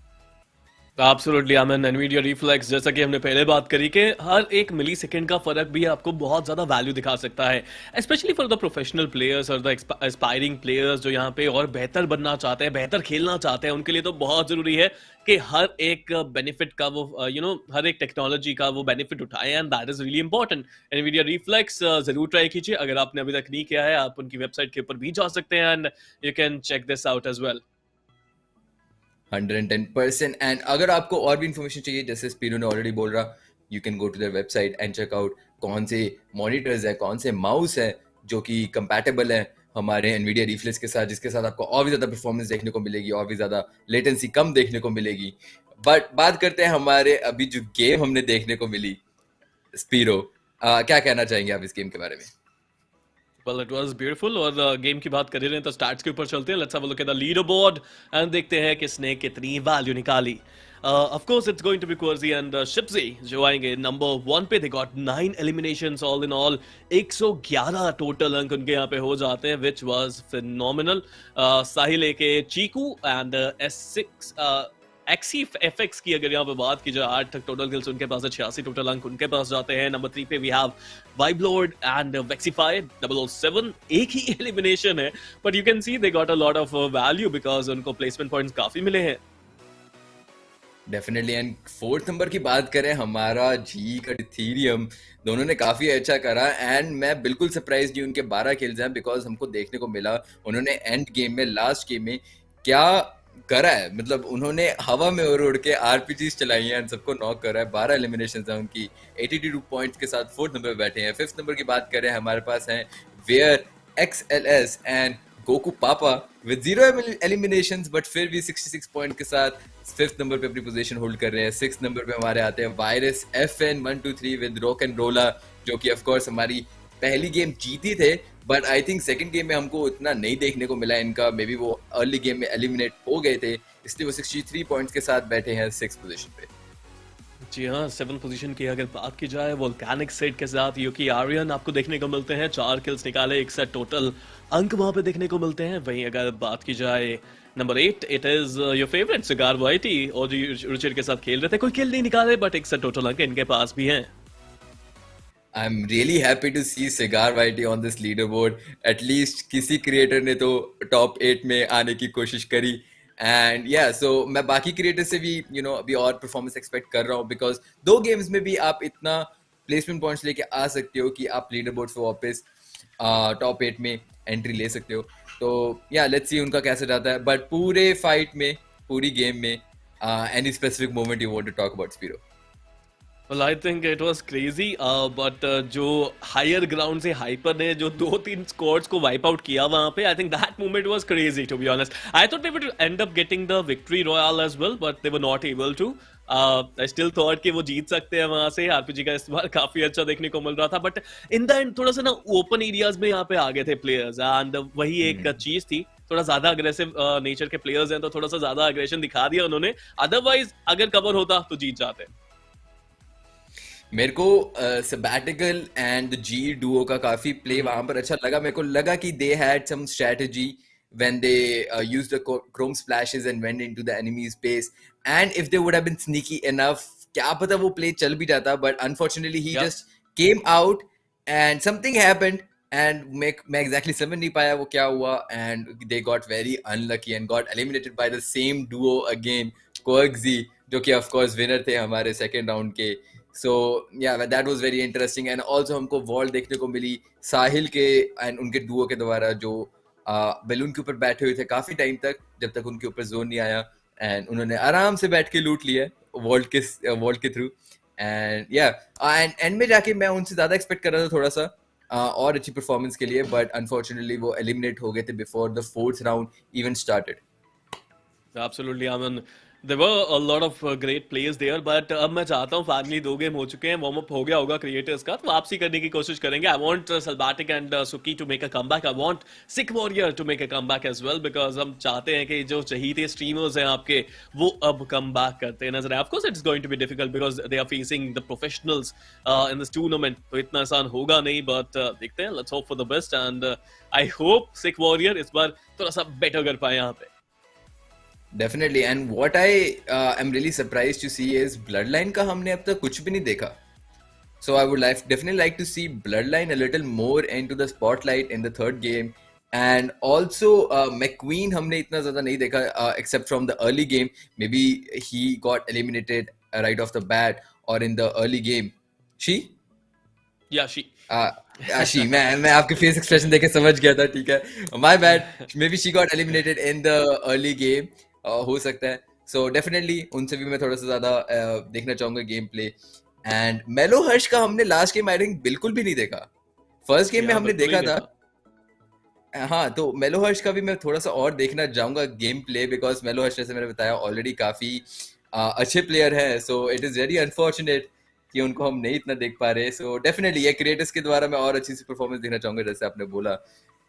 Absolutely I mean Nvidia reflex, जैसा कि हमने पहले बात करी कि हर एक मिली second का फर्क भी आपको बहुत ज़्यादा वैल्यू दिखा सकता है, specially for the professional players और द एस्पायरिंग प्लेयर्स जो यहाँ पे और बेहतर बनना चाहते हैं, बेहतर खेलना चाहते हैं। उनके लिए तो बहुत ज़रूरी है कि हर एक बेनिफिट का वो हर एक टेक्नोलॉजी का वो बेनिफिट उठाए, and that is really important. Nvidia reflex जरूर ट्राई कीजिए, अगर आपने अभी तक नहीं किया है आप उनकी वेबसाइट के ऊपर भी जा सकते हैं and you can check this out as well. 110%। And अगर आपको और भी इंफॉर्मेशन चाहिए, जैसे स्पीरो ने ऑलरेडी बोल रहा, you can go to their website and check out कौन से मॉनिटर्स है, कौन से माउस है जो कि कंपैटिबल है हमारे एनवीडिया रिफ्लेक्स के साथ, जिसके साथ आपको और भी ज़्यादा परफॉर्मेंस देखने को मिलेगी, और भी ज़्यादा लेटेंसी कम देखने को मिलेगी। बट बात करते हैं हमारे अभी जो गेम हमने देखने को मिली। स्पीरो, क्या कहना चाहेंगे आप इस गेम के बारे में? Well, it was beautiful। और गेम की बात कर ही रहे हैं तो स्टार्ट्स के ऊपर चलते हैं। Let's have a look at the leader board and देखते हैं किसने कितनी वैल्यू निकाली। Of course it's going to be क्वर्जी एंड शिप्सी जो आएंगे नंबर 1 पे। They got 9 eliminations all in all, 111 total अंक उनके यहाँ पे हो जाते हैं, व्हिच वाज फिनोमिनल। साहिल के चीकू एंड S6 एक्सी एफएक्स की अगर यहाँ पे बात की जाए, 8 तक टोटल किल्स उनके पास है, 86 टोटल अंक उनके पास जाते हैं। नंबर 3 पे वी हैव वाइबलोड एंड वेक्सीफाई 007, एक ही एलिमिनेशन है, but you can C they got a lot of value because उनको प्लेसमेंट पॉइंट्स काफी मिले हैं। डेफिनेटली। एंड 4th नंबर की बात करें, हमारा जी का डिथीरियम, दोनों ने काफी अच्छा करा। एंड मैं बिल्कुल सरप्राइज नहीं उनके 12 किल्स हैं, बिकॉज हमको देखने को मिला उन्होंने एंड गेम में, लास्ट गेम में क्या करा है। मतलब उन्होंने हवा में उड़ उड़ के आरपीजीज चलाई हैं, सबको नॉक करा है। 12 एलिमिनेशन है उनकी, 82 पॉइंट्स के साथ 4th नंबर पे बैठे हैं। 5th नंबर की बात करें, हमारे पास हैं वेयर XLS एंड गोकू पापा विद 0 एलिमिनेशंस, बट फिर भी 66 पॉइंट के साथ 5th नंबर पे अपनी पोजीशन होल्ड कर रहे हैं। 6th नंबर पे हमारे आते हैं virus FN123 with rock and रोला, जो कि ऑफ कोर्स हमारी पहली गेम जीती थे, but I think second game में हमको इतना नहीं देखने को मिला इनका। मे बी वो अर्ली गेम में एलिमिनेट हो गए थे, इसलिए वो 63 पॉइंट्स के साथ बैठे हैं 6th पोजीशन पे। जी हाँ, 7th पोजीशन की अगर बात की जाए, वोल्केनिक सेट के साथ यूकी आर्यन आपको देखने को मिलते हैं, 4 किल्स निकाले, 61 टोटल अंक वहां पे देखने को मिलते हैं। वहीं अगर बात की जाए number 8, it is your favourite सिगार वाइटी, और जो रुचिर के साथ खेल रहे थे, कोई किल नहीं निकाले, बट 61 टोटल अंक इनके पास भी हैं। I'm really happy to see Cigar Whitey on this leaderboard. At least किसी क्रिएटर ने तो टॉप 8 में आने की कोशिश करी। एंड या सो मैं बाकी क्रिएटर से भी अभी और परफॉर्मेंस एक्सपेक्ट कर रहा हूँ, बिकॉज 2 गेम्स में भी आप इतना प्लेसमेंट पॉइंट्स लेके आ सकते हो कि आप लीडर बोर्ड से वापस टॉप 8 में एंट्री ले सकते हो। तो या लेट्स सी उनका कैसे जाता है। बट पूरे फाइट में, पूरी गेम में, any specific moment you want to talk about Spiro? Well, I think it was crazy, but जो हायर ग्राउंड से हाइपर ने जो 2-3 स्क्वाड्स को वाइप आउट किया वहां पे, I think that moment was crazy to be honest. I thought they would end up getting the victory royale as well, but they were not able to. I still thought कि वो जीत सकते हैं वहां से, RPG का इस्तेमाल काफी अच्छा देखने को मिल रहा था, बट इन द एंड थोड़ा सा ना ओपन एरियाज में यहाँ पे आ गए थे प्लेयर्स, एंड वही एक चीज थी, थोड़ा ज्यादा अग्रेसिव नेचर के प्लेयर्स हैं तो थोड़ा सा ज्यादा अग्रेशन दिखा दिया उन्होंने, अदरवाइज अगर कवर होता तो जीत जाते। मेरे को सबैटिकल एंड जी डुओ का काफी प्ले वहां पर अच्छा लगा। मेरे को लगा कि they had some strategy when they used the chrome splashes and went into the enemy space, and if they would have been sneaky enough, क्या पता वो play चल भी जाता, but unfortunately he just came out and something happened, and मैं exactly समझ नहीं पाया वो क्या हुआ, and they got very unlucky and got eliminated by the same duo again, Koexi, जो कि of course winner थे हमारे second round के। So yeah, that was very interesting, and also हमको वॉल देखने को मिली साहिल के and उनके डुओ के द्वारा, जो बैलून के ऊपर बैठे हुए थे काफी टाइम तक, जब तक उनके ऊपर जोन नहीं आया, एंड उन्होंने आराम से बैठ के लूट लिया वॉल्ट के थ्रू। एंड या एंड में जाके मैं उनसे ज्यादा एक्सपेक्ट कर रहा था थोड़ा सा, और अच्छी परफॉर्मेंस के लिए, बट अनफॉर्चुनेटली वो एलिमिनेट हो गए थे before the fourth round even started. Absolutely. I mean, there were a lot of great players there, but अब मैं चाहता हूँ फाइनली 2 गेम हो चुके हैं, वार्म अप हो गया होगा क्रिएटर्स का, तो वापसी करने की कोशिश करेंगे. I want Sabbatical and Suki to make a comeback. I want Sick Warrior to make a comeback as well, because हम चाहते हैं कि जो चहीते स्ट्रीमर्स हैं आपके, वो अब कमबैक करते नजर आए. Of course it's going to be difficult because they are facing the professionals in this tournament, तो इतना आसान होगा नहीं, बट देखते हैं. Let's hope for the best and I hope Sick Warrior इस बार थोड़ा सा बेटर कर पाए यहाँ पे. Definitely. And what I am really surprise to see is Bloodline का हमने अब तक कुछ भी नहीं देखा. So I would definitely like to see Bloodline a little more into the spotlight in the third game. And also McQueen हमने इतना ज़्यादा नहीं देखा except from the early game. Maybe he got eliminated right off the bat or in the early game. She? Yeah, she. She. मैं आपके face expression देख के समझ गया था. ठीक है. My bad. Maybe she got eliminated in the early game. हो सकता है. So definitely उनसे भी मैं थोड़ा सा ज़्यादा देखना चाहूँगा गेम प्ले. एंड मेलो हर्ष का हमने लास्ट गेम आई थिंक बिल्कुल भी नहीं देखा. फर्स्ट गेम में हमने देखा था. हाँ, तो मेलो हर्ष का भी मैं थोड़ा सा और देखना चाहूंगा गेम प्ले, बिकॉज मेलो हर्ष जैसे मैंने बताया ऑलरेडी काफी अच्छे प्लेयर हैं. So it is very unfortunate कि उनको हम नहीं इतना देख पा रहे. सो डेफिनेटली ये क्रिएटर्स के द्वारा मैं और अच्छी सी परफॉर्मेंस देखना चाहूंगा जैसे आपने बोला.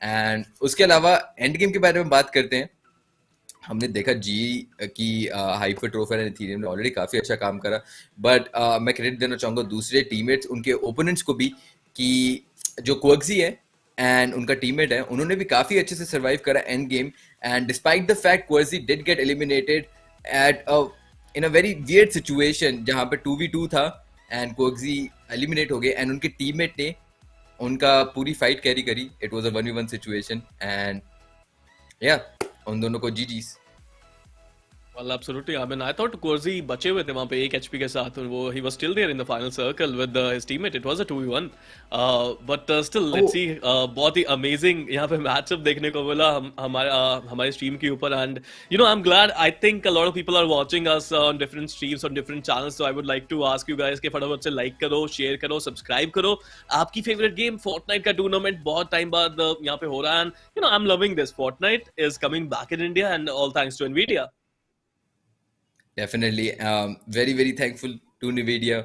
एंड उसके अलावा एंड गेम के बारे में बात करते हैं. हमने देखा जी की हाइपरट्रोफर एंड इथेरियम ने ऑलरेडी काफी अच्छा काम करा, बट मैं क्रेडिट देना चाहूंगा दूसरे टीममेट्स, उनके ओपोनेंट्स को भी, कि जो क्वर्क्सी है एंड उनका टीममेट है, उन्होंने भी काफी अच्छे से सर्वाइव करा end game. And despite the fact क्वर्क्सी did get eliminated at in a very weird situation जहां पे 2v2 था एंड क्वर्क्सी एलिमिनेट हो गए एंड उनके टीममेट ने उनका पूरी फाइट कैरी करी. It was a 1v1 situation and या उन दोनों को जीजीस. Well, absolutely. I mean, I thought Corsi बचे हुए थे वहाँ पे 1 HP के साथ, और वो he was still there in the final circle with his teammate. It was a 2v1. But still, let's see. बहुत ही amazing यहाँ पे matchup देखने को मिला हमारे stream के ऊपर, and you know I'm glad. I think a lot of people are watching us on different streams on different channels. So I would like to ask you guys कि फटाफट से like करो, share करो, subscribe करो. आपकी favorite game Fortnite का tournament बहुत time बाद यहाँ पे हो रहा है, and you know I'm loving this. Fortnite is coming back in India, and all thanks to NVIDIA. Definitely, very very thankful to NVIDIA.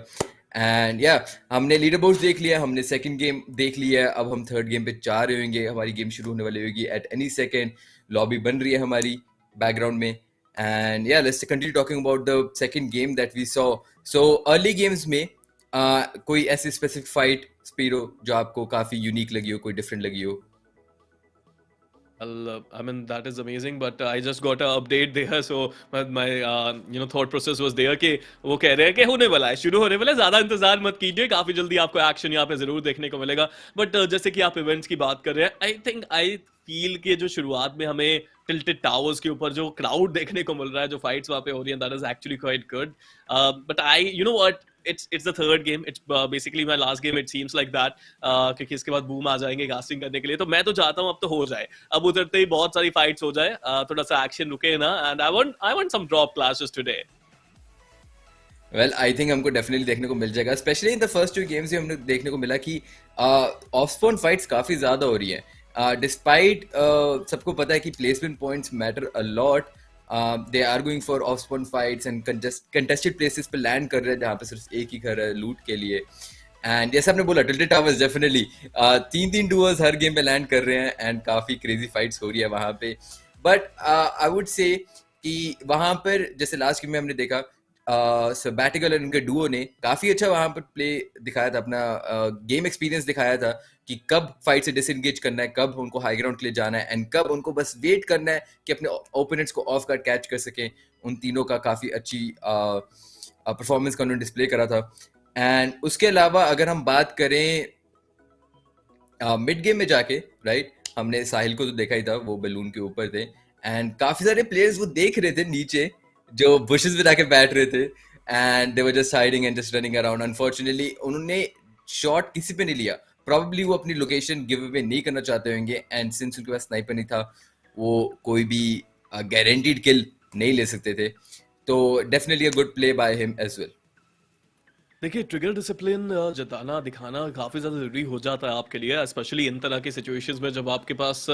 And या हमने लीडर बोर्ड देख लिया, हमने सेकंड गेम देख लिया, अब हम थर्ड गेम पे जा रहे होंगे. हमारी गेम शुरू होने वाली होगी एट एनी सेकंड. लॉबी बन रही है हमारी बैकग्राउंड में. एंड या let's continue talking about the second game that we saw. So early games में कोई ऐसी स्पेसिफिक फाइट स्पीरो जो आपको काफी यूनिक लगी हो, कोई डिफरेंट लगी हो? Well, I mean that is amazing, but I just got an update there, so my thought process was there कि वो कह रहे हैं कि होने वाला है, शुरू होने वाला है, ज़्यादा इंतजार मत कीजिए, काफ़ी जल्दी आपको एक्शन यहाँ पे ज़रूर देखने को मिलेगा. बट जैसे कि आप इवेंट्स की बात कर रहे हैं, आई फील कि जो शुरुआत में हमें टिल्टेड टावर्स के ऊपर जो क्राउड देखने को मिल रहा है, जो फाइट्स वहाँ पे हो रही हैं, that is actually quite good. But I you know what, it's the third game. It's basically my last game. It seems like that. क्योंकि इसके बाद बूम आ जाएंगे कास्टिंग करने के लिए, तो मैं तो चाहता हूँ अब तो हो जाए, अब उतरते ही बहुत सारी फाइट्स हो जाए, थोड़ा सा एक्शन रुके ना. And I want some drop clashes today. Well I think हमको डेफिनेटली देखने को मिल जाएगा, especially in the first 2 games में हमने देखने को मिला कि ऑफ स्पॉन फाइट्स काफी ज्यादा हो रही हैं. डिस्पाइट सबको पता है कि placement points matter a lot. They are going for off spawn fights and contested places पे लैंड कर रहे हैं जहाँ पे सिर्फ एक ही घर है लूट के लिए. एंड जैसे आपने बोला टिल्टेड टावर्स डेफिनेटली 3 डुअर्स हर गेम पे लैंड कर रहे हैं एंड काफी क्रेजी फाइट्स हो रही है वहाँ पे. बट आई वुड से कि वहाँ पर जैसे लास्ट गेम में हमने देखा सबैटिकल और उनके डुओ ने काफी अच्छा वहां पर प्ले दिखाया था, अपना गेम एक्सपीरियंस दिखाया था कि कब फाइट से डिसएंगेज करना है, कब उनको हाई ग्राउंड के लिए जाना है एंड कब उनको बस वेट करना है कि अपने ओपोनेंट्स को ऑफ गार्ड कैच कर सकें. उन तीनों का काफी अच्छी परफॉर्मेंस का उन्होंने डिस्प्ले करा था. एंड उसके अलावा अगर हम बात करें मिड गेम में जाके, राइट, हमने साहिल को तो देखा ही था, वो बैलून के ऊपर थे एंड काफी सारे प्लेयर्स वो देख रहे थे नीचे जो बुशेस में जाके बैठ रहे थे and they were just hiding and just running around. Unfortunately उन्होंने शॉट किसी पे नहीं लिया, प्रॉब्ली वो अपनी लोकेशन गिव अवे नहीं करना चाहते होंगे एंड सिंस उनके पास स्नाइपर नहीं था वो कोई भी गारंटीड किल नहीं ले सकते थे. तो definitely a good play by him as well. देखिए ट्रिगर डिसिप्लिन जताना दिखाना काफ़ी ज़्यादा ज़रूरी हो जाता है आपके लिए, स्पेशली इन तरह की सिचुएशंस में जब आपके पास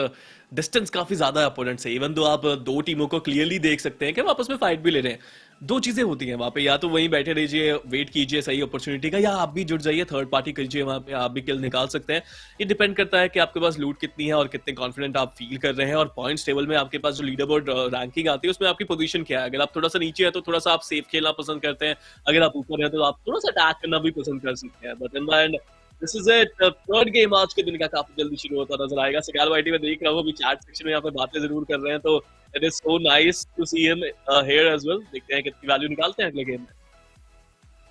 डिस्टेंस काफ़ी ज़्यादा है अपोनेंट से। इवन दो आप दो टीमों को क्लियरली देख सकते हैं कि वो आपस में फाइट भी ले रहे हैं, दो चीज़ें होती हैं वहाँ पे, या तो वहीं बैठे रहिए वेट कीजिए सही अपॉर्चुनिटी का, या आप भी जुड़ जाइए थर्ड पार्टी कीजिए वहाँ पे, आप भी किल निकाल सकते हैं। ये डिपेंड करता है कि आपके पास लूट कितनी है और कितने कॉन्फिडेंट आप फील कर रहे हैं, और पॉइंट्स टेबल में आपके पास जो लीडर बोर्ड रैंकिंग आती है उसमें आपकी पोजीशन क्या है। अगर आप थोड़ा सा नीचे है तो थोड़ा सा आप सेफ खेलना पसंद करते हैं, अगर आप ऊपर है तो आप थोड़ा सा अटैक करना भी पसंद कर सकते हैं। But in the and this is it, third game आज के दिन का काफी जल्दी शुरू होता नजर आएगा। सिगार वाइटी में देख रहा हूँ अभी चैट सेक्शन में यहाँ पे बातें जरूर कर रहे हैं, तो it is so nice to see him here as well. देखते हैं कितनी वैल्यू निकालते हैं अगले गेम में।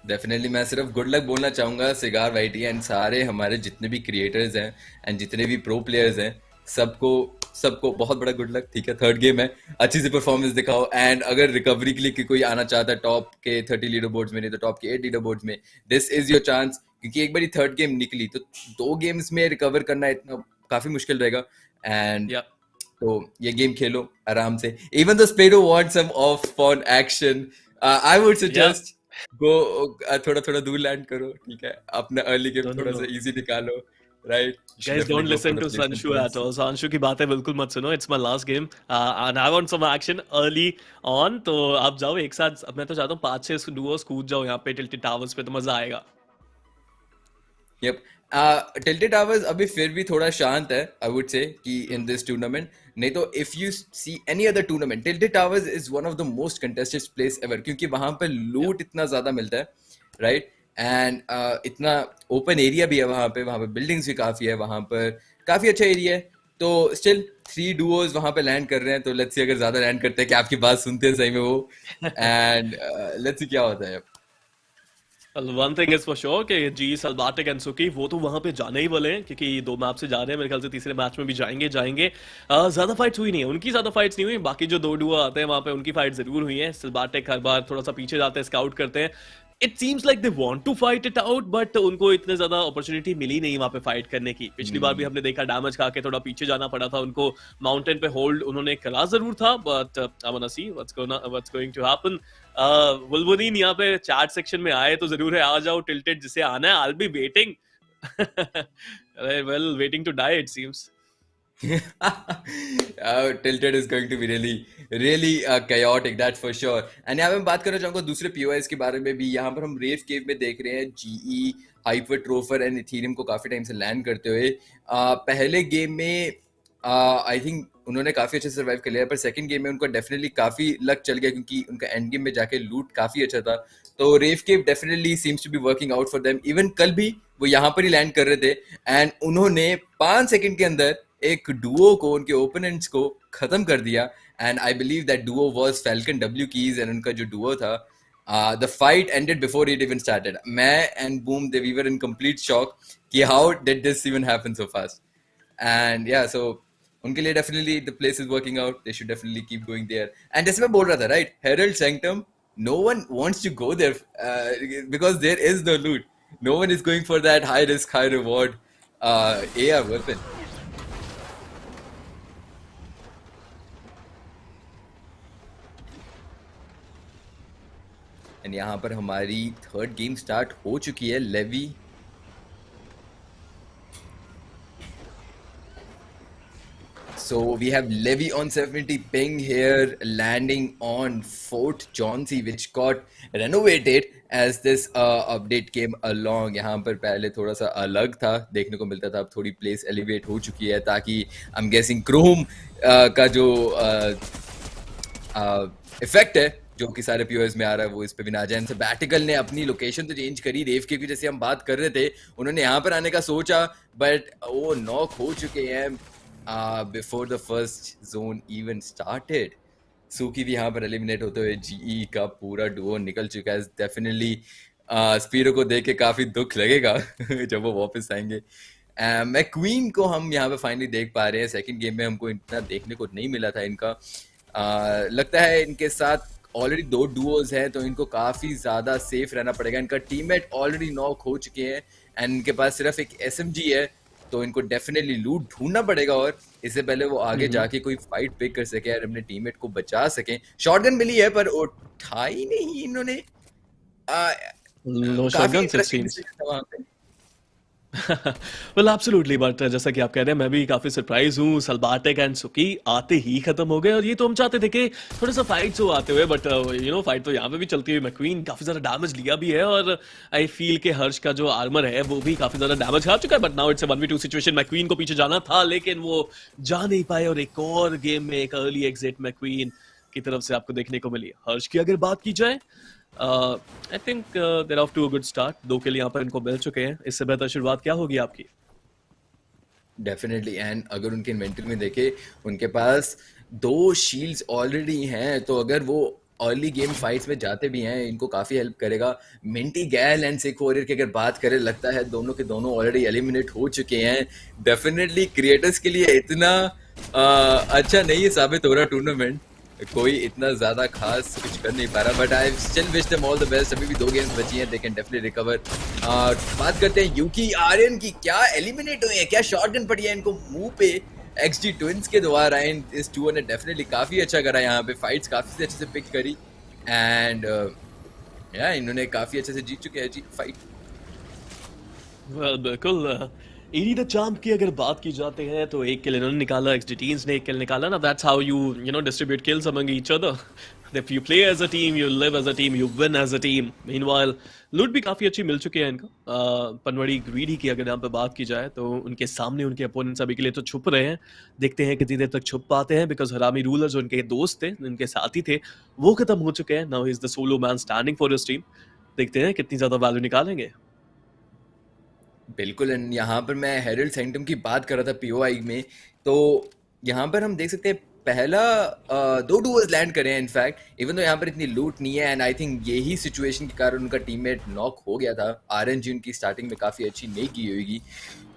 डेफिनेटली मैं सिर्फ गुड लक बोलना चाहूंगा सिगार वाइटी एंड सारे हमारे जितने भी क्रिएटर्स हैं एंड जितने भी प्रो प्लेयर्स हैं, सबको सबको बहुत बड़ा गुड लक। ठीक है, थर्ड गेम है, अच्छी सी परफॉर्मेंस दिखाओ, एंड अगर रिकवरी के लिए कोई आना चाहता है टॉप के 30 लीडर बोर्ड्स में, नहीं तो टॉप के 8 लीडर बोर्ड्स में, दिस इज योर चांस। क्योंकि एक बार थर्ड गेम निकली तो दो गेम्स में रिकवर करना इतना काफी मुश्किल रहेगा। एंड या तो ये गेम खेलो आराम से। इवन द स्पेरो want some of fun action, I would या सजेस्ट गो, थोड़ा थोड़ा दूर लैंड करो। ठीक है, अपना अर्ली गेम नो नो थोड़ा नो सा इजी निकालो, right? You should guys, don't definitely go for listen the to placement संशु एट पॉइंट्स। ऑल। संशु की बातें बिल्कुल मत सुनो, it's my last game and I want some action early on. तो आप जाओ एक साथ, मैं तो चाहता हूँ 5-6 डुओस कूद जाओ यहाँ पे टिल्टेड टावर्स पे, तो मजा आएगा। यप, टिल्टेड टावर्स अभी फिर भी थोड़ा शांत है, आई वुड से, कि इन दिस टूर्नामेंट। नहीं तो if you see any other tournament, tilted towers is one of the most contested place ever, क्योंकि वहां पर या लूट इतना ज्यादा मिलता है, राइट? एंड इतना ओपन एरिया भी है वहां पे बिल्डिंग्स भी काफी है, वहां पर काफी अच्छा एरिया है। तो स्टिल 3 डुओज वहां पे लैंड कर रहे हैं, तो लेट्स सी अगर ज्यादा लैंड करते हैं कि आपकी बात सुनते हैं सही में वो, एंड लेट्स सी क्या होता है। One thing is for sure कि जी सलबाटिक एंड सुकी वो तो वहां पे जाने ही वाले हैं, क्योंकि 2 मैच से जा रहे हैं, मेरे ख्याल से तीसरे मैच में भी जाएंगे जाएंगे। ज्यादा फाइट्स हुई नहीं है उनकी, ज्यादा फाइट्स नहीं हुई। बाकी जो 2 डुओ आते हैं वहां पे उनकी फाइट जरूर हुई है। सलबाटिक हर बार थोड़ा सा पीछे जाते हैं, स्काउट करते हैं। It seems like they want to fight it out, but उनको इतने ज्यादा अपॉर्चुनिटी मिली नहीं वहां पे फाइट करने की। पिछली बार भी हमने देखा डैमेज खा के थोड़ा पीछे जाना पड़ा था उनको, माउंटेन पे होल्ड उन्होंने करा जरूर था, but I wanna see what's going to happen. Wolverine यहाँ पे चैट सेक्शन में आए तो जरूर है, आ जाओ टिल्टेड, जिसे आना है, I be waiting. Well, waiting to die it seems. Tilted is going to be really chaotic, that's for sure. And यहाँ पे मैं बात करना चाहूंगा दूसरे POIs के बारे में भी। यहाँ पर हम रेव केव में देख रहे हैं GE, हाइपरट्रोफर एंड इथेरियम को काफी टाइम से लैंड करते हुए। पहले गेम में आई थिंक उन्होंने काफी अच्छे से सर्वाइव कर लिया, पर सेकंड गेम में उनको डेफिनेटली काफी लक चल गया, क्योंकि उनका एंड गेम में जाके लूट काफी अच्छा था। तो रेव केव definitely seems to be working out for them. Even कल भी वो यहाँ पर ही लैंड कर रहे थे, एंड उन्होंने 5 सेकंड के अंदर एक डुओ को, उनके ओपोनेंट्स को खत्म कर दिया। And I believe that duo was falcon W keys, and उनका जो डुओ था, the fight ended before it even started. मैं and boom they we were in complete shock कि how did this even happen so fast. And yeah so उनके लिए definitely the place is working out, they should definitely keep going there. And जैसे मैं बोल रहा था, right, Herald Sanctum, no one wants to go there because there is no loot. No one is going for that high risk, high reward AR weapon. एंड यहाँ पर हमारी third game start हो चुकी है। Levi So we have Levy on 70 ping here, landing on Fort Chauncey, which got renovated as this update came along. यहाँ पर पहले थोड़ा सा अलग था, देखने को मिलता था, अब थोड़ी प्लेस एलिवेट हो चुकी है, ताकि I'm guessing क्रोम का जो इफेक्ट है जो कि सारे POS में आ रहा है वो इस पे भी ना आ जाए। बैटिकल ने अपनी लोकेशन तो चेंज करी, रेव के जैसे हम बात कर रहे थे, उन्होंने यहाँ पर आने का सोचा, बट वो नॉक हो चुके हैं before the first zone even started. सूकी भी यहाँ पर एलिमिनेट होते हुए GE का पूरा डुओ निकल चुका है। डेफिनेटली स्पीरो को देख के काफी दुख लगेगा जब वो वापस आएंगे। मैं क्वीन को हम यहाँ पे फाइनली देख पा रहे हैं। सेकंड गेम में हमको इतना देखने को नहीं मिला था इनका। लगता है इनके साथ ऑलरेडी 2 डुओज हैं, तो इनको काफी ज्यादा सेफ रहना पड़ेगा। इनका टीममेट ऑलरेडी नॉक हो चुके हैं, एंड इनके पास सिर्फ एक SMG है, तो इनको डेफिनेटली लूट ढूंढना पड़ेगा, और इससे पहले वो आगे जाके कोई फाइट पिक कर सके और अपने टीममेट को बचा सके। शॉटगन मिली है पर उठाई नहीं इन्होंने। नो काफी shotguns it interesting seems. Decision था वहां पे। वेल एब्सोल्युटली, बट जैसा कि आप कह रहे हैं, मैं भी काफी सरप्राइज हूँ। सलबाटेक एंड सुकी आते ही खत्म हो गए, और ये तो हम चाहते थे कि थोड़ा सा फाइट्स हो आते हुए, बट फाइट तो यहाँ पे भी चलती हुई। मैक्वीन काफी ज्यादा डैमेज लिया भी है, और आई फील के हर्ष का जो आर्मर है वो भी काफी ज्यादा डैमेज खा चुका है। But now it's a 1v2 situation. McQueen को पीछे जाना था, लेकिन वो जा नहीं पाए, और एक और गेम में एक अर्ली एग्जिट मैक्वीन की तरफ से आपको देखने को मिली। हर्ष की अगर बात की जाए, I think they're off to a good start. 2 kill यहाँ पर इनको मिल चुके हैं। इससे बेहतर शुरुआत क्या होगी आपकी? डेफिनेटली, एंड अगर उनके इन्वेंटरी में देखे, उनके पास 2 शील्ड्स ऑलरेडी हैं, तो अगर वो अर्ली गेम फाइट्स में जाते भी हैं, इनको काफ़ी हेल्प करेगा। Minty Gal and sick warrior की अगर बात करें, लगता है दोनों के दोनों ऑलरेडी एलिमिनेट हो चुके हैं। डेफिनेटली क्रिएटर्स के लिए इतना अच्छा नहीं साबित हो रहा टूर्नामेंट। कोई इतना ज्यादा खास कुछ कर नहीं पा रहा, but I still wish them all the best. अभी भी 2 गेम्स बची हैं, दे कैन डेफिनेटली रिकवर। बात करते हैं यूकी आर्यन की, क्या एलिमिनेट हुए हैं, क्या शॉटगन पड़ी है इनको मुंह पे एक्सजी ट्विंस के द्वारा। एंड इस टूर ने डेफिनेटली काफी अच्छा करा, यहाँ पे फाइट्स काफी अच्छे से पिक करी, एंड या इन्होंने काफी अच्छे से जीत चुके हैं जी फाइट। वेल बिल्कुल। एडी द चाम्प की अगर बात की जाती है, तो एक किल इन्होंने निकाला, एक्सडीटीन्स ने एक किल निकाला ना। That's how you distribute kills among each other. If you play as a team, you live as a team, you win as a team. Meanwhile loot भी काफी अच्छी मिल चुकी है इनको। पनवाड़ी ग्रीडी की अगर यहाँ पे बात की जाए, तो उनके सामने उनके अपोनेंट्स अभी के लिए तो छुप रहे हैं। देखते हैं कितनी देर तक छुप पाते हैं, बिकॉज हरामी रूलर जो उनके दोस्त थे, उनके साथी थे, वो खत्म हो चुके हैं। Now he is the solo man standing for his team. देखते हैं कितनी ज्यादा वैल्यू निकालेंगे। बिल्कुल, एंड यहाँ पर मैं हेरल्ड सेंटम की बात कर रहा था पीओआई में, तो यहाँ पर हम देख सकते हैं पहला 2 डुओज लैंड करे हैं इनफैक्ट, इवन तो यहाँ पर इतनी लूट नहीं है। एंड आई थिंक यही सिचुएशन के कारण उनका टीममेट नॉक हो गया था। आरएनजी उनकी स्टार्टिंग में काफ़ी अच्छी नहीं की होगी।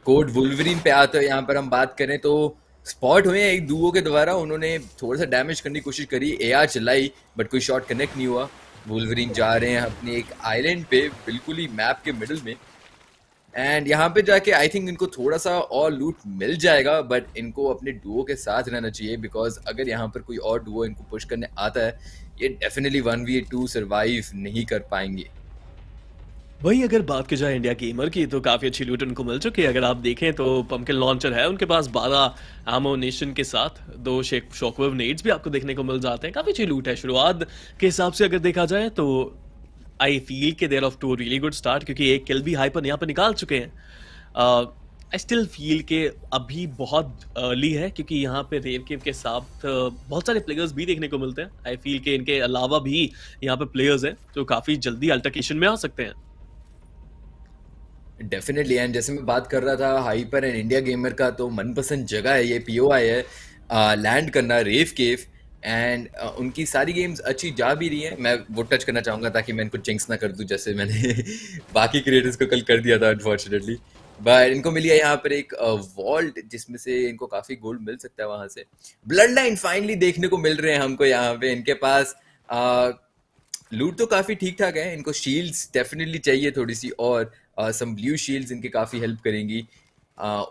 कोड वुल्वरीन पे आते हुए यहाँ पर हम बात करें, तो स्पॉट हुए हैं एक डुओ के द्वारा। उन्होंने थोड़ा सा डैमेज करने की कोशिश करी, एआर चलाई, बट कोई शॉट कनेक्ट नहीं हुआ। वुल्वरीन जा रहे हैं अपनी एक आइलैंड पे, बिल्कुल ही मैप के मिडल में, एंड यहाँ पे जाके आई थिंक इनको थोड़ा सा और लूट मिल जाएगा, बट इनको अपने डुओ के साथ रहना चाहिए, बिकॉज अगर यहाँ पर कोई और डुओ इनको पुश करने आता है, ये डेफिनेटली 1v2 सर्वाइव नहीं कर पाएंगे। वही अगर बात की जाए इंडिया गेमर की, तो काफी अच्छी लूट उनको मिल चुकी है। अगर आप देखें तो पंपकिन लॉन्चर है उनके पास 12 एमोनेशन के साथ, 2 शॉकवेव नेड्स भी आपको देखने को मिल जाते हैं। काफी अच्छी लूट है। शुरुआत के हिसाब से अगर देखा जाए, तो आई फील के they're off to really good start, क्योंकि एक किल भी हाइपर यहाँ पर निकाल चुके हैं। आई स्टिल फील के अभी बहुत अर्ली है, क्योंकि यहाँ पे रेव केव के साथ बहुत सारे प्लेयर्स भी देखने को मिलते हैं। आई फील के इनके अलावा भी यहाँ पे प्लेयर्स हैं जो काफी जल्दी अल्टरकेशन में आ सकते हैं। डेफिनेटली, एंड जैसे मैं बात कर रहा था हाइपर एंड इंडिया गेमर का, तो मनपसंद जगह है ये पीओआई है, लैंड करना रेव केव। एंड उनकी सारी गेम्स अच्छी जा भी रही हैं। मैं वो टच करना चाहूँगा ताकि मैं इनको जिंक्स ना कर दूं, जैसे मैंने बाकी क्रिएटर्स को कल कर दिया था अनफॉर्चुनेटली। बट इनको मिली है यहाँ पर एक वॉल्ट, जिसमें से इनको काफ़ी गोल्ड मिल सकता है वहाँ से। ब्लड लाइन फाइनली देखने को मिल रहे हैं हमको यहाँ पे। इनके पास लूट तो काफ़ी ठीक ठाक है, इनको शील्ड्स डेफिनेटली चाहिए थोड़ी सी, और सम ब्लू शील्ड्स इनकी काफ़ी हेल्प करेंगी।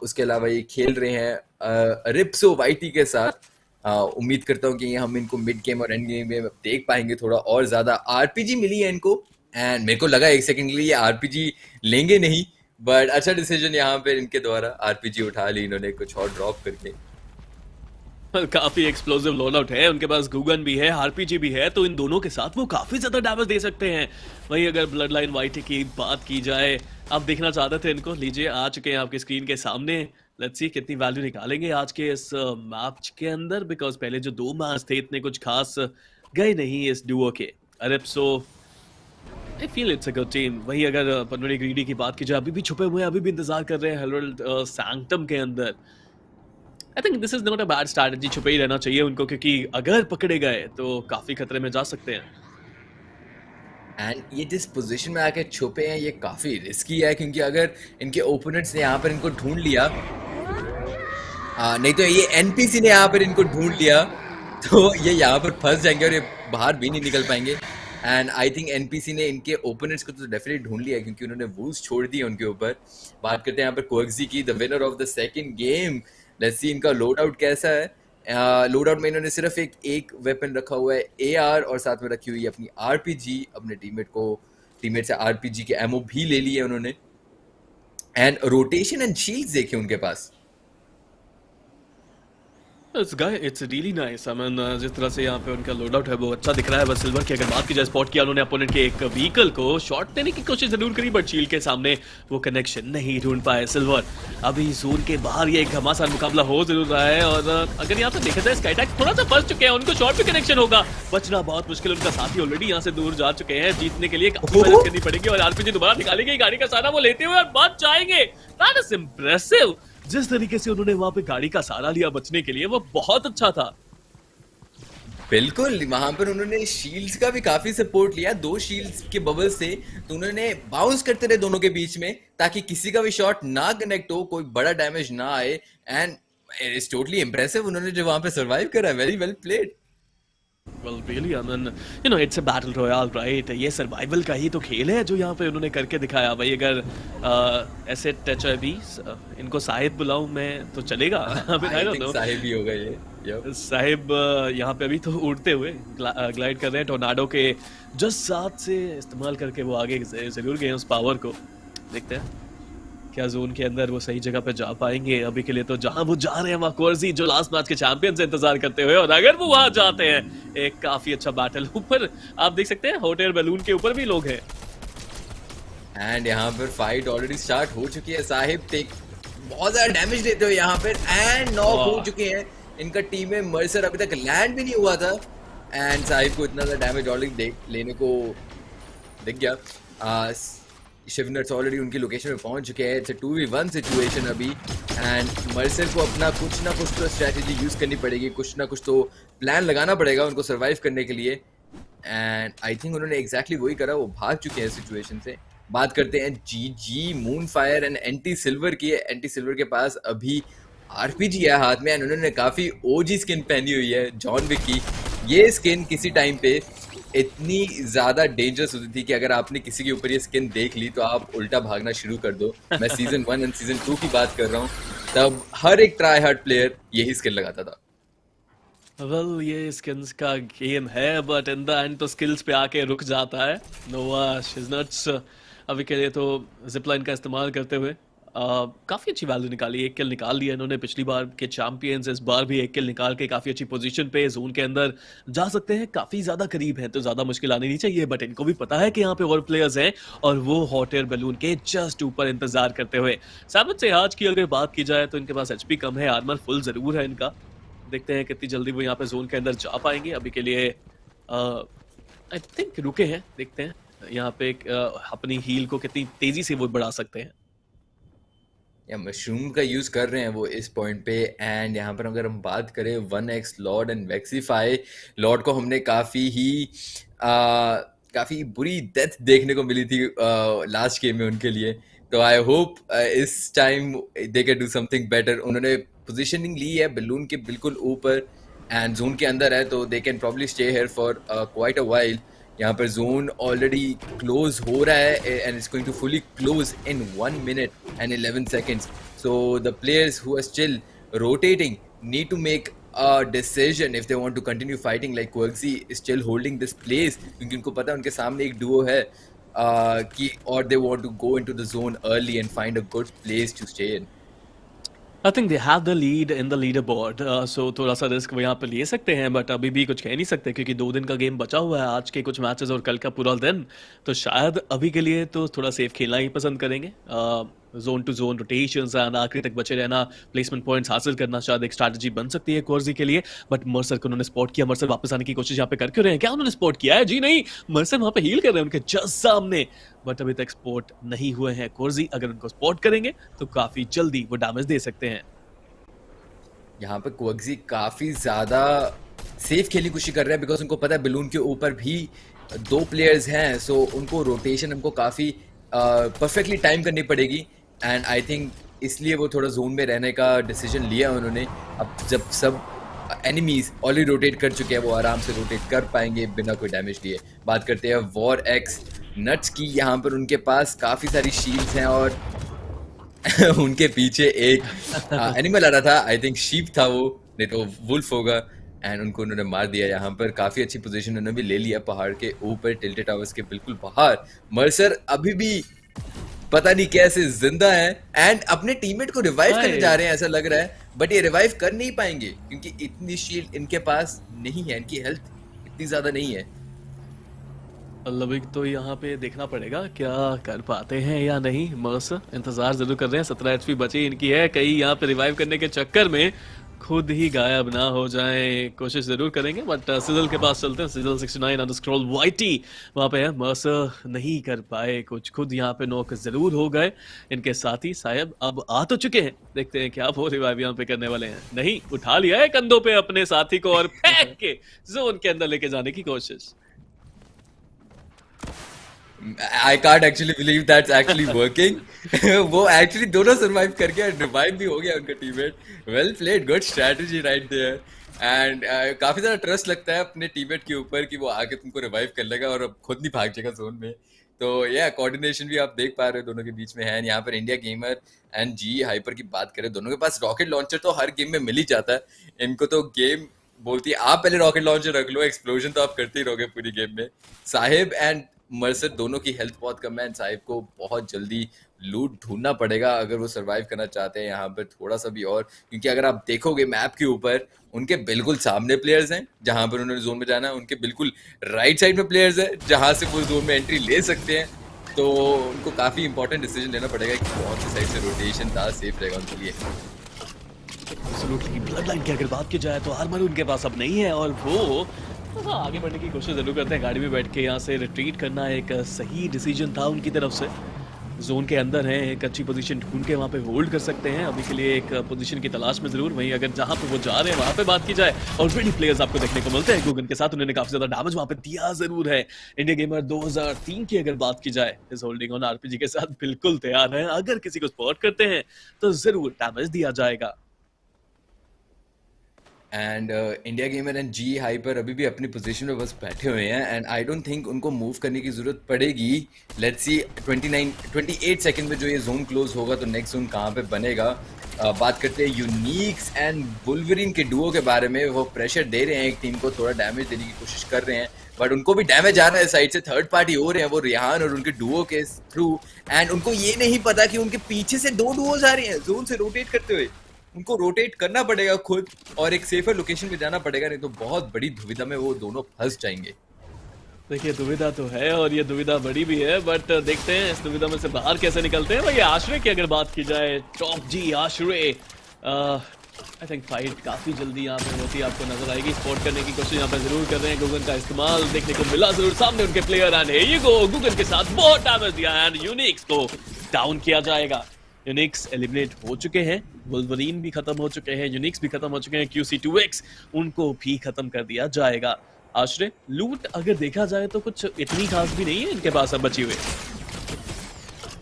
उसके अलावा ये खेल रहे हैं रिप्सो वाइटी के साथ। उम्मीद करता हूँ कि हम इनको मिड गेम और एंड गेम में देख पाएंगे थोड़ा और ज़्यादा। आरपीजी मिली है इनको, एंड मेरे को लगा एक सेकंड के लिए ये आरपीजी लेंगे नहीं, बट अच्छा डिसीजन यहाँ पे इनके द्वारा, आरपीजी उठा ली इन्होंने कुछ और ड्रॉप करके। काफी एक्सप्लोसिव लोडआउट है उनके पास, गूगन भी है, आरपीजी भी है, तो इन दोनों के साथ वो काफी ज्यादा डैमेज दे सकते हैं। वहीं अगर ब्लड लाइन वाइटी की बात की जाए, आप देखना चाहते थे इनको, लीजिए आ चुके हैं आपकी स्क्रीन के सामने। लेट्स सी कितनी वैल्यू निकालेंगे आज के इस मैच के अंदर, बिकॉज पहले जो 2 मैच थे इतने कुछ खास गए नहीं इस डुओ के। अरे so I feel it's a good team. वहीं अगर पनवेली ग्रीडी की बात की जाए, अभी भी छुपे हुए हैं, अभी भी इंतजार कर रहे हैं हेरल्ड सैंक्टम के अंदर। आई think this is not a bad strategy, छुपे ही रहना चाहिए उनको, क्योंकि अगर पकड़े गए तो काफी खतरे में जा सकते हैं। एंड ये जिस पोजीशन में आके छुपे हैं, ये काफ़ी रिस्की है, क्योंकि अगर इनके ओपोनेंट्स ने यहाँ पर इनको ढूंढ लिया, नहीं तो ये एनपीसी ने यहाँ पर इनको ढूंढ लिया, तो ये यहाँ पर फंस जाएंगे और ये बाहर भी नहीं निकल पाएंगे। एंड आई थिंक एनपीसी ने इनके ओपोनेंट्स को तो डेफिनेटली ढूंढ लिया है, क्योंकि उन्होंने वूल्स छोड़ दिए उनके ऊपर। बात करते हैं यहाँ पर कोएक्सी की, the winner of the second game. Let's see इनका लोड आउट कैसा है। लोड आउट में इन्होंने सिर्फ एक वेपन रखा हुआ है, एआर, और साथ में रखी हुई है अपनी आरपीजी, अपने टीममेट को टीममेट से आरपीजी के एमओ भी ले लिए उन्होंने, एंड रोटेशन एंड शील्ड्स देखे उनके पास। It's really nice. I mean जिस तरह से यहाँ पे उनका लोड आउट है वो अच्छा दिख रहा है। बस सिल्वर की अगर बात की जाए, स्पॉट किया उन्होंने अपोनेंट के एक व्हीकल को, शॉट देने की कोशिश जरूर करी बट शील्ड के सामने वो कनेक्शन नहीं ढूंढ पाए सिल्वर। अभी जोन के बाहर ये एक घमासान मुकाबला हो जरूर रहा है, और अगर यहाँ पे देखा जाए स्काईटैक थोड़ा सा फंस चुके हैं, उनको शॉट पे कनेक्शन होगा, बचना बहुत मुश्किल। उनका साथी ऑलरेडी यहाँ से दूर जा चुके हैं, जीतने के लिए काफी मेहनत करनी पड़ेगी, और आरपीजी दोबारा निकालेंगे गाड़ी का सहारा वो लेते हुए और बच जाएंगे। That is impressive. जिस तरीके से उन्होंने वहां पे गाड़ी का सहारा लिया बचने के लिए वो बहुत अच्छा था। बिल्कुल, वहां पर उन्होंने शील्ड्स का भी काफी सपोर्ट लिया, 2 शील्ड्स के बबल से, तो उन्होंने बाउंस करते रहे दोनों के बीच में ताकि किसी का भी शॉट ना कनेक्ट हो, कोई बड़ा डैमेज ना आए, एंड इट्स टोटली इंप्रेसिव उन्होंने जो वहां पे सर्वाइव करा। Very well played. Well, really, I mean, you know, it's a battle royale, right? ये सर्वाइवल का ही तो खेल है जो यहाँ पे उन्होंने करके दिखाया। भाई अगर ऐसे टच अभी इनको साहिब बुलाऊं मैं तो चलेगा? I don't know. साहिब ही होगा ये। Yep. साहिब यहाँ पे अभी तो उड़ते हुए ग्लाइड कर रहे हैं, टोर्नाडो के जस्ट साथ से इस्तेमाल करके वो आगे जरूर गए उस पावर को। देखते हैं क्या जोन के अंदर वो सही जगह पे जा पाएंगे। अभी के लिए तो जहां वो जा रहे हैं वहां कोर्जी जो लास्ट मैच के चैंपियन से इंतजार करते हुए, और अगर वो वहां जाते हैं एक काफी अच्छा बैटल। ऊपर आप देख सकते हैं हॉट एयर बैलून के ऊपर भी लोग हैं, एंड यहाँ पर फाइट ऑलरेडी स्टार्ट हो चुकी है। साहिब टेक बहुत ज्यादा डैमेज देते हुए यहाँ पर एंड नॉक हो चुके हैं। इनका टीम में मर्सर अभी तक लैंड भी नहीं हुआ था, एंड साहिब को इतना ज्यादा डैमेज ऑलरेडी लेने को दिख गया। शिवनर्स ऑलरेडी उनकी लोकेशन में पहुंच चुके हैं। इट्स 2v1 सिचुएशन अभी, एंड मर्सर को अपना कुछ ना कुछ तो स्ट्रैटेजी यूज करनी पड़ेगी, कुछ ना कुछ तो प्लान लगाना पड़ेगा उनको सर्वाइव करने के लिए, एंड आई थिंक उन्होंने एग्जैक्टली वही करा, वो भाग चुके हैं सिचुएशन से। बात करते हैं G moon fire and anti silver की। एंटी सिल्वर के पास अभी आरपीजी है हाथ में, एंड उन्होंने काफी ओजी स्किन पहनी हुई है जॉन विक की। ये स्किन किसी टाइम पे इतनी ज्यादा डेंजरस होती थी कि अगर आपने किसी के ऊपर ये स्किन देख ली तो आप उल्टा भागना शुरू कर दो। मैं सीजन 1 एंड सीजन 2 की बात कर रहा हूँ, तब हर एक ट्राई हार्ड प्लेयर यही स्किन लगाता था। वेल ये स्किल्स का गेम है, बट इन द एंड तो स्किल्स पे आके रुक जाता है। नोवा शिजनट्स अभी के लिए तो जिपलाइन का इस्तेमाल करते हुए काफ़ी अच्छी वैल्यू निकाली, 1 किल निकाल लिया इन्होंने। पिछली बार के चैंपियंस इस बार भी 1 किल निकाल के काफ़ी अच्छी पोजीशन पे जोन के अंदर जा सकते हैं, काफ़ी ज़्यादा करीब है तो ज़्यादा मुश्किल आनी नहीं चाहिए। बट इनको भी पता है कि यहाँ पे और प्लेयर्स हैं और वो हॉट एयर बैलून के जस्ट ऊपर इंतजार करते हुए। साबित से आज की अगर बात की जाए तो इनके पास एचपी कम है, आर्मर फुल ज़रूर है इनका। देखते हैं कितनी जल्दी वो यहाँ पे जोन के अंदर जा पाएंगे। अभी के लिए आई थिंक रुके हैं, देखते हैं यहाँ पे अपनी हील को कितनी तेजी से वो बढ़ा सकते हैं। या मशरूम का यूज कर रहे हैं वो इस पॉइंट पे, एंड यहाँ पर अगर हम बात करें 1x लॉर्ड एंड वेक्सीफाई, लॉर्ड को हमने काफी बुरी डेथ देखने को मिली थी लास्ट गेम में उनके लिए, तो आई होप इस time they can do something better. उन्होंने पोजीशनिंग ली है बैलून के बिल्कुल ऊपर एंड जोन के अंदर है, तो they can probably stay here for quite a while. यहाँ पर जोन ऑलरेडी क्लोज हो रहा है and it's going to fully close in 1 minute and 11 seconds. So the players who are still rotating need to make a decision if they want to continue fighting. Like Quirksy is still holding this place क्योंकि उनको पता है उनके सामने एक duo है कि or they want to go into the zone early and find a good place to stay in. I think they have the lead in the leaderboard, so थोड़ा सा रिस्क वो यहाँ पे ले सकते हैं, बट अभी भी कुछ कह नहीं सकते क्योंकि 2 दिन का गेम बचा हुआ है, आज के कुछ मैचेस और कल का पूरा दिन, तो शायद अभी के लिए तो थोड़ा सेफ खेलना ही पसंद करेंगे। Zone to zone rotations and आखिरी तक बचे रहना, प्लेसमेंट पॉइंट्स हासिल करना शायद एक स्ट्रैटेजी बन सकती है कोर्जी के लिए। बट मर्सर को उन्होंने स्पॉट किया, मर्सर वापस आने की कोशिश यहाँ पे कर क्यों रहे हैं? क्या उन्होंने स्पॉट किया है? जी नहीं, मर्सर वहां पे हील कर रहे हैं उनके जस्ट सामने, बट अभी तक स्पॉट नहीं हुए हैं कोर्जी। अगर उनको स्पॉट करेंगे तो काफी जल्दी वो डैमेज दे सकते हैं। यहाँ पे क्वर्क्सी काफी ज्यादा सेफ खेलने की कोशिश कर रहे हैं बिकॉज उनको पता है बैलून के ऊपर भी 2 प्लेयर्स हैं, सो उनको रोटेशन हमको काफी परफेक्टली टाइम करनी पड़ेगी, एंड आई थिंक इसलिए वो थोड़ा जोन में रहने का डिसीजन लिया उन्होंने। अब जब सब एनिमीज ऑलरेडी रोटेट कर चुके हैं वो आराम से रोटेट कर पाएंगे बिना कोई डैमेज दिए। बात करते हैं वॉर एक्स नट्स की, यहाँ पर उनके पास काफी सारी शील्ड्स हैं और उनके पीछे एक एनिमल आ रहा था, आई थिंक शीप था वो, नहीं तो वुल्फ होगा, एंड उनको उन्होंने मार दिया। यहाँ पर काफी अच्छी पोजीशन उन्होंने भी ले लिया पहाड़ के ऊपर टिल्टेड टावर्स के बिल्कुल बाहर। मर्सर अभी भी पता नहीं कैसे जिंदा है एंड अपने टीममेट को रिवाइव करने जा रहे हैं ऐसा लग रहा है, बट ये रिवाइव कर नहीं पाएंगे क्योंकि इतनी शील्ड इनके पास नहीं है, इनकी हेल्थ इतनी ज्यादा नहीं है। लविक तो यहाँ पे देखना पड़ेगा क्या कर पाते हैं या नहीं। मर्सर इंतजार जरूर कर रहे हैं, 17 एचपी बची इनकी है, कहीं यहाँ पे रिवाइव करने के चक्कर में खुद ही गायब ना हो जाए, कोशिश जरूर करेंगे। बट सिजल के पास चलते हैं, सिजल 69 अंडरस्क्रॉल वाइटी वहाँ पे है। मर्सर नहीं कर पाए कुछ, खुद यहाँ पे नॉक जरूर हो गए। इनके साथी साहब अब आ तो चुके हैं, देखते हैं क्या वो रिवाइव यहाँ पे करने वाले हैं। नहीं, उठा लिया है कंधों पे अपने साथी को और फेंक के जोन के अंदर लेके जाने की कोशिश। I can't actually believe that's actually working. वो एक्चुअली दोनों सरवाइव कर गया, रिवाइव भी हो गया उनका teammate. Well played, good strategy right there. And काफी ज्यादा ट्रस्ट लगता है अपने टीममेट के ऊपर कि वो आके तुमको रिवाइव कर लेगा और अब खुद नहीं भाग जाएगा जोन में। तो या कोऑर्डिनेशन भी आप देख पा रहे हो दोनों के बीच में है। यहाँ पर India Gamer and G Hyper की बात करें, दोनों के पास रॉकेट लॉन्चर तो हर गेम में मिल ही जाता है। इनको तो गेम बोलती है आप पहले रॉकेट लॉन्चर रख लो, एक्सप्लोजन तो आप करते ही रहोगे पूरी गेम में। साहिब एंड मर्सर दोनों की हेल्थ बहुत कम है एंड साहिब को बहुत जल्दी लूट ढूंढना पड़ेगा अगर वो सरवाइव करना चाहते हैं यहाँ पर थोड़ा सा भी और, क्योंकि अगर आप देखोगे मैप के ऊपर उनके बिल्कुल सामने प्लेयर्स हैं जहां पर उन्होंने जोन में जाना है, उनके बिल्कुल राइट साइड में प्लेयर्स हैं जहां से वो जोन में एंट्री ले सकते हैं। तो उनको काफी इंपॉर्टेंट डिसीजन लेना पड़ेगा कि कौन सी साइड से रोटेशन था सेफ रहेगा उनके लिए। एब्सोल्युटली। ब्लड लाइन की अगर बात की जाए तो आर्मर उनके पास अब नहीं है और वो आगे बढ़ने की कोशिश जरूर करते हैं। गाड़ी में बैठ के यहाँ से रिट्रीट करना एक सही डिसीजन था उनकी तरफ से। जोन के अंदर है, एक अच्छी पोजीशन ढूंढ के वहाँ पे होल्ड कर सकते हैं अभी के लिए, एक पोजीशन की तलाश में जरूर। वहीं अगर जहाँ पे वो जा रहे हैं वहाँ पे बात की जाए, ऑलरेडी प्लेयर्स आपको देखने को मिलते हैं गूगन के साथ, उन्होंने काफी ज्यादा डैमेज वहाँ पे दिया जरूर है। इंडिया गेमर 2003 की अगर बात की जाए, इस होल्डिंग ऑन आरपीजी के साथ बिल्कुल तैयार है, अगर किसी को स्पॉट करते हैं तो जरूर डैमेज दिया जाएगा। And India Gamer and G Hyper अभी भी अपनी पोजीशन में बस बैठे हुए हैं एंड आई डोंट थिंक उनको मूव करने की जरूरत पड़ेगी। लेट्स सी 28 सेकंड में जो ये जोन क्लोज होगा तो नेक्स्ट जोन कहाँ पे बनेगा। बात करते हैं यूनिक्स एंड वुल्वरीन के डुओ के बारे में। वो प्रेशर दे रहे हैं एक टीम को, थोड़ा डैमेज देने की कोशिश कर रहे हैं बट उनको भी डैमेज आ रहा है साइड से, थर्ड पार्टी हो रहे हैं वो रिहान और उनके डुओ के थ्रू। एंड उनको ये नहीं पता कि उनके पीछे से दो डुओज आ रहे हैं जोन से रोटेट करते हुए। उनको रोटेट करना पड़ेगा खुद और एक सेफर लोकेशन पे जाना पड़ेगा, नहीं तो बहुत बड़ी दुविधा में वो दोनों फंस जाएंगे। देखिए दुविधा तो है और ये दुविधा बड़ी भी है, बट देखते हैं इस दुविधा में से बाहर कैसे निकलते हैं। भाई आश्रय की अगर बात की जाए, टॉप जी आश्रय, आई थिंक फाइट काफी जल्दी यहाँ पे होती है, आपको नजर आएगी। स्पॉट करने की कोशिश यहाँ पे जरूर कर रहे हैं, गूगन का इस्तेमाल देखने को मिला जरूर सामने उनके प्लेयर। एंड ये गो गूगन के साथ बहुत डैमेज दिया एंड यूनिक्स को डाउन किया जाएगा। यूनिक्स एलिमिनेट हो चुके हैं, वुल्वरीन भी खत्म हो चुके हैं, यूनिक्स भी खत्म हो चुके हैं, QC2X उनको भी खत्म कर दिया जाएगा। आश्रय लूट अगर देखा जाए तो कुछ इतनी खास भी नहीं है इनके पास अब बची हुई।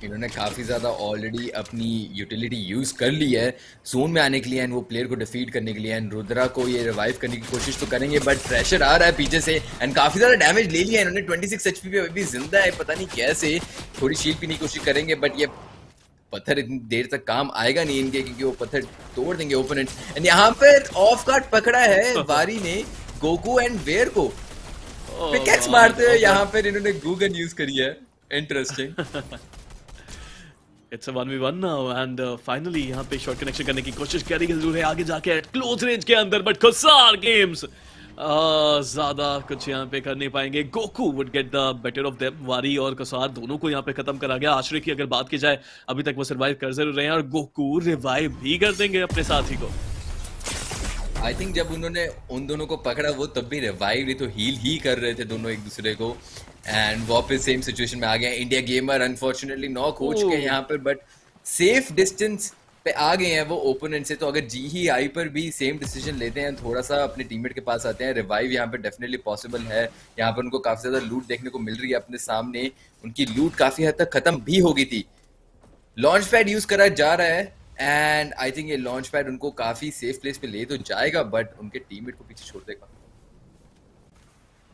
इन्होंने काफी ज्यादा ऑलरेडी अपनी यूटिलिटी यूज कर ली है जोन में आने के लिए एंड वो प्लेयर को डिफीट करने के लिए। एंड रुद्रा को ये रिवाइव करने की कोशिश तो करेंगे बट प्रेशर आ रहा है पीछे से एंड काफी ज्यादा डैमेज ले लिया इन्होंने। 26 HP पे अभी जिंदा है, पता नहीं कैसे, थोड़ी शील्ड पीने की कोशिश करेंगे बट ये पत्थर इतनी देर तक काम आएगा नहीं इनके, क्योंकि वो पत्थर तोड़ देंगे ओपोनेंट। एंड यहाँ पर ऑफ गार्ड पकड़ा है वारी ने गोकू एंड वेयर को, पिकैक्स मारते हुए यहाँ पर इन्होंने गूगन यूज करी है। Interesting. It's a 1v1 now and finally यहाँ पे शॉट कनेक्शन करने की कोशिश करी जरूर है आगे जाके एट क्लोज रेंज के अंदर, बट खुसार गेम्स ज्यादा कुछ यहाँ पे कर नहीं पाएंगे। Goku would get the better of them, वारी और कसार दोनों को यहाँ पे खत्म करा गया। आश्रय की अगर बात की जाए, अभी तक वो सर्वाइव कर जरूर रहे हैं और गोकू रिवाइव भी कर देंगे अपने साथी को। आई थिंक जब उन्होंने उन दोनों को पकड़ा वो तब भी रिवाइव नहीं तो हील ही कर रहे थे दोनों एक दूसरे को एंड वापस सेम सिचुएशन में आ गए। इंडिया गेमर अनफॉर्चुनेटली नॉक हो चुके हैं यहाँ पर बट सेफ डिस्टेंस पे आ गए हैं वो ओपोनेंट से। तो अगर जी ही आई पर भी सेम डिसीजन लेते हैं, थोड़ा सा अपने टीममेट के पास आते हैं, रिवाइव यहाँ पर डेफिनेटली पॉसिबल है। यहाँ पर उनको काफी ज्यादा लूट देखने को मिल रही है अपने सामने, उनकी लूट काफी हद तक खत्म भी हो गई थी। लॉन्च पैड यूज करा जा रहा है एंड आई थिंक ये लॉन्च पैड उनको काफी सेफ प्लेस पे ले तो जाएगा बट उनके टीममेट को पीछे छोड़ देगा।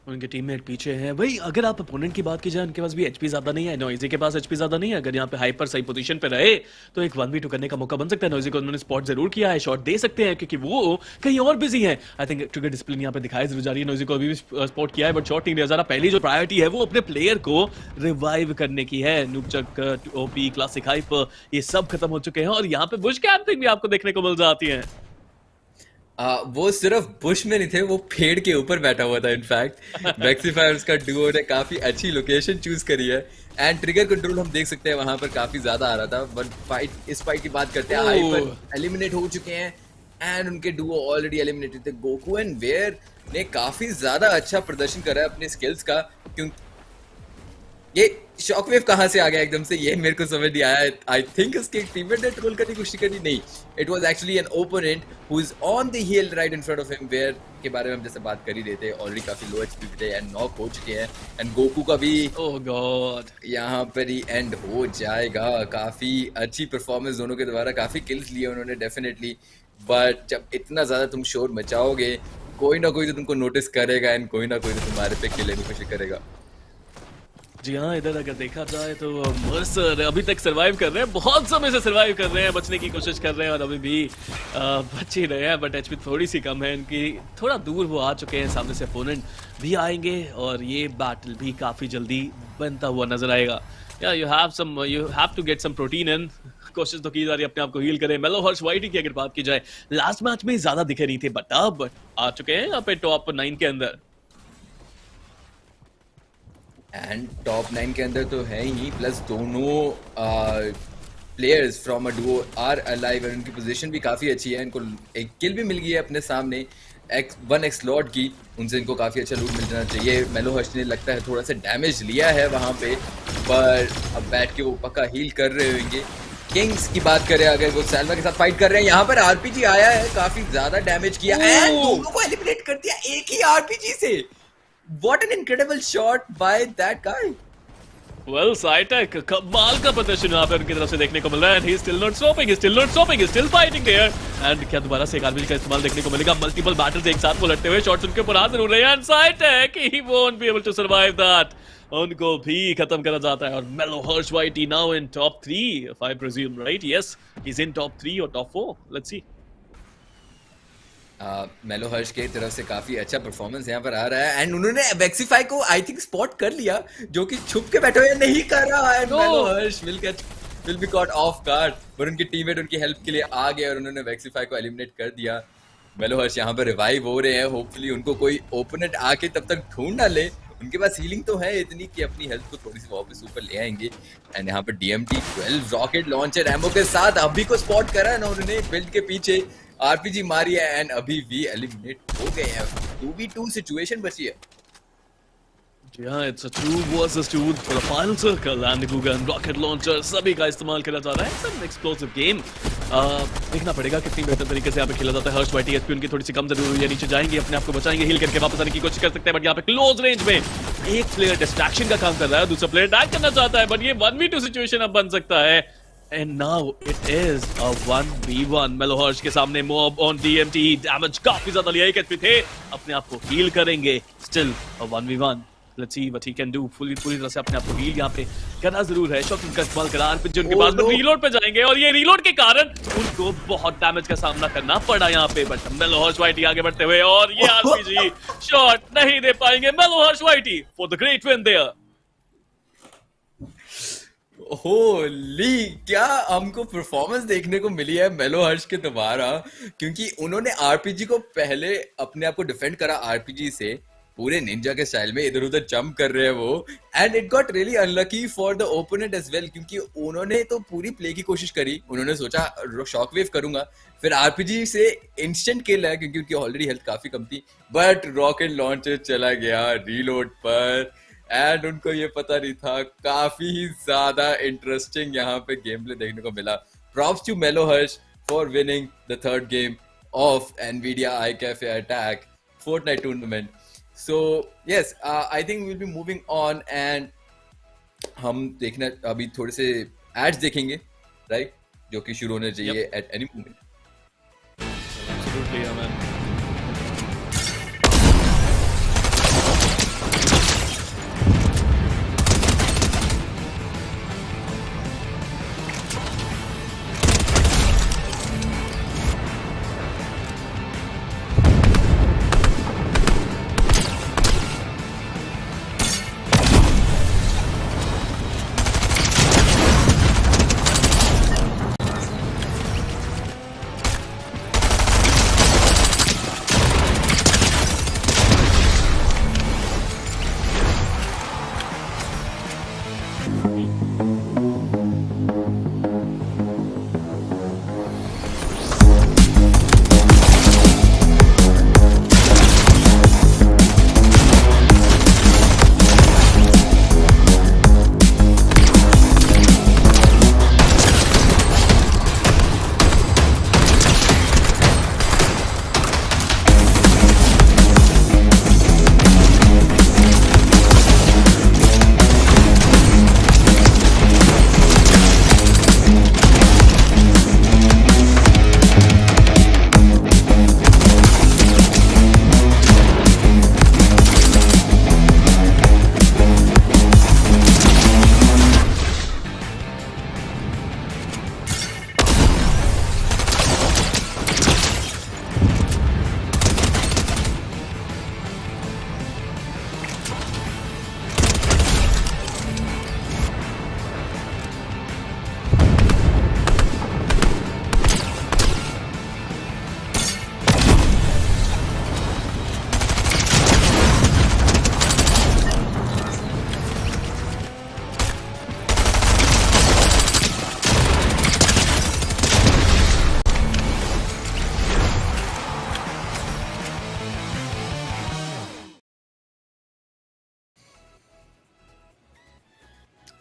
उनके टीममेट पीछे हैं भाई। अगर आप अपोनेंट की बात की जाए, उनके पास भी एचपी ज्यादा नहीं है, नॉइजी के पास एचपी ज्यादा नहीं है। अगर यहाँ पे हाइपर सही पोजीशन पे रहे तो एक 1v2 करने का मौका बन सकता है। नॉइजी को उन्होंने स्पॉट जरूर किया है, शॉट दे सकते हैं क्योंकि वो कहीं और बिजी है। आई थिंक ट्रिगर डिस्प्ले यहाँ पे दिखाई जरूर जा रही है। नॉइजी को अभी भी स्पॉट किया है बट शॉट नहीं लिया जा रहा। पहली जो प्रायोरिटी है वो अपने प्लेयर को रिवाइव करने की है। नूबचक, ओपी, क्लासिक हाइप, ये सब खत्म हो चुके हैं और यहाँ पे बुश कैंपिंग भी आपको देखने को मिल जाती है। वो सिर्फ बुश में नहीं थे, वो पेड़ के ऊपर बैठा हुआ था। इनफैक्ट वैक्सीफायर्स का डुओ ने काफी अच्छी लोकेशन चूज करी है एंड ट्रिगर कंट्रोल हम देख सकते हैं वहां पर काफी ज्यादा आ रहा था। बट इस फाइट की बात करते हैं, हाइपर एलिमिनेट हो चुके हैं एंड उनके डुओ ऑलरेडी एलिमिनेटेड थे। गोकू एंड वेयर ने काफी ज्यादा अच्छा प्रदर्शन करा है अपने स्किल्स का। क्योंकि ये शॉकवेव कहां से आ गया एकदम से, ये मेरे को समझ नहीं आया। आई थिंक उसके टीममेट ने ट्रोल करने की कोशिश करी, नहीं, it was actually an opponent who is on the hill right in front of him, where के बारे में हम जैसे बात कर ही रहे थे। ऑलरेडी काफी लो एचपी थे एंड नॉक हो चुके हैं एंड गोकू का भी ओह गॉड यहाँ पर ही एंड हो जाएगा। काफी अच्छी परफॉर्मेंस दोनों के द्वारा, काफी किल्स लिए उन्होंने डेफिनेटली। बट जब इतना ज्यादा तुम शोर मचाओगे, कोई ना कोई तो तुमको नोटिस करेगा एंड कोई ना कोई तो तुम्हारे पे किल लेने की कोशिश करेगा। जी हाँ, इधर अगर देखा जाए तो मर्सर अभी तक सरवाइव कर रहे हैं, बहुत समय से सरवाइव कर रहे हैं, बचने की कोशिश कर रहे हैं और अभी भी बच ही रहे हैं। बट एचपी थोड़ी सी कम है इनकी, थोड़ा दूर वो आ चुके हैं। सामने से अपोनेंट भी आएंगे और ये बैटल भी काफी जल्दी बनता हुआ नजर आएगा। या you have to get some protein in. कोशिश तो की जा रही है अपने आप को हील करें। मेलो हर्ष वाइटी की अगर बात की जाए, लास्ट मैच में ज्यादा दिखे रही थी बट अब आ चुके हैं यहाँ पे टॉप 9 के अंदर। एंड टॉप 9 के अंदर तो है ही, प्लस दोनों players from a duo are alive और उनकी पोजीशन भी काफ़ी अच्छी है। इनको एक किल भी मिल गई है अपने सामने वन एक्स लॉर्ड की, उनसे इनको काफ़ी अच्छा लूट मिल जाना चाहिए। मेलो हर्ष ने लगता है थोड़ा सा डैमेज लिया है वहाँ पे, पर अब बैठ के वो पक्का हील कर रहे होंगे। किंग्स की बात करें अगर, वो सैल्वा के साथ फाइट कर रहे हैं। यहाँ पर आरपीजी आया है, काफ़ी ज़्यादा डैमेज किया एंड दोनों को एलिमिनेट कर दिया एक ही आरपीजी से। What an incredible shot by that guy. Well, Cytec, कमाल का प्रदर्शन यहाँ पे उनकी तरफ से देखने को मिल रहा है। He's still not stopping, he's still not stopping, he's still fighting there. And क्या दोबारा से एक आरपीजी का इस्तेमाल देखने को मिलेगा? Multiple battles एक साथ वो लड़ते हुए, शॉट्स उनके ऊपर आ जरूर रहे हैं। And Cytec, he won't be able to survive that. उनको भी खत्म करा जाता है और Melo Hirsch Whitey now in top 3, if I presume, right? Yes, he's in top 3 or top 4. Let's see. मेलो हर्ष की तरफ से काफी अच्छा परफॉर्मेंस यहाँ पर आ रहा है एंड उन्होंने वेक्सीफाई को आई थिंक स्पॉट कर लिया, जो कि छुप के बैठे हुए नहीं कर रहा है। मेलो हर्ष will be caught off guard, पर उनके टीममेट उनकी हेल्प के लिए आ गए और उन्होंने वेक्सीफाई को एलिमिनेट कर दिया। मेलो हर्ष यहाँ पर रिवाइव हो रहे हैं, होपफुली उनको कोई ओपोनेंट आके तब तक ढूंढ ना ले। उनके पास हीलिंग तो है इतनी कि अपनी हेल्थ को थोड़ी सी वापस ऊपर ले आएंगे। एंड यहाँ पर डीएमटी 12 रॉकेट लॉन्चर एमओ के साथ अभी को स्पॉट करा है ना उन्होंने, बिल्ड के पीछे आरपीजी मारी है एंड अभी भी एलिमिनेट हो गए हैं। 2v2 सिचुएशन बची है। Yeah, it's a 2 versus 2 for the final circle and Gugan rocket launcher सभी का इस्तेमाल करा जा रहा है। It's an explosive game. देखना पड़ेगा कितनी बेहतर तरीके से यहाँ पे खेला जाता है। हर्ष वाइटी एचपी उनकी थोड़ी सी कम जरूर हुई है, नीचे जाएंगे, अपने आप को बचाएंगे, हील करके वापस आने की कोशिश कर सकते हैं। बट यहाँ पे क्लोज रेंज में एक प्लेयर डिस्ट्रैक्शन का काम कर रहा है, दूसरा प्लेयर अटैक करना चाहता है, बट ये 1v2 सिचुएशन अब बन सकता है। And now it is a 1v1. Melo Hirsch के सामने mob on DMT, डैमेज काफी ज्यादा लिया, एक एचपी थे, अपने आप को हील करेंगे। Still a 1v1. Let's see what he can do. पूरी तरह से अपने आप को हील यहाँ पे करना जरूर है। शॉटगन का इस्तेमाल करा, आरपीजी उनके पास में रीलोड पे जाएंगे और ये रीलोड के कारण उनको बहुत डैमेज का सामना करना पड़ा यहाँ पे। बट Melo Hirsch Whitey आगे बढ़ते हुए और ये आरपीजी शॉट नहीं दे पाएंगे। Melo Hirsch Whitey for the great win there. Holi, क्या हमको परफॉर्मेंस देखने को मिली है मेलो हर्ष के दोबारा, क्योंकि उन्होंने आरपीजी को पहले अपने आप को डिफेंड करा आरपीजी से, पूरे निंजा के स्टाइल में इधर उधर जंप कर रहे हैं वो, and it got really unlucky for the opponent as well, क्योंकि उन्होंने तो पूरी प्ले की कोशिश करी, उन्होंने सोचा शॉकवेव करूंगा, फिर आरपीजी से इंस्टेंट किल है क्योंकि उनकी ऑलरेडी हेल्थ काफी कम थी, बट रॉकेट लॉन्चर चला गया रीलोड पर एंड उनको ये पता नहीं था। काफी ज्यादा इंटरेस्टिंग यहाँ पे गेम प्ले देखने को मिला। प्रॉप्स टू मेलो हर्ष for winning the third game of NVIDIA iCafe Attack Fortnite tournament. So yes, I think we'll be moving on and हम देखना अभी थोड़े से एड्स देखेंगे, राइट, जो कि शुरू होने चाहिए at any moment. Absolutely, man.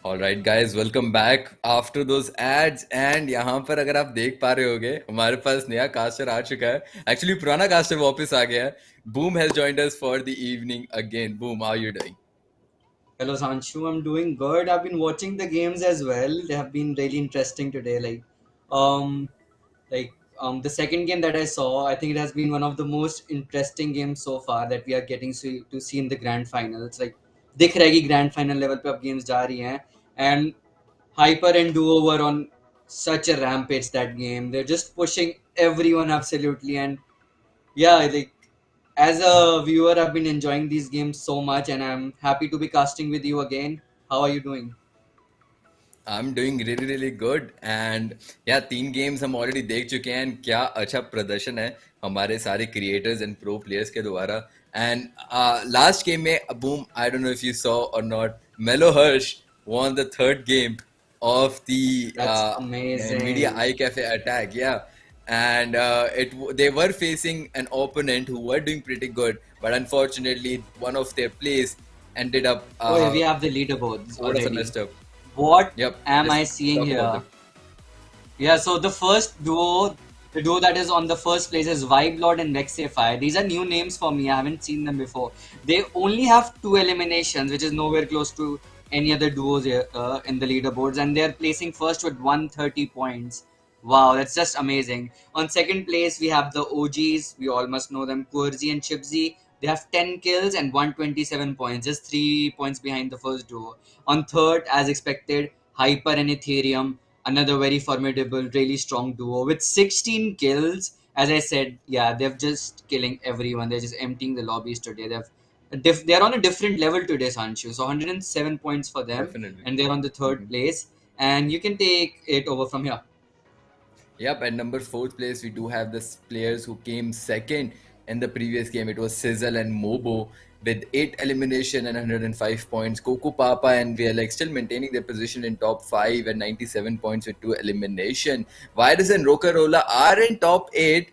All right, guys, welcome back after those ads. And यहाँ पर अगर आप देख पा रहे होगे हमारे पास नया कास्टर आ चुका है. Actually पुराना कास्टर वापस आ गया है. Boom has joined us for the evening again. Boom, how are you doing? Hello Sanshu, I'm doing good. I've been watching the games as well. They have been really interesting today. Um, the second game that I saw, I think it has been one of the most interesting games so far that we are getting to see in the grand finals. Like, दिख रहा है कि grand final level पे अब games जा रही हैं, and Hyper and Duo were on such a rampage that game. They're just pushing everyone absolutely, and yeah, like as a viewer, I've been enjoying these games so much, and I'm happy to be casting with you again. How are you doing? I'm doing really really good and yeah, तीन games हम already देख चुके हैं and क्या अच्छा प्रदर्शन है हमारे सारे क्रिएटर्स एंड प्रो प्लेयर्स के द्वारा. एंड लास्ट गेम में boom, I don't know if you saw और नॉट, मेलो हर्ष won the third game of the That's NVIDIA amazing. iCafe attack. Yeah, and they were facing an opponent who were doing pretty good, but unfortunately, one of their plays ended up Oh, yeah, we have the leaderboards sort of already. messed up. What Yep, am let's I seeing talk about them. here? Yeah, so the duo that is on the first place is Vibe Lord and Vexify. These are new names for me. I haven't seen them before. They only have two eliminations, which is nowhere close to any other duos here, in the leaderboards, and they're placing first with 130 points. Wow, that's just amazing. On second place, we have the OGs. We all must know them, Querzi and Chipsy. They have 10 kills and 127 points, just 3 points behind the first duo. On third, as expected, Hyper and Ethereum, another very formidable, really strong duo with 16 kills. As I said, yeah, they're just killing everyone. They're just emptying the lobbies today. They're on a different level today, Sancho. So 107 points for them, Definitely. and they're on the third place. And you can take it over from here. Yep, at number fourth place, we do have the players who came second in the previous game. It was Sizzle and Mobo with 8 elimination and 105 points. Coco Papa and VLX still maintaining their position in top 5 and 97 points with 2 elimination. Virus and Rocarola are in top 8,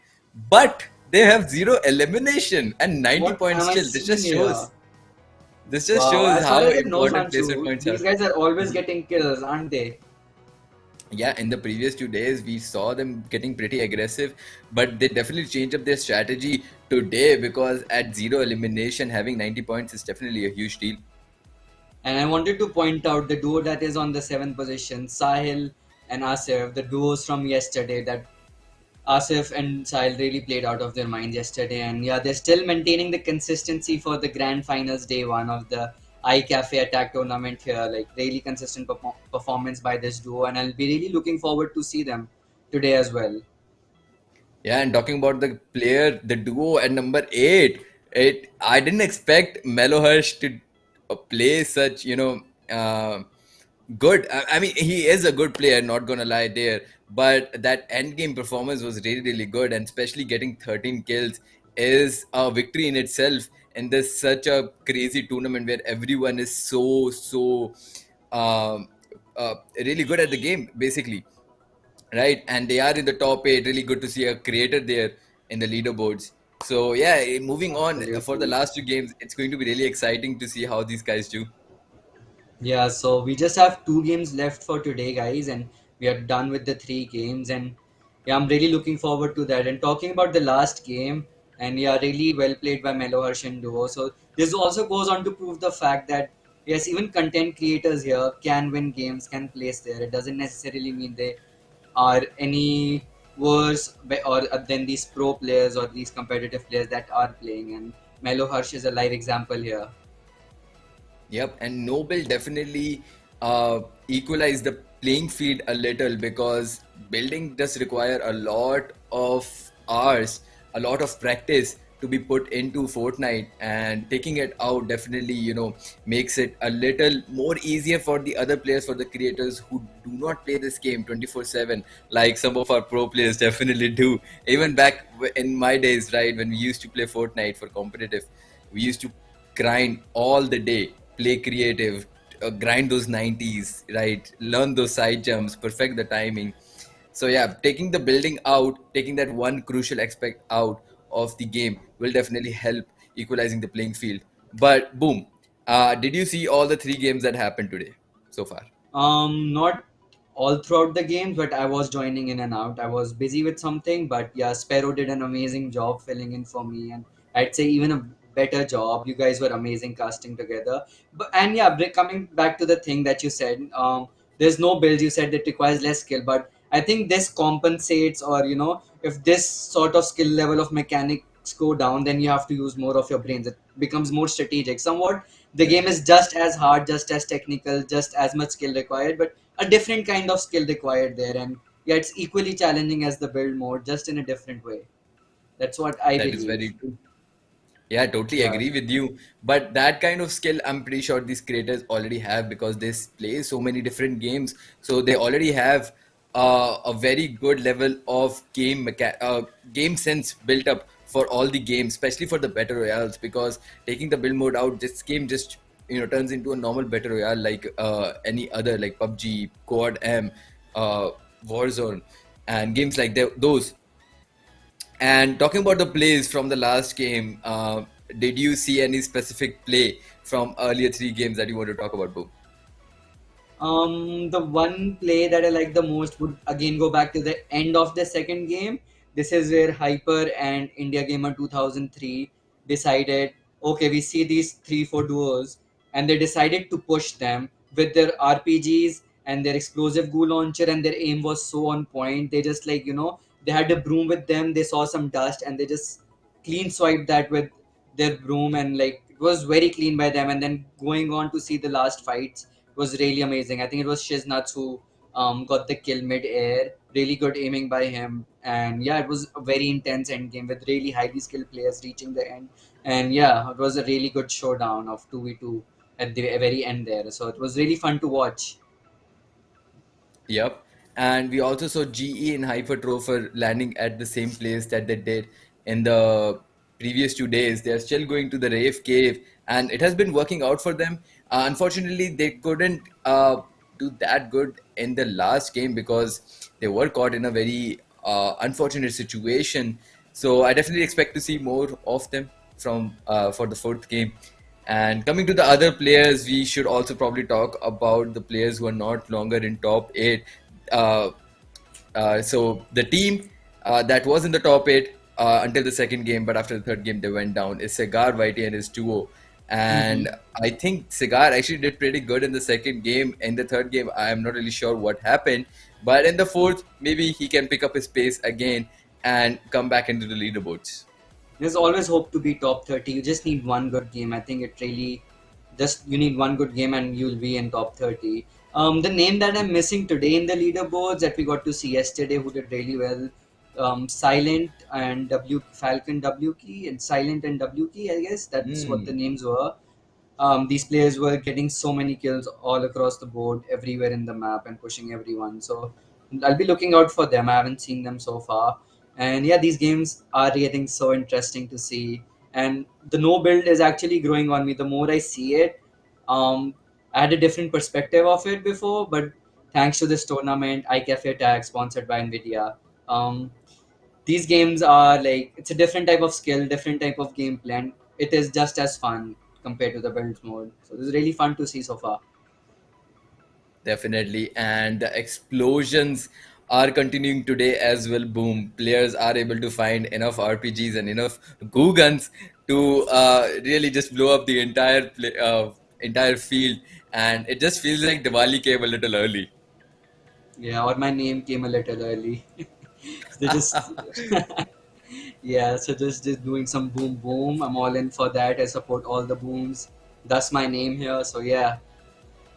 but they have 0 elimination and 90 What points am I still. seeing here? This just Wow, shows as far how as I know, important placement Sancho, points are. these guys are always getting kills, aren't they? Yeah, in the previous 2 days, we saw them getting pretty aggressive, but they definitely changed up their strategy today because at 0 elimination, having 90 points is definitely a huge deal. And I wanted to point out the duo that is on the seventh position, Sahil and Asif, the duos from yesterday that Asif and Sahil really played out of their minds yesterday. And yeah, they're still maintaining the consistency for the grand finals day one of the iCafe attack tournament here. Like really consistent performance by this duo. And I'll be really looking forward to see them today as well. Yeah, and talking about the player, the duo at number 8, I didn't expect Melo Hirsch to play such, good. I mean, he is a good player, not gonna lie there. But that end game performance was really, really good, and especially getting 13 kills is a victory in itself. And there's such a crazy tournament where everyone is so um, really good at the game, basically, right? And they are in the top 8. Really good to see a creator there in the leaderboards. So yeah, moving on for the Absolutely. last 2 games, it's going to be really exciting to see how these guys do. Yeah, so we just have two games left for today, guys, and we are done with the three games. And yeah, I'm really looking forward to that. And talking about the last game, and yeah, really well played by Melo Harsh and Duo. So this also goes on to prove the fact that yes, even content creators here can win games, can place there. It doesn't necessarily mean they are any worse or than these pro players or these competitive players that are playing. And Melo Harsh is a live example here. Yep, and Noble definitely equalized the playing field a little because building does require a lot of hours, a lot of practice to be put into Fortnite, and taking it out definitely, makes it a little more easier for the other players, for the creators who do not play this game 24/7, like some of our pro players definitely do. Even back in my days, right, when we used to play Fortnite for competitive, we used to grind all the day, play creative, grind those 90s, right? Learn those side jumps, perfect the timing. So yeah, taking the building out, taking that one crucial aspect out of the game will definitely help equalizing the playing field. But boom, did you see all the 3 games that happened today so far? Not all throughout the games, but I was joining in and out. I was busy with something, but yeah, Sparrow did an amazing job filling in for me, and I'd say even a better job. You guys were amazing casting together. But and yeah, coming back to the thing that you said, there's no build. You said that requires less skill, but I think this compensates, or if this sort of skill level of mechanics go down, then you have to use more of your brains. It becomes more strategic. Somewhat, the game is just as hard, just as technical, just as much skill required, but a different kind of skill required there. And yeah, it's equally challenging as the build mode, just in a different way. That's what I That is believe. very true. Yeah, I totally Yeah. agree with you. But that kind of skill, I'm pretty sure these creators already have because they play so many different games. So they already have a very good level of game sense built up for all the games, especially for the battle royales. Because taking the build mode out, this game just turns into a normal battle royale like any other, like PUBG, Quad M, uh, Warzone, and games like those. And talking about the plays from the last game, did you see any specific play from earlier three games that you want to talk about, Bo? The one play that I like the most would again go back to the end of the second game. This is where Hyper and India Gamer 2003 decided, okay, we see these 3 4 duos, and they decided to push them with their RPGs and their explosive goo launcher, and their aim was so on point. They just they had a broom with them. They saw some dust, and they just clean swiped that with their broom, and like it was very clean by them. And then going on to see the last fights was really amazing. I think it was Shiznats who got the kill mid air. Really good aiming by him, and yeah, it was a very intense end game with really highly skilled players reaching the end. And yeah, it was a really good showdown of 2v2 at the very end there. So it was really fun to watch. Yep. And we also saw GE and Hypertropher landing at the same place that they did in the previous 2 days. They're still going to the Rave Cave, and it has been working out for them. Unfortunately, they couldn't do that good in the last game because they were caught in a very unfortunate situation. So I definitely expect to see more of them from for the fourth game. And coming to the other players, we should also probably talk about the players who are not longer in top eight. Uh, so the team that was in the top eight until the second game, but after the third game they went down, is Cigar, Whitey, and his duo. Hmm. And I think Cigar actually did pretty good in the second game. In the third game, I am not really sure what happened, but in the fourth, maybe he can pick up his pace again and come back into the leaderboards. There's always hope to be top 30. You just need one good game. I think it really just you need one good game and you'll be in top 30. The name that I'm missing today in the leaderboards that we got to see yesterday, who did really well, Silent and W Falcon W Key and Silent and W Key. I guess that's what the Hmm. names were. These players were getting so many kills all across the board, everywhere in the map, and pushing everyone. So I'll be looking out for them. I haven't seen them so far, and yeah, these games are getting so interesting to see. And the no build is actually growing on me. The more I see it, I had a different perspective of it before, but thanks to this tournament, iCafe tag sponsored by NVIDIA. Um, these games are like it's a different type of skill, different type of game plan. It is just as fun compared to the build mode. So this is really fun to see so far. Definitely. And the explosions are continuing today as well. Boom. Players are able to find enough RPGs and enough goo guns to really just blow up the entire field. And it just feels like Diwali came a little early. Yeah, or my name came a little early. They just yeah, so just doing some boom boom. I'm all in for that. I support all the booms. That's my name here. So yeah,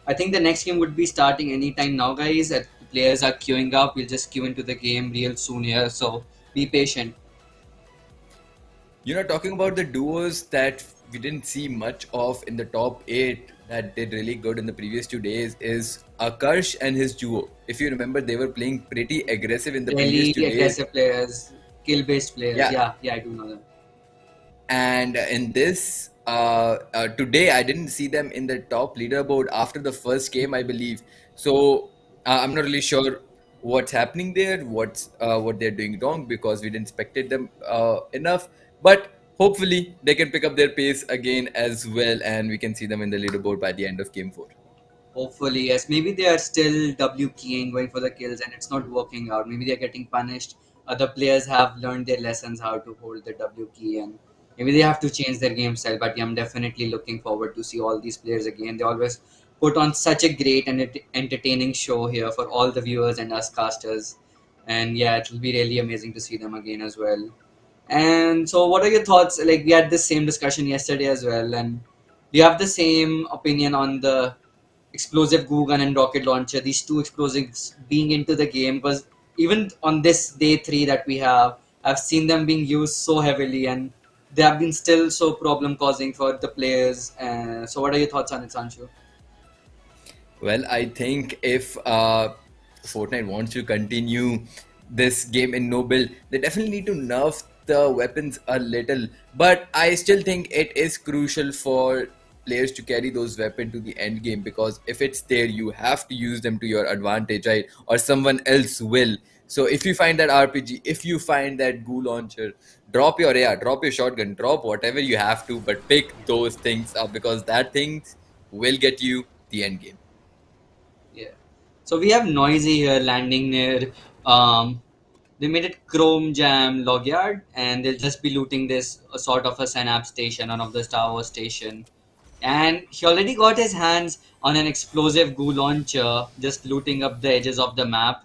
I think the next game would be starting anytime now, guys. The players are queuing up. We'll just queue into the game real soon here. So be patient. Talking about the duos that we didn't see much of in the top eight that did really good in the previous 2 days is Akarsh and his duo. If you remember, they were playing pretty aggressive in the previous Really 2 days. aggressive players, kill based players. Yeah, Yeah, yeah, I do know them. and in this today I didn't see them in the top leaderboard after the first game, I believe. So I'm not really sure what's happening there, what they're doing wrong, because we didn't expected them enough. But hopefully they can pick up their pace again as well, and we can see them in the leaderboard by the end of game 4. Hopefully, yes. Maybe they are still W keying, going for the kills, and it's not working out. Maybe they're getting punished. Other players have learned their lessons how to hold the W key, and maybe they have to change their game style. But yeah, I'm definitely looking forward to see all these players again. They always put on such a great and entertaining show here for all the viewers and us casters. And yeah, it will be really amazing to see them again as well. And so, what are your thoughts? Like, we had this same discussion yesterday as well, and do you have the same opinion on the explosive goo gun and rocket launcher? These two explosives being into the game, because even on this day three that we have, I've seen them being used so heavily, and they have been still so problem causing for the players. So, what are your thoughts on it, Sanshu? Well, I think if Fortnite wants to continue this game in Noble, they definitely need to nerf the weapons a little. But I still think it is crucial for players to carry those weapons to the end game, because if it's there, you have to use them to your advantage, right? Or someone else will. So if you find that RPG, if you find that goo launcher, drop your AR, drop your shotgun, drop whatever you have to, but pick those things up, because that things will get you the end game. Yeah. So we have Noisy here landing near. They made it Chrome Jam Logyard, and they'll just be looting this sort of a Synapse station, one of the Star Wars station. And he already got his hands on an explosive goo launcher, just looting up the edges of the map.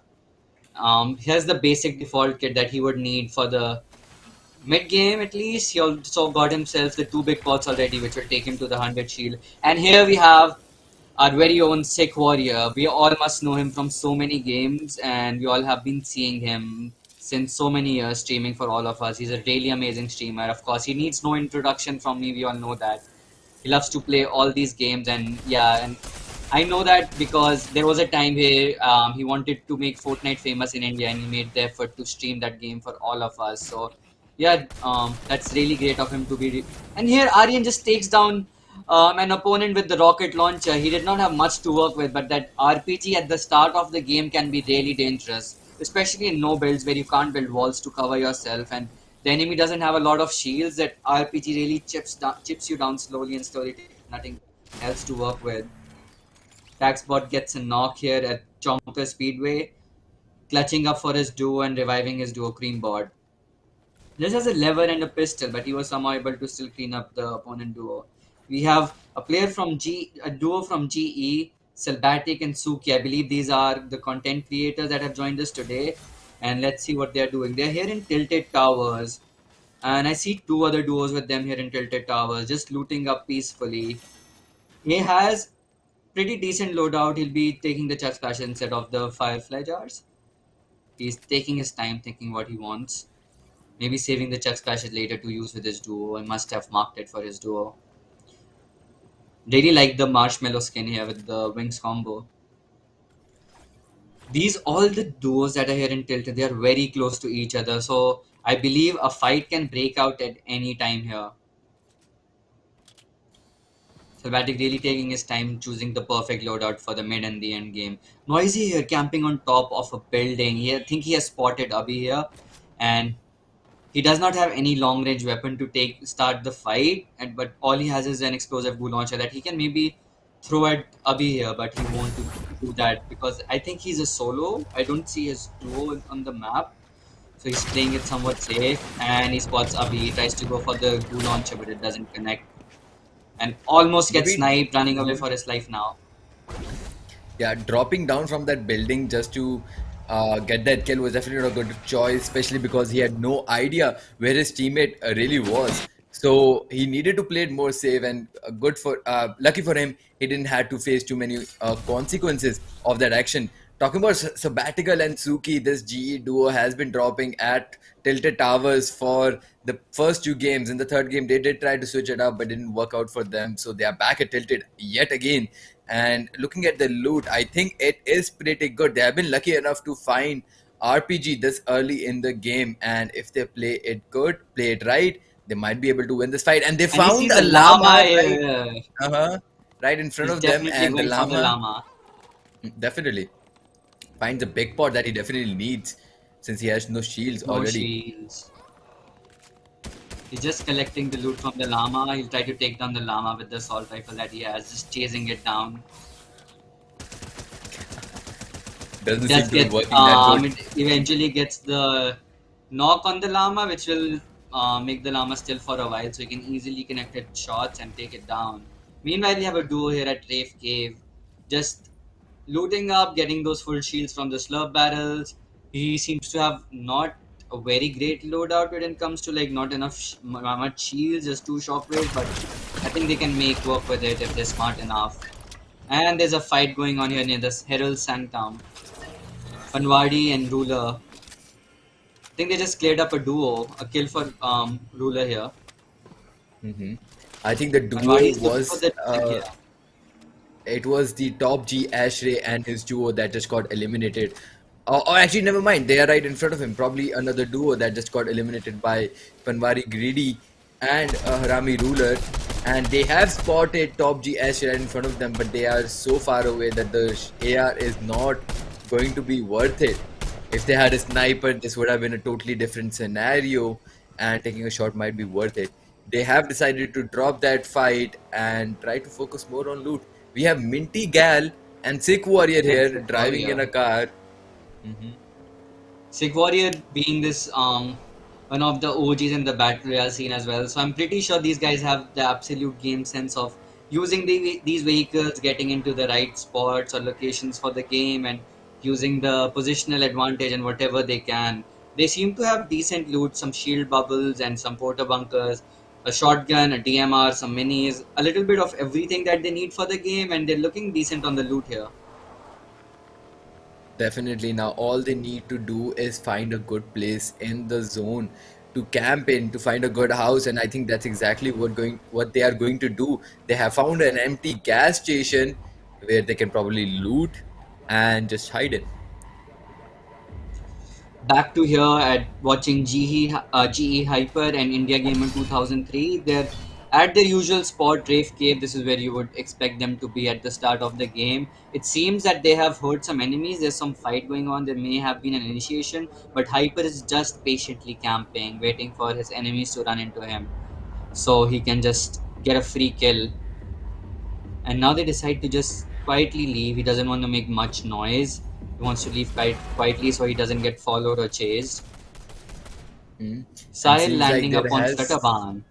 Here's the basic default kit that he would need for the mid game at least. He also got himself the two big pots already, which will take him to the 100 shield. And here we have our very own Sick Warrior. We all must know him from so many games, and we all have been seeing him since so many years streaming for all of us. He's a really amazing streamer. Of course, he needs no introduction from me. We all know that. He loves to play all these games, and yeah, and I know that because there was a time where he wanted to make Fortnite famous in India, and he made the effort to stream that game for all of us. So yeah, that's really great of him to be. And here Aryan just takes down an opponent with the rocket launcher. He did not have much to work with, but that RPG at the start of the game can be really dangerous, especially in no builds where you can't build walls to cover yourself, and the enemy doesn't have a lot of shields. That RPG really chips you down slowly and slowly. Nothing else to work with. Taxbot gets a knock here at Chomper Speedway, clutching up for his duo and reviving his duo Creambot. Just has a lever and a pistol, but he was somehow able to still clean up the opponent duo. We have a duo from GE, Selbatic and Suki. I believe these are the content creators that have joined us today. And let's see what they're doing. They're here in Tilted Towers. And I see two other duos with them here in Tilted Towers, just looting up peacefully. He has pretty decent loadout. He'll be taking the chest splash instead of the Firefly jars. He's taking his time thinking what he wants. Maybe saving the chest splashes later to use with his duo. I must have marked it for his duo. Really like the marshmallow skin here with the wings combo. These all the duos that are here in Tilted, they are very close to each other. So I believe a fight can break out at any time here. Selvatic really taking his time choosing the perfect loadout for the mid and the end game. Noisy here camping on top of a building. I think he has spotted Abhi here, and he does not have any long range weapon to start the fight. But all he has is an explosive goo launcher that he can maybe throw at Abhi here, but he won't do that because I think he's a solo. I don't see his duo on the map. So he's playing it somewhat safe, and he spots Abhi. He tries to go for the goo launcher, but it doesn't connect. And almost gets Maybe. sniped, running away for his life now. Yeah, dropping down from that building just to get that kill was definitely not a good choice, especially because he had no idea where his teammate really was. So he needed to play it more safe, and lucky for him, he didn't have to face too many consequences of that action. Talking about Sabbatical and Suki, this GE duo has been dropping at Tilted Towers for the first two games. In the third game, they did try to switch it up, but didn't work out for them. So they are back at Tilted yet again. And looking at the loot, I think it is pretty good. They have been lucky enough to find RPG this early in the game, and if they play it good, play it right, they might be able to win this fight. And they And he found sees a a llama llama right, here. right in front He's of them, definitely and the going for the llama llama. definitely finds a big pot that he definitely needs since he has no shields No already. shields. He's just collecting the loot from the llama. He'll try to take down the llama with the assault rifle that he has, just chasing it down. Doesn't seem Just to be gets working that good. it eventually gets the knock on the llama, which will make the llama still for a while, so you can easily connect it shots and take it down. Meanwhile, we have a duo here at Rafe Cave, just looting up, getting those full shields from the slurp barrels. He seems to have not a very great loadout when it comes to like not enough much shields, just two shockwaves, but I think they can make work with it if they're smart enough. And there's a fight going on here near this Herald Sanctum. Fanwadi and Ruler. I think they just cleared up a duo, a kill for Ruler here. Hmm. I think the duo Fanwadi's looking for was the tag here. it was the top G Ashray and his duo that just got eliminated. Or actually, never mind. They are right in front of him. Probably another duo that just got eliminated by Panwari Greedy and Harami Ruler. And they have spotted top G Ashray right in front of them, but they are so far away that the AR is not going to be worth it. If they had a sniper, this would have been a totally different scenario, and taking a shot might be worth it. They have decided to drop that fight and try to focus more on loot. We have Minty Gal and Sick Warrior here Sick driving in Warrior. a car. Hmm. Sick Warrior being this one of the OGs in the battle royale scene as well. So I'm pretty sure these guys have the absolute game sense of using these vehicles, getting into the right spots or locations for the game, and using the positional advantage and whatever they can. They seem to have decent loot, some shield bubbles and some porta bunkers, a shotgun, a DMR, some minis, a little bit of everything that they need for the game, and they're looking decent on the loot here. Definitely. Now, all they need to do is find a good place in the zone to camp in, to find a good house, and I think that's exactly what they are going to do. They have found an empty gas station where they can probably loot and just hide in. Back to here at watching GE Hyper and India Gamer 2003. They're at their usual spot, Rafe Cave. This is where you would expect them to be at the start of the game. It seems that they have heard some enemies. There's some fight going on. There may have been an initiation, but Hyper is just patiently camping, waiting for his enemies to run into him so he can just get a free kill. And now they decide to just quietly leave. He doesn't want to make much noise. He wants to leave quietly so he doesn't get followed or chased. Hmm. And Sahil seems like landing up on Flutterban.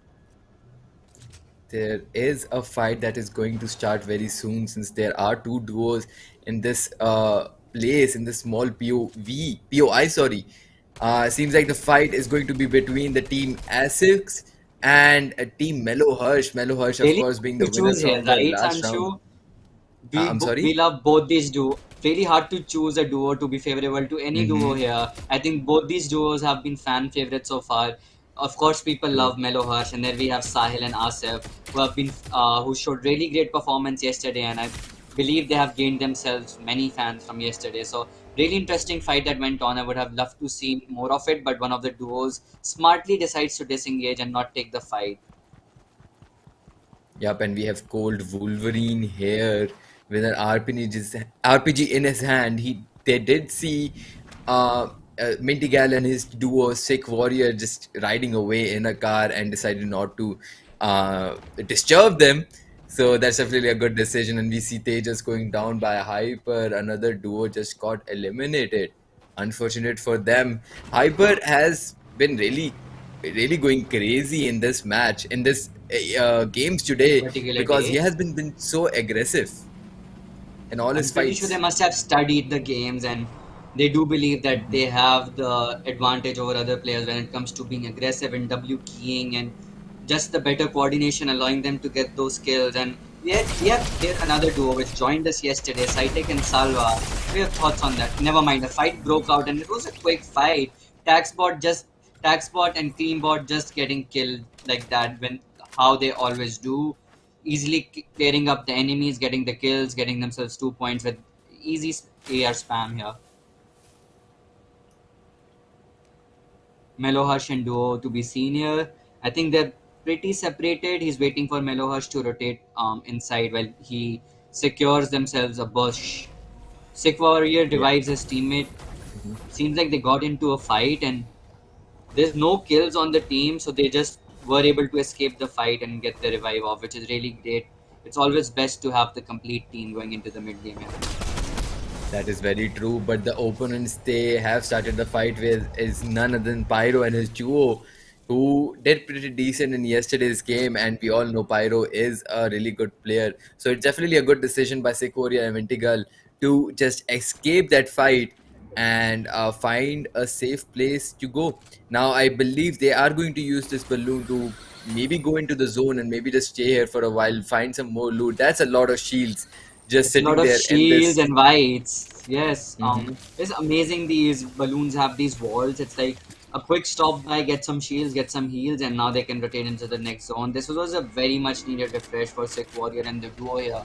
there is a fight that is going to start very soon, since there are two duos in this place, in this small POI, sorry. Seems like the fight is going to be between the team Asics and team Mellow Hirsch. Mellow Hirsch, of Really course, being to the winner choose here, from the right, last round. Sanshu? we I'm we sorry. love both these duo. Really hard to choose a duo to be favorable to any duo Mm-hmm. here. I think both these duos have been fan favorites so far. Of course, people True. love Melo Harsh, and then we have Sahil and Asif, who showed really great performance yesterday, and I believe they have gained themselves many fans from yesterday. So really interesting fight that went on. I would have loved to see more of it, but one of the duos smartly decides to disengage and not take the fight. Yep, and we have Cold Wolverine here with an RPG in his hand. They did see Minty Gal and his duo Sick Warrior just riding away in a car and decided not to disturb them. So that's definitely a good decision. And we see Tejas going down by Hyper. Another duo just got eliminated. Unfortunate for them. Hyper has been really going crazy in this match, in this games today, Particular because he day. has been so aggressive in all I'm his pretty sure they fights. must have studied the games, and they do believe that they have the advantage over other players when it comes to being aggressive and W keying and just the better coordination allowing them to get those kills. And we have here another duo which joined us yesterday, Saitek and Salva. What are your thoughts on that? Never mind, the fight broke out and it was a quick fight. Taxbot and Creambot just getting killed like that when how they always do, easily clearing up the enemies, getting the kills, getting themselves 2 points with easy AR spam here. Meloharsh and Duo to be seen here. I think they're pretty separated. He's waiting for Meloharsh to rotate inside while he secures themselves a bush. Sick Warrior Yeah. revives his teammate. Mhm. Seems like they got into a fight and there's no kills on the team, so they just were able to escape the fight and get the revive off, which is really great. It's always best to have the complete team going into the mid game here. That is very true, but the opponents they have started the fight with is none other than Pyro and his duo, who did pretty decent in yesterday's game, and we all know Pyro is a really good player. So it's definitely a good decision by Sick Warrior and Vintigal to just escape that fight and find a safe place to go. Now I believe they are going to use this balloon to maybe go into the zone and maybe just stay here for a while, find some more loot. That's a lot of shields just It's a lot sitting of there in shields this. and whites. Yes, Mhm. it's amazing these balloons have these walls. It's like a quick stop by, get some shields, get some heals, and now they can rotate into the next zone. This was a very much needed refresh for Sick Warrior and the duo here.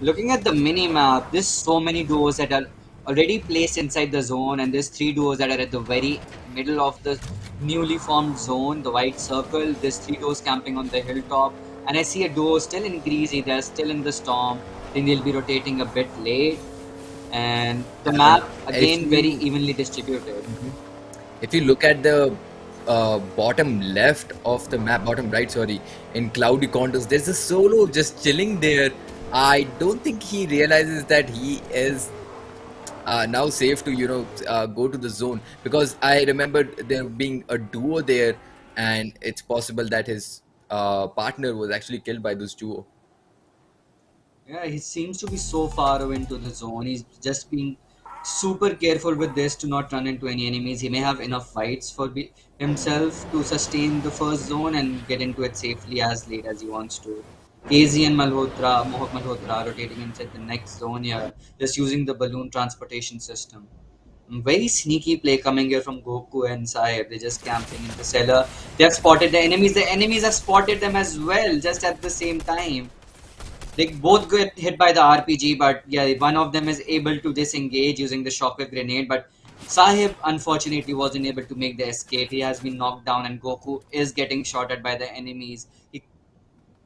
Looking at the mini map, there's so many duos that are already placed inside the zone, and there's three duos that are at the very middle of the newly formed zone, the white circle. There's three duos camping on the hilltop, and I see a duo still in Greasy. They're still in the storm. Think they'll be rotating a bit late, and the And map if again very you evenly distributed. Mhm. if you look at the bottom left of the map, bottom right, sorry, in cloudy contours, there's a solo just chilling there. I don't think he realizes that he is now safe to go to the zone, because I remember there being a duo there, and it's possible that his partner was actually killed by this duo. Yeah, he seems to be so far away into the zone. He's just being super careful with this to not run into any enemies. He may have enough fights for himself to sustain the first zone and get into it safely as late as he wants to. KZ and Mohak Malhotra rotating inside the next zone here, just using the balloon transportation system. Very sneaky play coming here from Goku and Sahib. They're just camping in the cellar. They have spotted the enemies. The enemies have spotted them as well, just at the same time. They both get hit by the RPG, but yeah, one of them is able to disengage using the shockwave grenade. But Sahib unfortunately wasn't able to make the escape. He has been knocked down, and Goku is getting shot at by the enemies.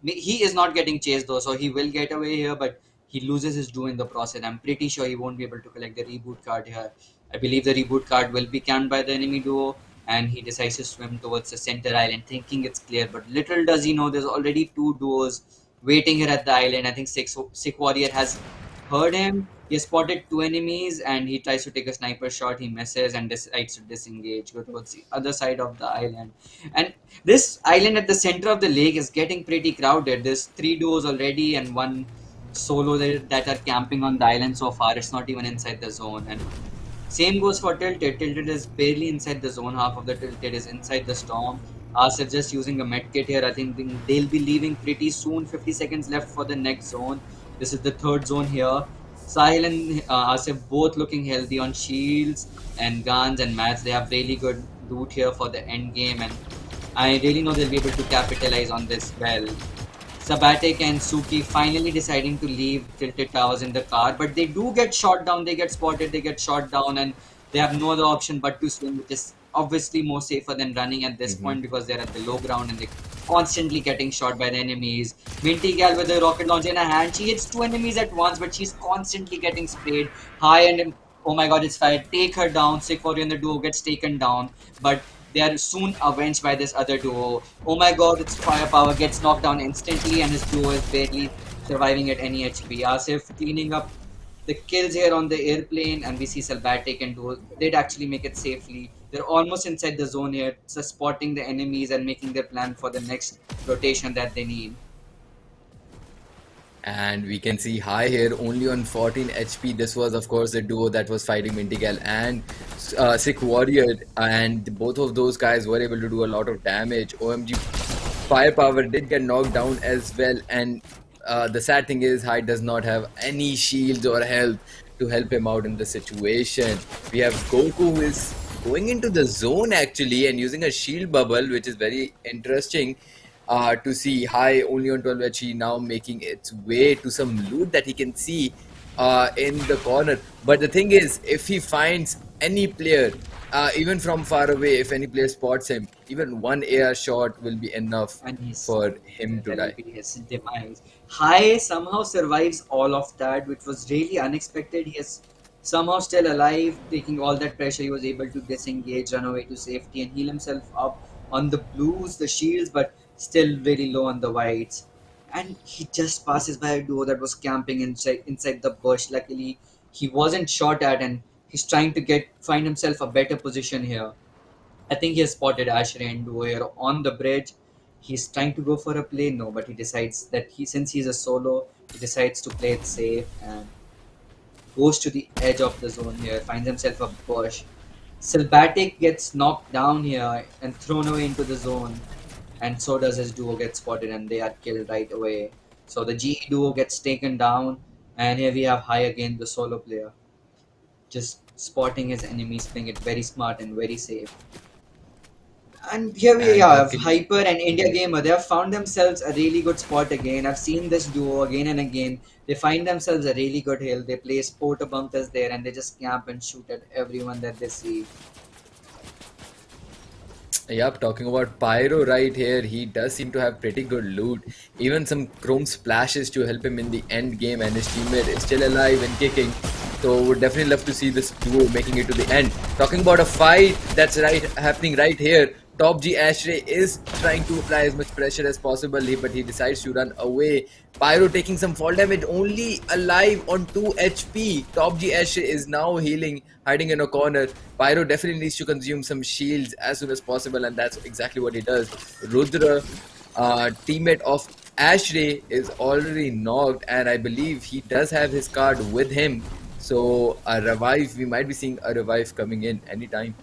He is not getting chased though, so he will get away here, but he loses his duo in the process. I'm pretty sure he won't be able to collect the reboot card here. I believe the reboot card will be camped by the enemy duo, and he decides to swim towards the center island, thinking it's clear. But little does he know, there's already two duos waiting here at the island. I think Sick Warrior has heard him. He has spotted two enemies, and he tries to take a sniper shot. He misses and decides to disengage, go towards the other side of the island. And this island at the center of the lake is getting pretty crowded. There's three duos already and one solo that are camping on the island so far. It's not even inside the zone. And same goes for Tilted. Tilted is barely inside the zone. Half of the Tilted is inside the storm. Us are just using a medkit here. I think they'll be leaving pretty soon. 50 seconds left for the next zone. This is the third zone here. Sahil and Asif both looking healthy on shields and guns and mats. They have really good loot here for the end game, and I really know they'll be able to capitalize on this well. Sabatic and Suki finally deciding to leave Tilted Towers in the car, but they do get shot down, they get spotted, they get shot down, and they have no other option but to swim, which is obviously more safer than running at this Mhm. point because they're at the low ground and they're constantly getting shot by the enemies. Minty Gal with a rocket launcher in her hand, she hits two enemies at once, but she's constantly getting sprayed high and oh my god, it's fire. Take her down. Sick Warrior and the duo gets taken down, but they are soon avenged by this other duo. Oh my god, its firepower gets knocked down instantly, and his duo is barely surviving at any HP. Asif cleaning up the kills here on the airplane, and we see Salbatic and duo did actually make it safely. They're almost inside the zone here, just spotting the enemies and making their plan for the next rotation that they need. And we can see high here only on 14 HP. This was, of course, the duo that was fighting Mintigal and Sick Warrior, and both of those guys were able to do a lot of damage. OMG Firepower did get knocked down as well, and the sad thing is, High does not have any shields or health to help him out in the situation. We have Goku who is going into the zone actually and using a shield bubble, which is very interesting to see. High only on 12 HP now making its way to some loot that he can see in the corner. But the thing is, if he finds any player, even from far away, if any player spots him, even one AR shot will be enough And for him to that'll die. be his demise. Hai somehow survives all of that, which was really unexpected. He is somehow still alive, taking all that pressure. He was able to disengage, run away to safety, and heal himself up on the blues, the shields, but still very low on the whites. And he just passes by a duo that was camping inside the bush. Luckily, he wasn't shot at, and he's trying to find himself a better position here. I think he has spotted Ashray and Duo here on the bridge. He's trying to go for a play, no, but he decides that since he's a solo, he decides to play it safe and goes to the edge of the zone here, finds himself a bush. Silbatic gets knocked down here and thrown away into the zone, and so does his duo get spotted and they are killed right away. So the GE duo gets taken down, and here we have High again, the solo player, just spotting his enemies, playing it very smart and very safe. And here we And have talking, Hyper and India Gamer. They have found themselves a really good spot again. I've seen this duo again and again. They find themselves a really good hill. They place porta bunkers there and they just camp and shoot at everyone that they see. yep, talking about Pyro right here, he does seem to have pretty good loot. Even some chrome splashes to help him in the end game, and his teammate is still alive and kicking. So would definitely love to see this duo making it to the end. Talking about a fight that's happening right here. Top G Ashray is trying to apply as much pressure as possible, but he decides to run away. Pyro taking some fall damage, only alive on 2 HP. Top G Ashray is now healing, hiding in a corner. Pyro definitely needs to consume some shields as soon as possible, and that's exactly what he does. Rudra, teammate of Ashray, is already knocked, and I believe he does have his card with him. So a revive, we might be seeing a revive coming in anytime.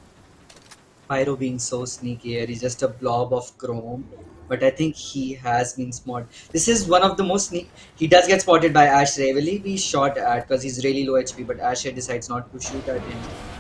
Pyro being so sneaky here. He's just a blob of chrome. But I think he has been spotted. This is one of the most sneak. He does get spotted by Ashray. Will he be shot at because he's really low HP? But Ashray decides not to shoot at him.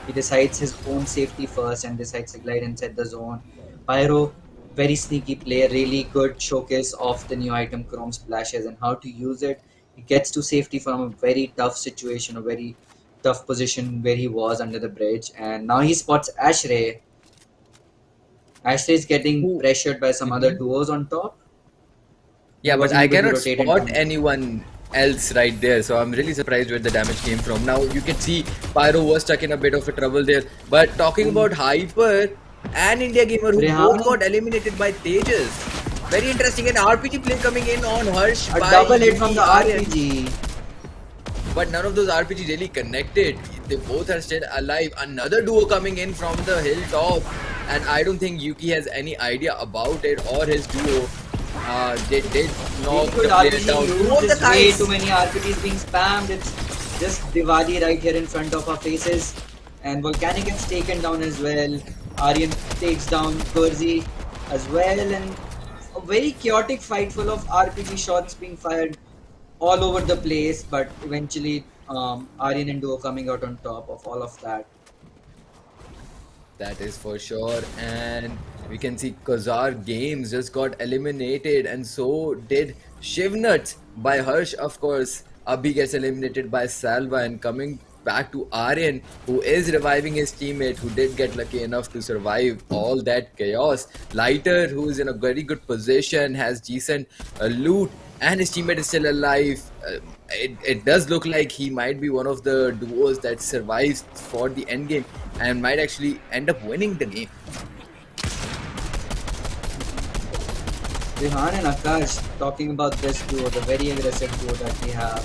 He decides his own safety first and decides to glide inside the zone. Pyro, very sneaky player, really good showcase of the new item Chrome Splashes and how to use it. He gets to safety from a very tough situation, a very tough position where he was under the bridge. And now he spots Ashray. Ashray is getting Who? pressured by some other duos on top. He Yeah, but wasn't I able to cannot rotate it spot down. anyone else right there, so I'm really surprised where the damage came from. Now you can see Pyro was stuck in a bit of a trouble there. But talking about Hyper and India Gamer, who Rehan. both got eliminated by Tejas. Very interesting, an RPG play coming in on Harsh A by double hit from the Aryan. RPG. But none of those RPG really connected. They both are still alive. Another duo coming in from the hilltop, and I don't think Yuki has any idea about it or his duo. They did knock the Good player RPG down. use. Both the There's way guys. too many RPGs being spammed. It's just Diwali right here in front of our faces. And Volcanic gets taken down as well. Aryan takes down Kurzi as well. And a very chaotic fight full of RPG shots being fired all over the place. But eventually, Aryan and Duo coming out on top of all of that. That is for sure. And we can see Kazar Games just got eliminated, and so did Shivnuts by Harsh, of course. Abhi gets eliminated by Salva, and coming back to Aryan, who is reviving his teammate who did get lucky enough to survive all that chaos. Lighter, who is in a very good position, has decent loot, and his teammate is still alive. It does look like he might be one of the duos that survives for the end game and might actually end up winning the game. Rehan and Akash talking about this duo, the very aggressive duo that we have.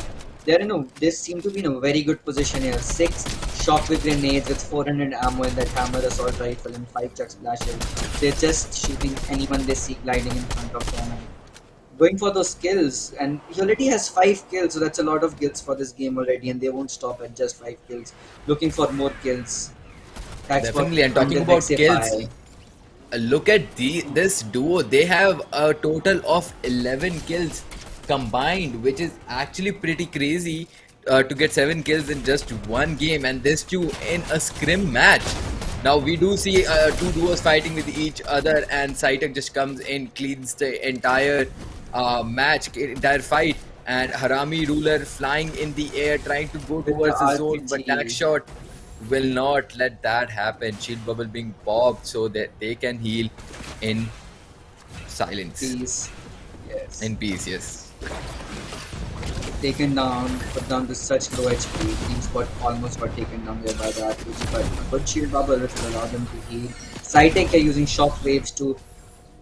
They seem to be in a very good position here. 6 shockwave grenades with 400 ammo in that hammer assault rifle and 5 chuck splashes. They're just shooting anyone they see gliding in front of them and going for those kills. And he already has 5 kills, so that's a lot of kills for this game already. And they won't stop at just 5 kills, looking for more kills. Definitely, and talking about kills, look at this duo. They have a total of 11 kills combined, which is actually pretty crazy to get 7 kills in just one game, and this too in a scrim match. Now we do see 2 duos fighting with each other, and Saitek just comes in, cleans the entire entire fight, and Harami Ruler flying in the air, trying to go towards the zone, but tag shot will not let that happen. Shield bubble being popped so that they can heal in silence. Peace. Yes. In peace, yes. Taken down, put down to such low HP. Teams almost got taken down there by the RPG, but a good shield bubble which will allow them to heal. Saitek are using shock waves to.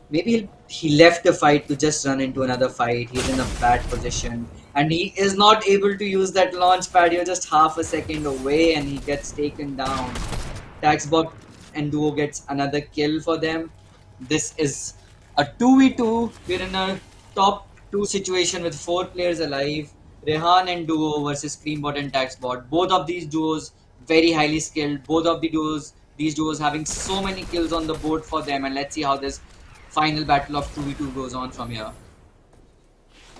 Maybe he left the fight to just run into another fight. He's in a bad position. and he is not able to use that launch pad. You're just half a second away, and he gets taken down. Taxbot and Duo gets another kill for them. This is a 2v2. We're in a top 2 situation with 4 players alive. Rehan and Duo versus Screenbot and Taxbot. Both of these duos very highly skilled. Both of these duos having so many kills on the board for them. And let's see how this final battle of 2v2 goes on from here.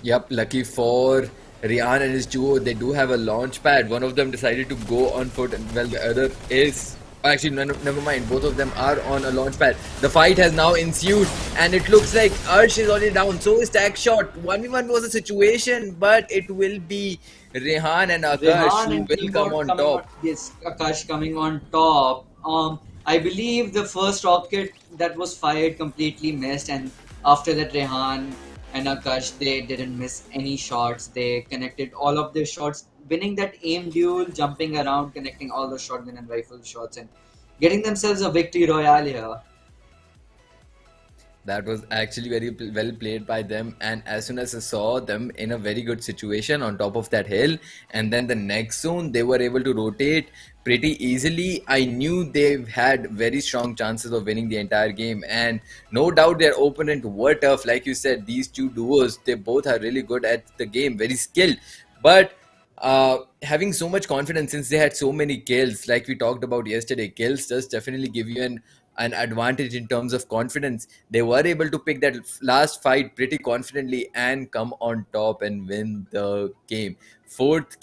Yep, lucky for Rian and his duo, they do have a launch pad. One of them decided to go on foot, and well, the other is. Actually, no, never mind. Both of them are on a launch pad. The fight has now ensued, and it looks like Arsh is already down. So is Tag Shot. 1v1 was a situation, but it will be Rehan and Akash who will come on top. Yes, Akash coming on top. I believe the first rocket that was fired completely missed, and after that, Rehan and Akash, they didn't miss any shots. They connected all of their shots, winning that aim duel, jumping around, connecting all the shotgun and rifle shots, and getting themselves a victory royale here. That was actually very well played by them. And as soon as I saw them in a very good situation on top of that hill, and then the next zone, they were able to rotate pretty easily. I knew they had very strong chances of winning the entire game. And no doubt their opponent were tough. Like you said, these two duos, they both are really good at the game, very skilled. But having so much confidence since they had so many kills, like we talked about yesterday, kills does definitely give you an advantage in terms of confidence. They were able to pick that last fight pretty confidently and come on top and win the game. Fourth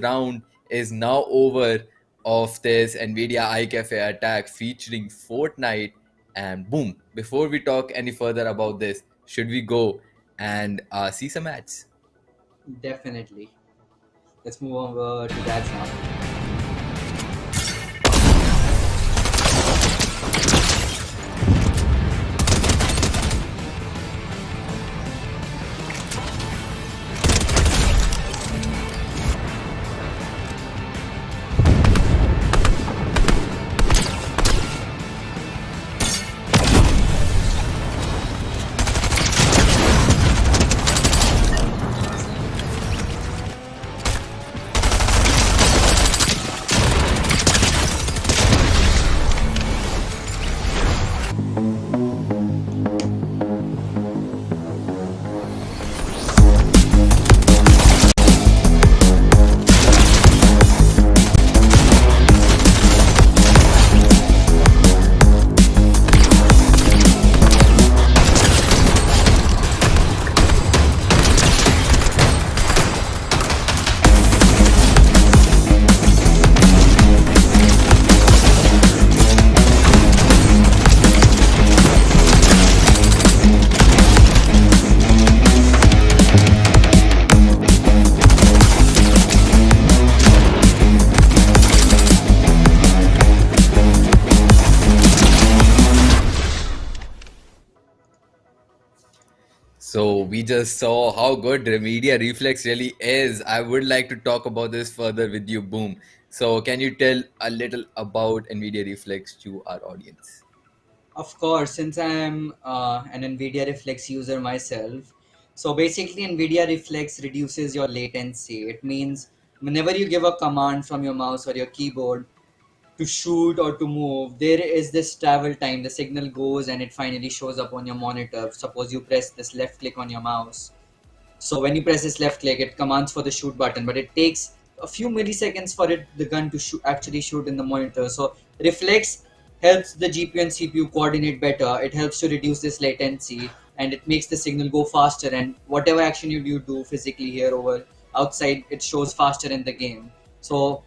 round is now over of this NVIDIA iCafe attack featuring Fortnite. And boom, before we talk any further about this, should we go and see some ads? Definitely. Let's move over to that now. So we just saw how good NVIDIA Reflex really is. I would like to talk about this further with you, Boom. So can you tell a little about NVIDIA Reflex to our audience? Of course, since I'm an NVIDIA Reflex user myself, so basically NVIDIA Reflex reduces your latency. It means whenever you give a command from your mouse or your keyboard to shoot or to move, there is this travel time. The signal goes and it finally shows up on your monitor. Suppose you press this left click on your mouse. So when you press this left click, it commands for the shoot button, but it takes a few milliseconds for the gun to actually shoot in the monitor. So Reflex helps the GPU and CPU coordinate better. It helps to reduce this latency, and it makes the signal go faster. And whatever action you do physically here over outside, it shows faster in the game. So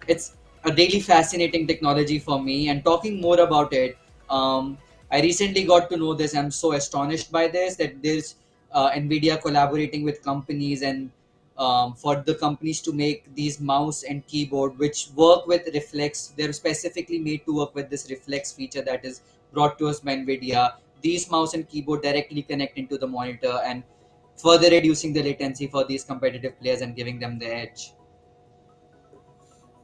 it's a really fascinating technology for me. And talking more about it, I recently got to know this. I'm so astonished by this, that there's NVIDIA collaborating with companies, and for the companies to make these mouse and keyboard which work with Reflex. They're specifically made to work with this Reflex feature that is brought to us by NVIDIA. These mouse and keyboard directly connect into the monitor, and further reducing the latency for these competitive players and giving them the edge.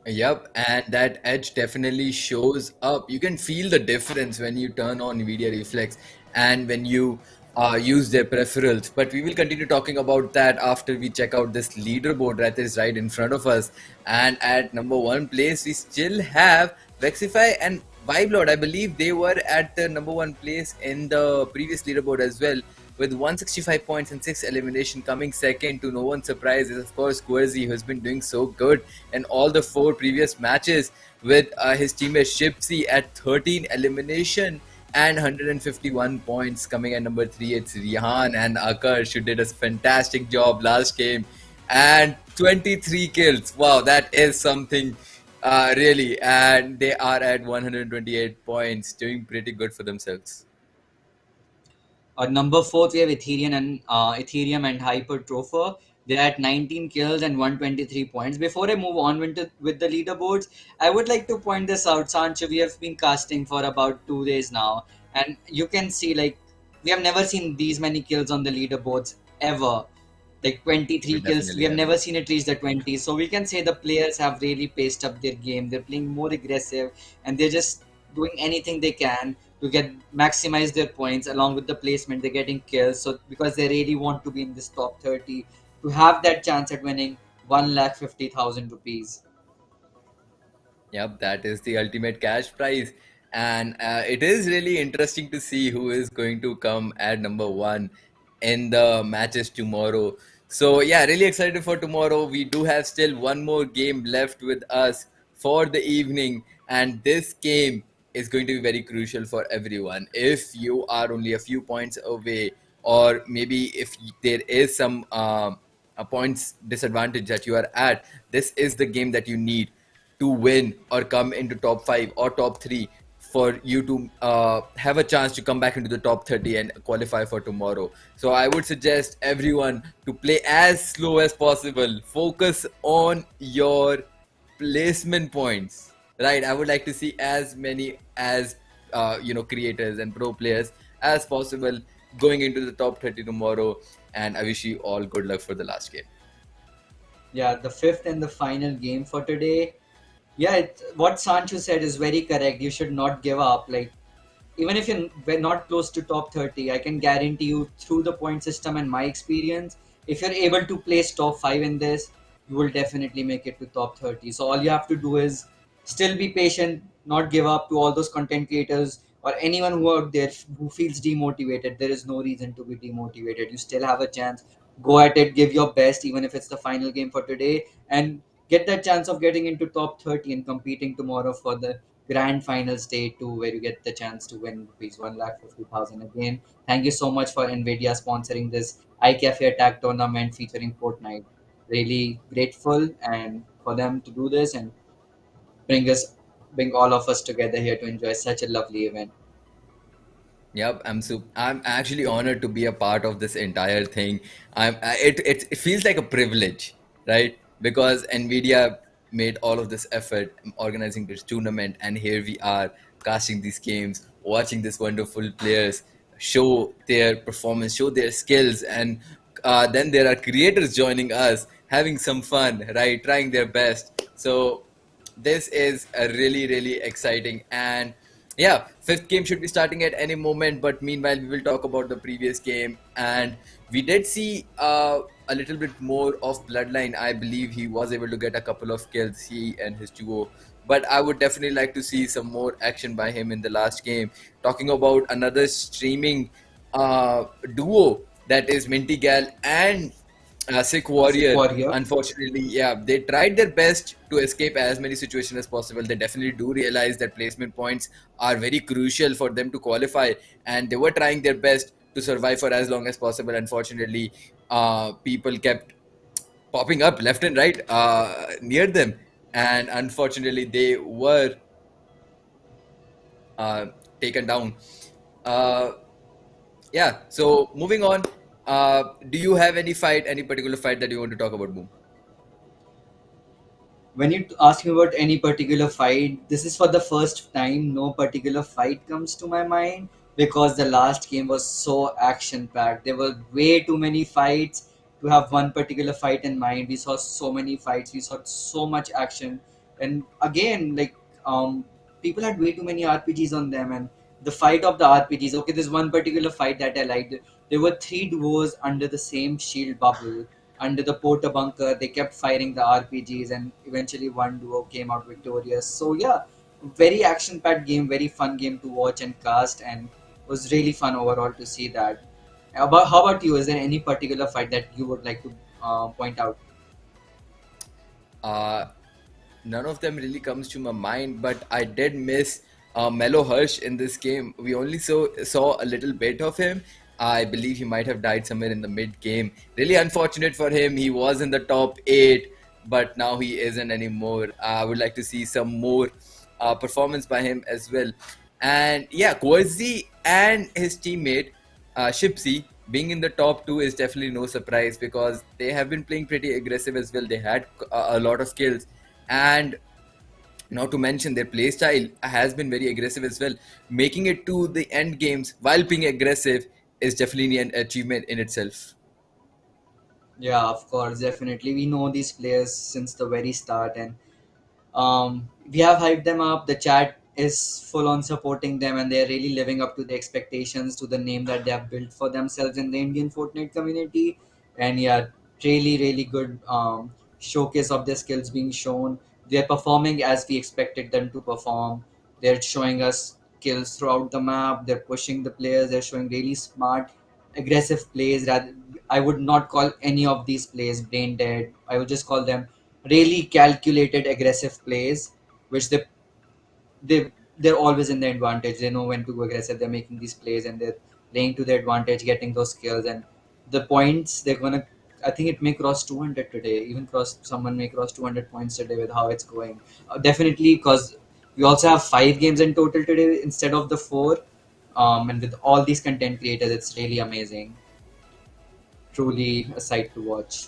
Yep, and that edge definitely shows up. You can feel the difference when you turn on NVIDIA Reflex and when you use their peripherals. But we will continue talking about that after we check out this leaderboard that is right in front of us. And at number one place, we still have Vexify and Vibelord. I believe they were at the number one place in the previous leaderboard as well, with 165 points and 6 elimination. Coming second to no one's surprise is of course Querzi, who's been doing so good in all the 4 previous matches, with his teammate Shipsy at 13 elimination and 151 points. Coming at number 3, it's Rihan and Akarsh, who did a fantastic job last game, and 23 kills. Wow, that is something really. And they are at 128 points, doing pretty good for themselves. Number fourth, we have Ethereum and Hypertropher. They're at 19 kills and 123 points. Before I move on with the leaderboards, I would like to point this out. Sancho, we have been casting for about 2 days now, and you can see like we have never seen these many kills on the leaderboards ever. Like We 23 kills, we definitely have haven't. never seen it reach the 20. So we can say the players have really paced up their game. They're playing more aggressive, and they're just doing anything they can to get maximize their points. Along with the placement, they're getting kills. So because they really want to be in this top 30 to have that chance at winning 1,50,000 rupees. Yep, that is the ultimate cash prize. And it is really interesting to see who is going to come at number one in the matches tomorrow. So, yeah, really excited for tomorrow. We do have still one more game left with us for the evening. And this game is going to be very crucial for everyone. If you are only a few points away, or maybe if there is some a points disadvantage that you are at, this is the game that you need to win or come into top 5 or top 3 for you to have a chance to come back into the top 30 and qualify for tomorrow. So I would suggest everyone to play as slow as possible. Focus on your placement points, right? I would like to see as many as creators and pro players as possible going into the top 30 tomorrow. And I wish you all good luck for the last game. Yeah, the fifth and the final game for today. Yeah, what Sancho said is very correct. You should not give up. Like, even if we're not close to top 30, I can guarantee you through the point system and my experience, if you're able to place top 5 in this, you will definitely make it to top 30. So all you have to do is still be patient, not give up. To all those content creators or anyone who out there who feels demotivated, there is no reason to be demotivated. You still have a chance. Go at it, give your best, even if it's the final game for today, and get that chance of getting into top 30 and competing tomorrow for the grand finals day two, where you get the chance to win rupees 1,50,000 again. Thank you so much for NVIDIA sponsoring this iCafe Attack tournament featuring Fortnite. Really grateful and for them to do this and bring us bring all of us together here to enjoy such a lovely event. Yep, I'm actually honored to be a part of this entire thing. It feels like a privilege, right? Because Nvidia made all of this effort organizing this tournament, and here we are casting these games, watching these wonderful players show their performance, show their skills, and then there are creators joining us, having some fun, right? Trying their best. So this is a really exciting. And yeah, fifth game should be starting at any moment, but meanwhile we will talk about the previous game. And we did see a little bit more of Bloodline. I believe he was able to get a couple of kills, he and his duo, but I would definitely like to see some more action by him in the last game. Talking about another streaming duo, that is Minty Gal and Sick Sick Warrior. Warrior. Unfortunately, yeah, they tried their best to escape as many situations as possible. They definitely do realize that placement points are very crucial for them to qualify, and they were trying their best to survive for as long as possible. Unfortunately, people kept popping up left and right near them, and unfortunately, they were uh, taken down. Uh, yeah, so moving on. Do you have any particular fight that you want to talk about, Boom? When you ask me about any particular fight, this is for the first time. No particular fight comes to my mind because the last game was so action packed. There were way too many fights to have one particular fight in mind. We saw so many fights, we saw so much action, and again, like people had way too many RPGs on them. And the fight of the RPGs. Okay, there's one particular fight that I liked. There were three duos under the same shield bubble, under the porta bunker. They kept firing the RPGs, and eventually one duo came out victorious. So yeah, very action-packed game, very fun game to watch and cast, and was really fun overall to see that. How about you? Is there any particular fight that you would like to point out? Uh, None of them really comes to my mind, but I did miss Mellow Hirsch in this game. We only saw a little bit of him. I believe he might have died somewhere in the mid game. Really unfortunate for him. He was in the top 8, but now he isn't anymore. I would like to see some more performance by him as well. And yeah, Kwarzi and his teammate Shipsy being in the top 2 is definitely no surprise because they have been playing pretty aggressive as well. They had a lot of skills, and not to mention their playstyle has been very aggressive as well. Making it to the end games while being aggressive is definitely an achievement in itself. Yeah, of course, definitely. We know these players since the very start, and we have hyped them up. The chat is full on supporting them, and they're really living up to the expectations, to the name that they have built for themselves in the Indian Fortnite community. And yeah, really, really good showcase of their skills being shown. They're performing as we expected them to perform. They're showing us kills throughout the map. They're pushing the players. They're showing really smart, aggressive plays. Rather, I would not call any of these plays brain dead. I would just call them really calculated, aggressive plays, which they they're always in the advantage. They know when to go aggressive. They're making these plays and they're playing to their advantage, getting those skills and the points. They're gonna. I think it may cross 200 today. Even cross someone may cross 200 points today with how it's going. Definitely, because we also have 5 games in total today instead of the 4. And with all these content creators, it's really amazing. Truly a sight to watch.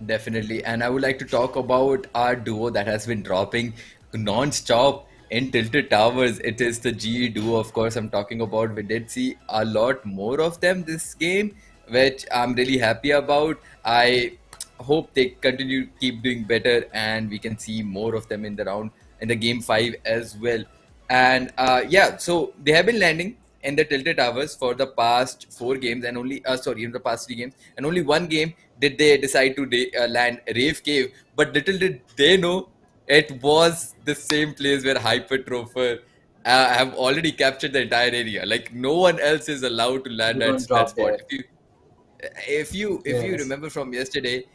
Definitely. And I would like to talk about our duo that has been dropping non-stop in Tilted Towers. It is the GE duo, of course, I'm talking about. We did see a lot more of them this game, which I'm really happy about. I hope they continue keep doing better and we can see more of them in the round in the game 5 as well. And yeah, so they have been landing in the Tilted Towers for the past 4 games and only in the past 3 games, and only one game did they decide to land Rave Cave. But little did they know it was the same place where Hypertropher have already captured the entire area. Like no one else is allowed to They land at don't that drop spot. there. If you Yes. remember from yesterday,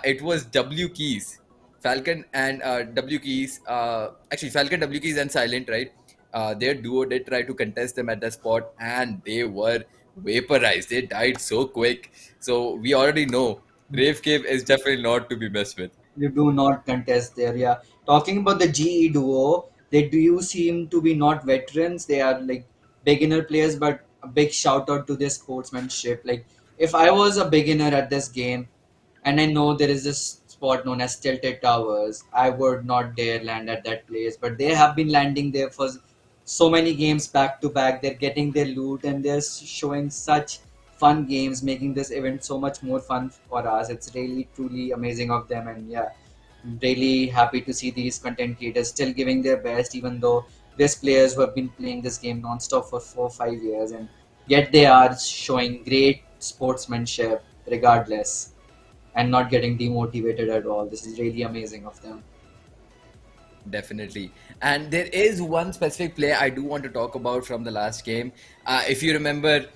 it was W Keys, Falcon and W Keys. Actually, Falcon, W Keys, and Silent, right? Their duo did try to contest them at that spot, and they were vaporized. They died so quick. So we already know Rave Cave is definitely not to be messed with. You do not contest there. Yeah. Talking about the GE duo, they do seem to be not veterans. They are like beginner players, but a big shout out to their sportsmanship. Like if I was a beginner at this game and I know there is this spot known as Tilted Towers, I would not dare land at that place. But they have been landing there for so many games back to back. They're getting their loot and they're showing such fun games, making this event so much more fun for us. It's really truly amazing of them, and yeah, I'm really happy to see these content creators still giving their best, even though there's players who have been playing this game non-stop for 4 or 5 years, and yet they are showing great sportsmanship regardless and not getting demotivated at all. This is really amazing of them. Definitely. And there is one specific play I do want to talk about from the last game. If you remember,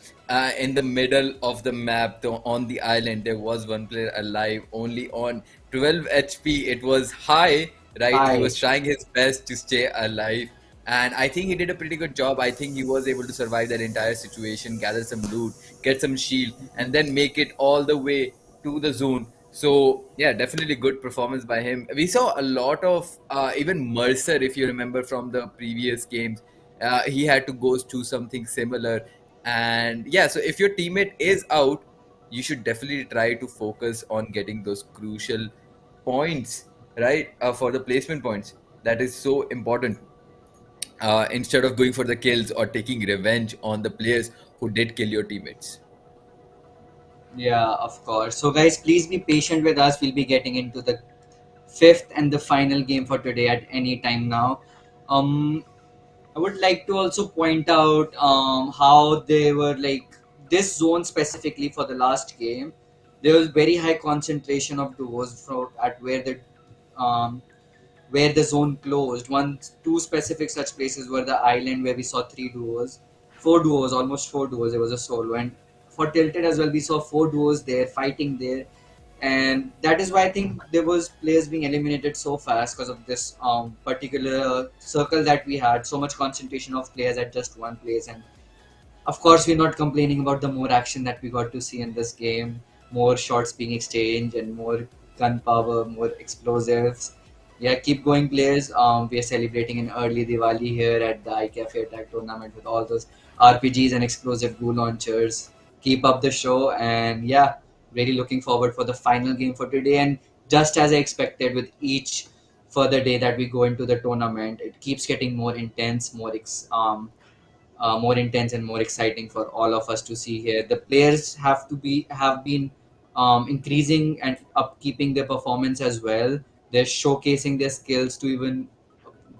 in the middle of the map, on the island, there was one player alive, only on 12 HP. It was high, right? He Hi. was trying his best to stay alive. And I think he did a pretty good job. I think he was able to survive that entire situation, gather some loot, get some shield, and then make it all the way to the zone. So yeah, definitely good performance by him. We saw a lot of even Mercer, if you remember from the previous games, he had to go through something similar. And yeah, so if your teammate is out, you should definitely try to focus on getting those crucial points, right? For the placement points. That is so important. Instead of going for the kills or taking revenge on the players who did kill your teammates. Yeah, of course. So, guys, please be patient with us. We'll be getting into the fifth and the final game for today at any time now. Um, I would like to also point out how they were like this zone specifically for the last game, there was very high concentration of duos at um, where the zone closed. Two specific such places were the island where we saw three duos, four duos, almost four duos. It was a solo, and for Tilted as well, we saw four duos there fighting there, and that is why I think there was players being eliminated so fast because of this particular circle that we had. So much concentration of players at just one place, and of course, we're not complaining about the more action that we got to see in this game, more shots being exchanged and more gunpowder, more explosives. Yeah, keep going, players. We are celebrating an early Diwali here at the iCafe Attack tournament with all those RPGs and explosive goo launchers. Keep up the show, and yeah, really looking forward for the final game for today. And just as I expected, with each further day that we go into the tournament, it keeps getting more intense, more intense and more exciting for all of us to see here. The players have been increasing and upkeeping their performance as well. They're showcasing their skills to even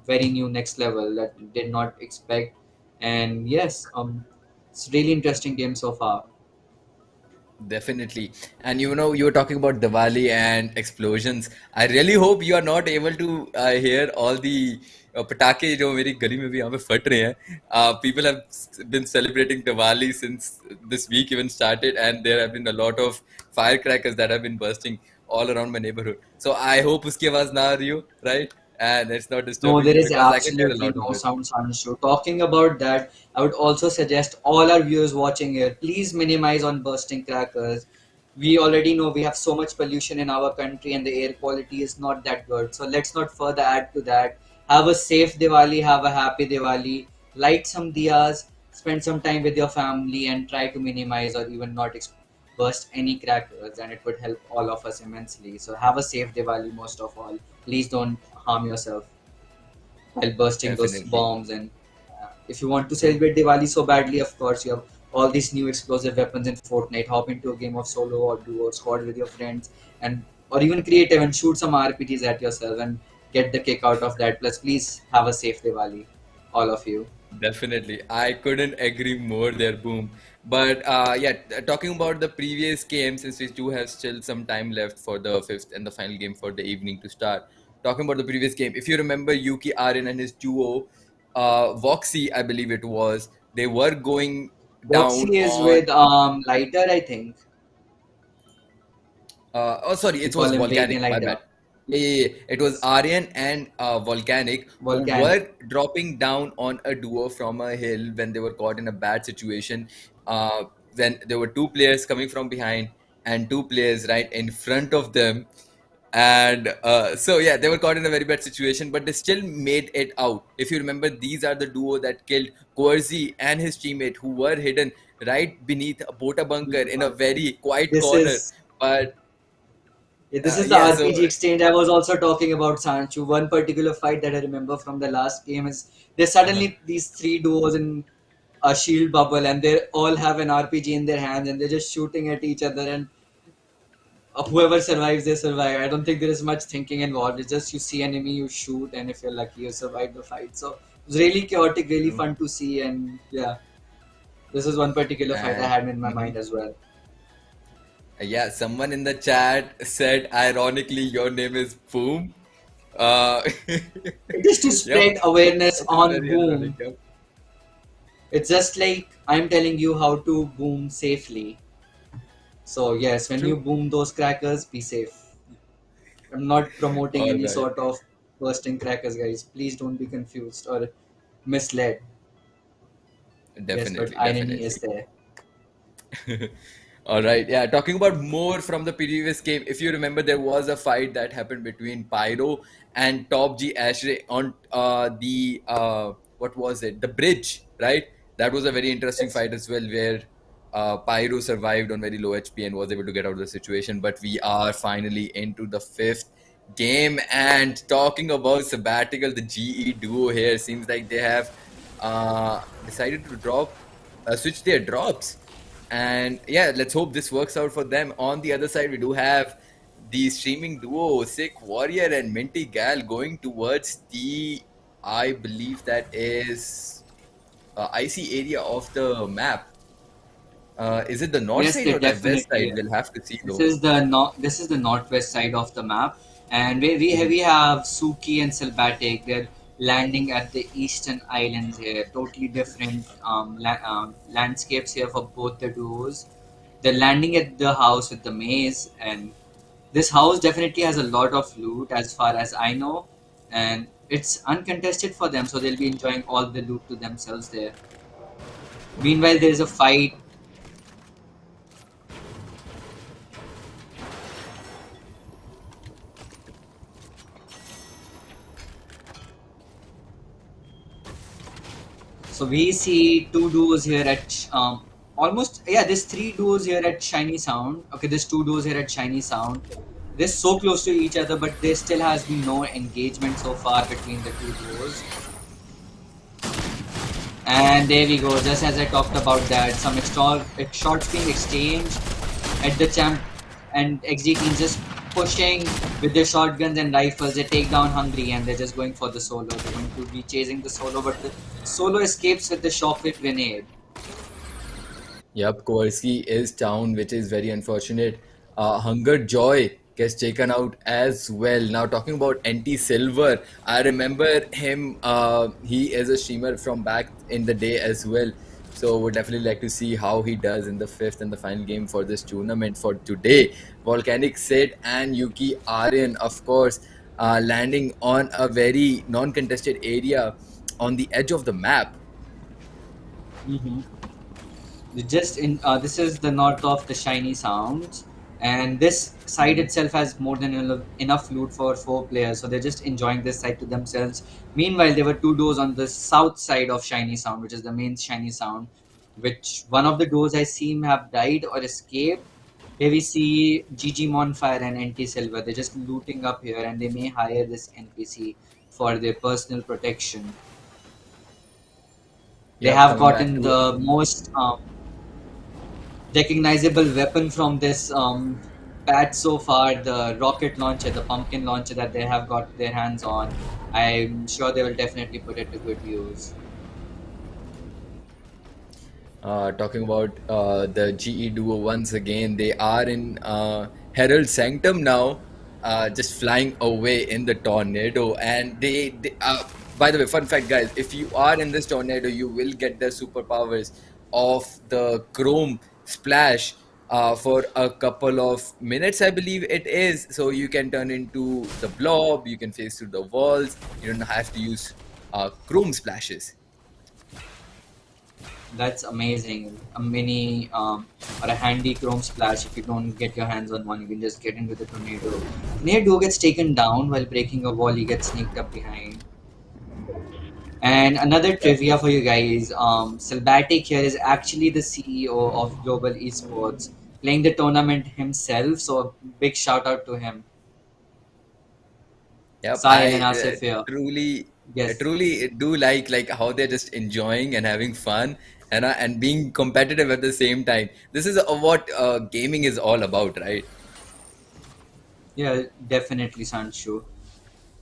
very new next level that we did not expect. And yes, it's really interesting game so far. Definitely. And you were talking about Diwali and explosions. I really hope you are not able to hear all the पटाखे जो मेरी गली में भी यहाँ पे फट रहे हैं. People have been celebrating Diwali since this week even started, and there have been a lot of firecrackers that have been bursting all around my neighborhood. So I hope उसकी आवाज ना आ रही हो, right? And it's not No, disturbing there you is because I can hear a absolutely lot of no it. sound issue. Talking about that, I would also suggest all our viewers watching here, please minimize on bursting crackers. We already know we have so much pollution in our country and the air quality is not that good. So let's not further add to that. Have a safe Diwali, have a happy Diwali, light some diyas, spend some time with your family and try to minimize or even not burst any crackers, and it would help all of us immensely. So have a safe Diwali most of all. Please don't harm yourself while bursting those Definitely. bombs. And if you want to celebrate Diwali so badly, of course, you have all these new explosive weapons in Fortnite. Hop into a game of solo or duo, squad with your friends, and or even creative and shoot some RPGs at yourself and get the kick out of that. Plus, please have a safe Diwali, all of you. Definitely. I couldn't agree more there, Boom. But yeah, talking about the previous game, since we do have still some time left for the fifth and the final game for the evening to start. Talking about the previous game, if you remember Yuki Arin and his duo, Voxy, I believe it was, they were going down Boxy is on with Lighter, I think. oh, sorry, We it call was him Baby Volcanic. My Lighter. bad. Yeah. It was Aryan and Volcanic who Volcanic. were dropping down on a duo from a hill when they were caught in a bad situation. Uh, when there were two players coming from behind and two players right in front of them. And so, yeah, they were caught in a very bad situation, but they still made it out. If you remember, these are the duo that killed Corzi and his teammate who were hidden right beneath a Bota bunker in a very quiet This corner. is But Yeah, this is the yeah, so RPG exchange. I was also talking about Sanchu. One particular fight that I remember from the last game is there's uh suddenly these three duos in a shield bubble and they all have an RPG in their hands and they're just shooting at each other, and whoever survives, they survive. I don't think there is much thinking involved. It's just you see enemy, you shoot, and if you're lucky, you survive the fight. So it was really chaotic, really true. fun to see, and yeah, this is one particular fight I And had in my mhm. mind as well. Yeah, someone in the chat said, ironically, your name is Boom. Uh, It is to yep, spread awareness that is on very ironic. Boom. Yep. It's just like I'm telling you how to boom safely. So yes, when you True. boom those crackers, be safe. I'm not promoting All any right. sort of bursting crackers, guys. Please don't be confused or misled. Yes, but Definitely, irony definitely. is there. All right. Yeah. Talking about more from the previous game, if you remember, there was a fight that happened between Pyro and Top G Ashray on the what was it? The bridge, right? That was a very interesting Yes. fight as well, where Pyro survived on very low HP and was able to get out of the situation. But we are finally into the fifth game, and talking about sabbatical, the GE duo here seems like they have decided to switch their drops. And yeah, let's hope this works out for them. On the other side, we do have the streaming duo Sick Warrior and Minty Gal going towards the, I believe that is icy area of the map. Is it the north Yes, side they or the west definitely side? are. We'll have to see This though. is the this is the northwest side of the map, and we have Suki and Silbatic. They're landing at the eastern islands here. Totally different landscapes here for both the duos. They're landing at the house with the maze, and this house definitely has a lot of loot as far as I know, and it's uncontested for them, so they'll be enjoying all the loot to themselves there. Meanwhile, there is a fight. So we see two duos here at almost, yeah. There's three duos here at Shiny Sound. Okay, there's two duos here at Shiny Sound. They're so close to each other, but there still has been no engagement so far between the two duos. And there we go. Just as I talked about that, some shots being exchanged at the champ, and XD teams just pushing with their shotguns and rifles. They take down Hungry, and they're just going for the solo. They're going to be chasing the solo, but the solo escapes with the shockwave grenade. Yep, Kowarski is down, which is very unfortunate. Hunger Joy gets taken out as well. Now, talking about NT Silver, I remember him. He is a streamer from back in the day as well. So, would definitely like to see how he does in the fifth and the final game for this tournament for today. Volcanic Sid and Yuki Aryan, of course, landing on a very non contested area on the edge of the map. Mm-hmm. Just in this is the north of the Shiny Sounds, and this side itself has more than enough loot for four players, so they're just enjoying this side to themselves. Meanwhile, there were two doors on the south side of Shiny Sound, which is the main Shiny Sound, which one of the doors I seem have died or escaped. Here we see GG Monfire and NT Silver. They're just looting up here, and they may hire this NPC for their personal protection. They Yep, have coming back gotten to the most recognizable weapon from this patch so far, the rocket launcher, the pumpkin launcher that they have got their hands on. I'm sure they will definitely put it to good use. talking about the GE duo once again. They are in Herald Sanctum now, just flying away in the tornado. And by the way, fun fact, guys, if you are in this tornado, you will get the superpowers of the Chrome Splash for a couple of minutes, I believe it is. So you can turn into the blob, you can face through the walls, you don't have to use Chrome Splashes. That's amazing. A mini or a handy chrome splash. If you don't get your hands on one, you can just get into the tornado. Tornado gets taken down while breaking a wall. He gets sneaked up behind. And another Yep. trivia for you guys, Silbatic here is actually the CEO of Global Esports, playing the tournament himself. So a big shout out to him. Yep, Sahil and Asif here. I Yes. truly do like how they're just enjoying and having fun and being competitive at the same time. This is what gaming is all about, right? Yeah, definitely Sanchu.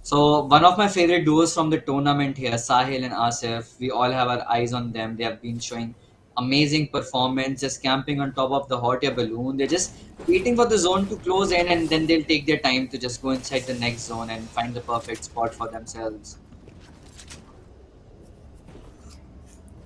So one of my favorite duos from the tournament here, Sahil and Asif, we all have our eyes on them. They have been showing amazing performance, just camping on top of the hot air balloon. They're just waiting for the zone to close in, and then they'll take their time to just go inside the next zone and find the perfect spot for themselves.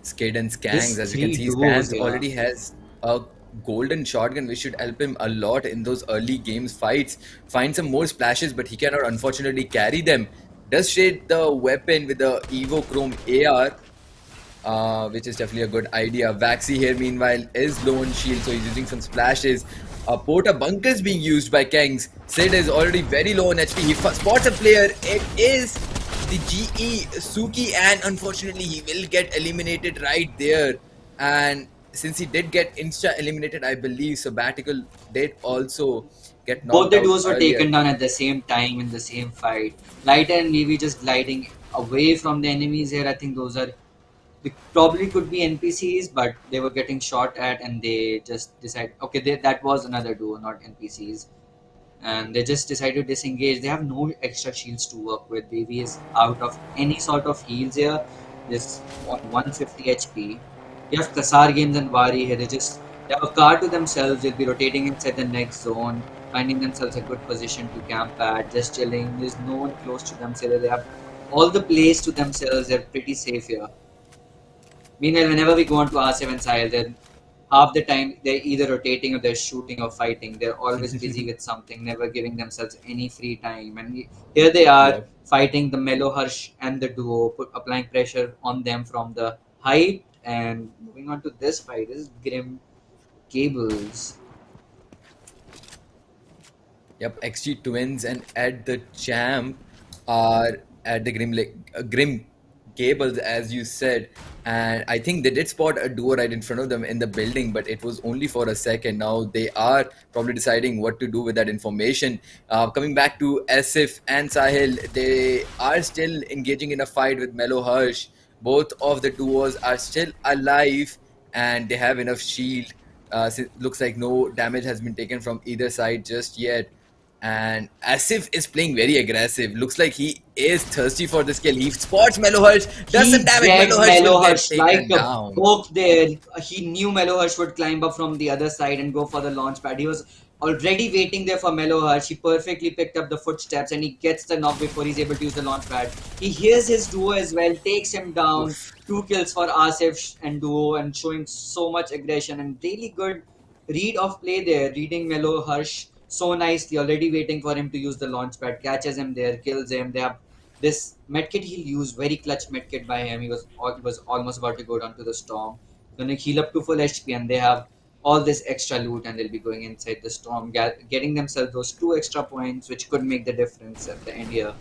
Skid and Skangs, This as you can three see, duos Skangs here. already has a golden shotgun, which should help him a lot in those early games fights. Find some more splashes, but he cannot unfortunately carry them. Does shade the weapon with the Evo Chrome AR, which is definitely a good idea. Vaxi here, meanwhile, is low on shield, so he's using some splashes. Porta bunkers being used by Kengs. Sid is already very low on HP. He spots a player. It is the GE Suki, and unfortunately, he will get eliminated right there. And since he did get insta eliminated, I believe Sabbatical did also get Both knocked the out duos were earlier. taken down at the same time in the same fight. Lighter and Navy just gliding away from the enemies here. I think those are they probably could be NPCs, but they were getting shot at, and they just decide, okay, that was another duo, not NPCs, and they just decide to disengage. They have no extra shields to work with. Baby is out of any sort of heals here, just on 150 HP. You have Kasar Games and Wari here. They're just They have a car to themselves. They'll be rotating inside the next zone, finding themselves a good position to camp at, just chilling. There's no one close to them, so they have all the place to themselves. They're pretty safe here. Meanwhile, whenever we go on to R7 Sahil, then half the time they're either rotating or they're shooting or fighting. They're always busy with something, never giving themselves any free time. And here they are Yep. fighting the Mellow Harsh and the duo, applying pressure on them from the height. And moving on to this fight is Grim Cables. Yep, XG Twins and at the Champ are at the Grim Gables, as you said. And I think they did spot a duo right in front of them in the building, but it was only for a second. Now they are probably deciding what to do with that information. Coming back to Asif and Sahil, they are still engaging in a fight with Melo Harsh. Both of the duos are still alive and they have enough shield. Looks like no damage has been taken from either side just yet. And Asif is playing very aggressive. Looks like he is thirsty for this kill. He spots Melohursh, does some He damage. read Melohursh will get Melohursh like taken a down. poke there. He knew Melohursh would climb up from the other side and go for the launch pad. He was already waiting there for Melohursh. He perfectly picked up the footsteps and he gets the knock before he's able to use the launch pad. He hears his duo as well, takes him down. Oof. 2 kills for Asif and duo and showing so much aggression and really good read of play there, reading Melohursh so nicely, already waiting for him to use the launch pad, catches him there, kills him. They have this medkit he'll use, very clutch medkit by him. He was almost about to go down to the storm. Gonna heal up to full HP, and they have all this extra loot, and they'll be going inside the storm, getting themselves those 2 extra points, which could make the difference at the end here.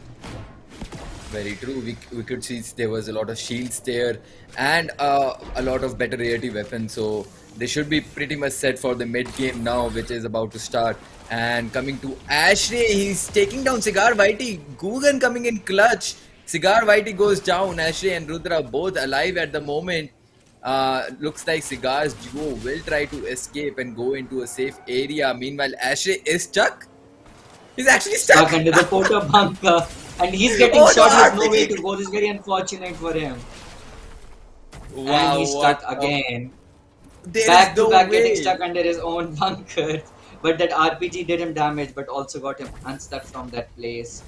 Very true. We could see there was a lot of shields there and a lot of better rarity weapons. So they should be pretty much set for the mid game now, which is about to start. And coming to Ashray, he's taking down Cigar Whitey. Gugan coming in clutch. Cigar Whitey goes down. Ashray and Rudra both alive at the moment. Looks like Cigar's duo will try to escape and go into a safe area. Meanwhile, Ashray is stuck. He's actually stuck. Stuck under the porta bunker, and he's getting Oh, shot. no, He has no RPG. way to go. This is very unfortunate for him. Wow, And he's stuck what again. There Back is to no back, way. getting stuck under his own bunker. But that RPG did him damage, but also got him unstuck from that place.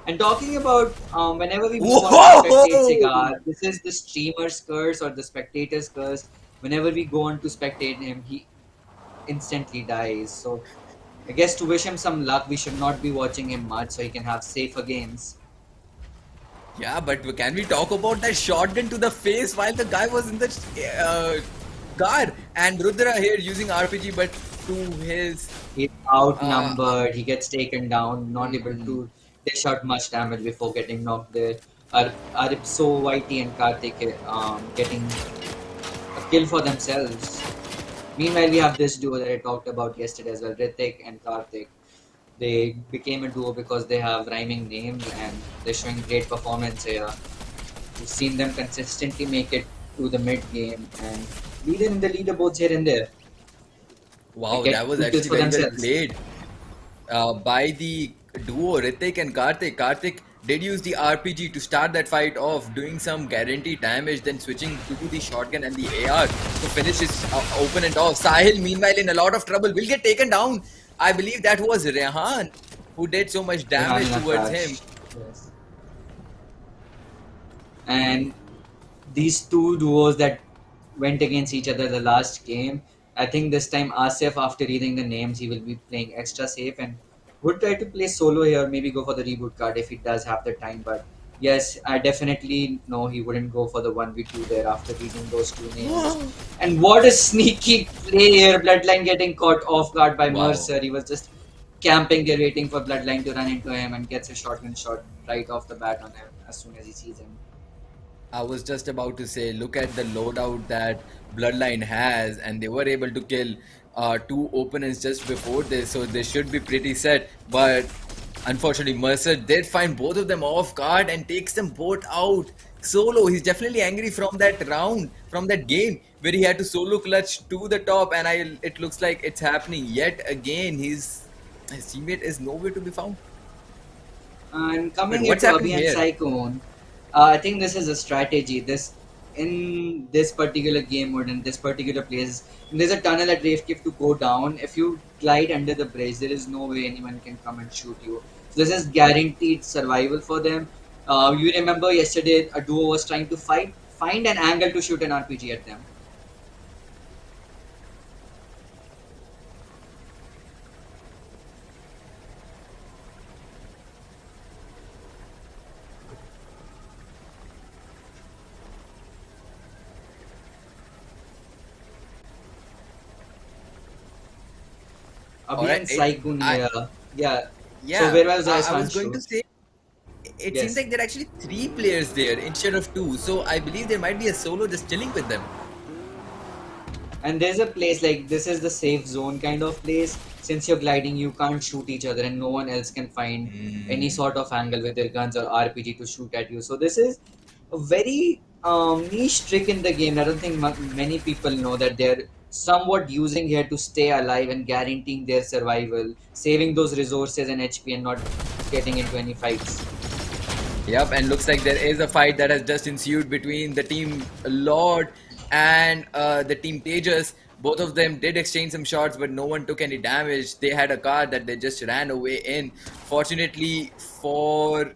And talking about whenever we move on to spectate Whoa! Cigar, this is the streamer's curse or the spectator's curse. Whenever we go on to spectate him, he instantly dies. So I guess to wish him some luck, we should not be watching him much so he can have safer games. Yeah, but can we talk about that shotgun to the face while the guy was in the car? And Rudra here using RPG, but to his He's outnumbered. He gets taken down, not able to dish out much damage before getting knocked there. So Whitey and Karthik getting a kill for themselves. Meanwhile, we have this duo that I talked about yesterday as well, Ritik and Karthik. They became a duo because they have rhyming names and they're showing great performance here. We've seen them consistently make it to the mid game and lead in the leaderboards here and there. wow, They get that was 2 kills actually for very well themselves. played by the duo Ritik and Karthik. Karthik did use the RPG to start that fight off, doing some guaranteed damage, then switching to the shotgun and the AR to finish his opponent off. Sahil, meanwhile, in a lot of trouble, will get taken down. I believe that was Rehan who did so much damage Rehan towards Akash. him. Yes. And these 2 duos that went against each other the last game, I think this time Asif, after reading the names, he will be playing extra safe and would try to play solo here, maybe go for the reboot card if he does have the time. But yes, I definitely know he wouldn't go for the 1v2 there after reading those 2 names. And what a sneaky play here, Bloodline getting caught off guard by Wow. Mercer. He was just camping there waiting for Bloodline to run into him and gets a shotgun shot right off the bat on him as soon as he sees him. I was just about to say, look at the loadout that Bloodline has, and they were able to kill 2 opponents just before this, so they should be pretty set. But unfortunately, Mercer did find both of them off guard and takes them both out solo. He's definitely angry from that round, from that game where he had to solo clutch to the top, and it looks like it's happening yet again. His teammate is nowhere to be found. And coming But here what's to happening Abhi and here? Cyclone, I think this is a strategy. This in this particular game mode, in this particular place, there's a tunnel at Rave Cave to go down. If you glide under the bridge, there is no way anyone can come and shoot you. So this is guaranteed survival for them. You remember yesterday a duo was trying to find an angle to shoot an RPG at them. Abhi Alright, and Saikun I here. Yeah. So yeah, where was I was going Sanshu? to say it seems Yes. like there are actually three players there instead of two. So I believe there might be a solo just chilling with them. And there's a place like this is the safe zone kind of place. Since you're gliding, you can't shoot each other, and no one else can find any Hmm. sort of angle with their guns or RPG to shoot at you. So this is a very niche trick in the game. I don't think many people know that they're somewhat using here to stay alive and guaranteeing their survival, saving those resources and HP, and not getting into any fights. Yep, and looks like there is a fight that has just ensued between the team Lord and the team Tejas. Both of them did exchange some shots, but no one took any damage. They had a car that they just ran away in. Fortunately for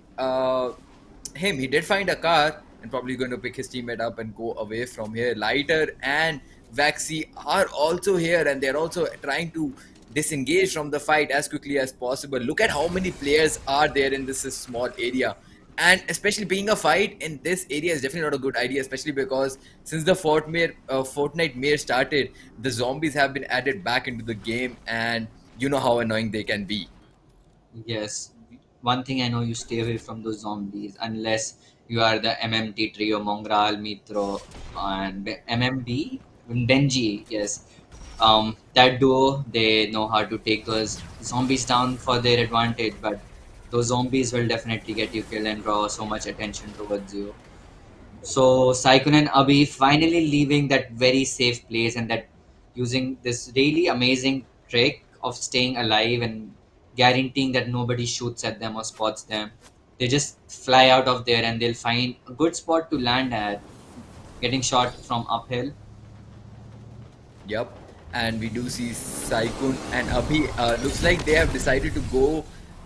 him, he did find a car and probably going to pick his teammate up and go away from here. Lighter and Vaxi are also here, and they're also trying to disengage from the fight as quickly as possible. Look at how many players are there in this small area. And especially being a fight in this area is definitely not a good idea, especially because since the Fortnite Mayor started, the zombies have been added back into the game, and you know how annoying they can be. Yes, one thing I know, you stay away from those zombies unless you are the MMT trio, Mongral, Mitro, and MMB, Benji. Yes, that duo, they know how to take those zombies down for their advantage, but those zombies will definitely get you killed and draw so much attention towards you. So Saikun and Abhi finally leaving that very safe place, and that using this really amazing trick of staying alive and guaranteeing that nobody shoots at them or spots them. They just fly out of there and they'll find a good spot to land at, getting shot from uphill. Yep. And we do see Saikun and Abhi. Looks like they have decided to go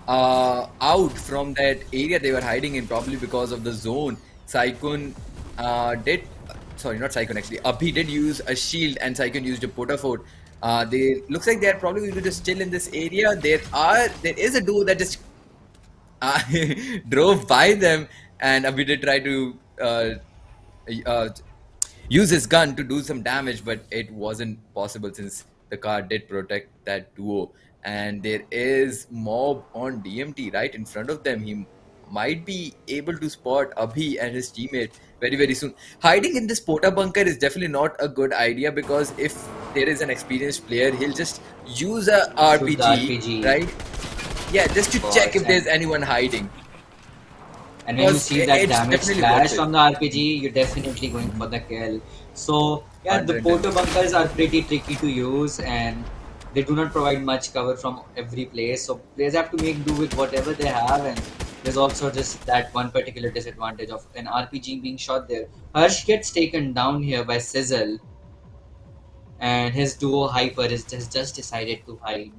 out from that area they were hiding in, probably because of the zone. Saikun did, sorry, not Saikun actually. Abhi did use a shield, and Saikun used a Potafort. They looks like they are probably going to just chill in this area. There is a duo that just uh, drove by them, and Abhi did try to uh, use his gun to do some damage, but it wasn't possible since the car did protect that duo. And there is mob on DMT right in front of them. He might be able to spot Abhi and his teammate very, very soon. Hiding in this Pota bunker is definitely not a good idea, because if there is an experienced player, he'll just use a Shoot the RPG, RPG, right? Yeah, just to of check course. if there's anyone hiding. And when you Because see that it's damage definitely worth splash it. from the RPG, you're definitely going for the kill. So yeah, the 110. portal bunkers are pretty tricky to use, and they do not provide much cover from every place. So players have to make do with whatever they have, and there's also just that one particular disadvantage of an RPG being shot there. Harsh gets taken down here by Sizzle, and his duo Hyper has just decided to hide.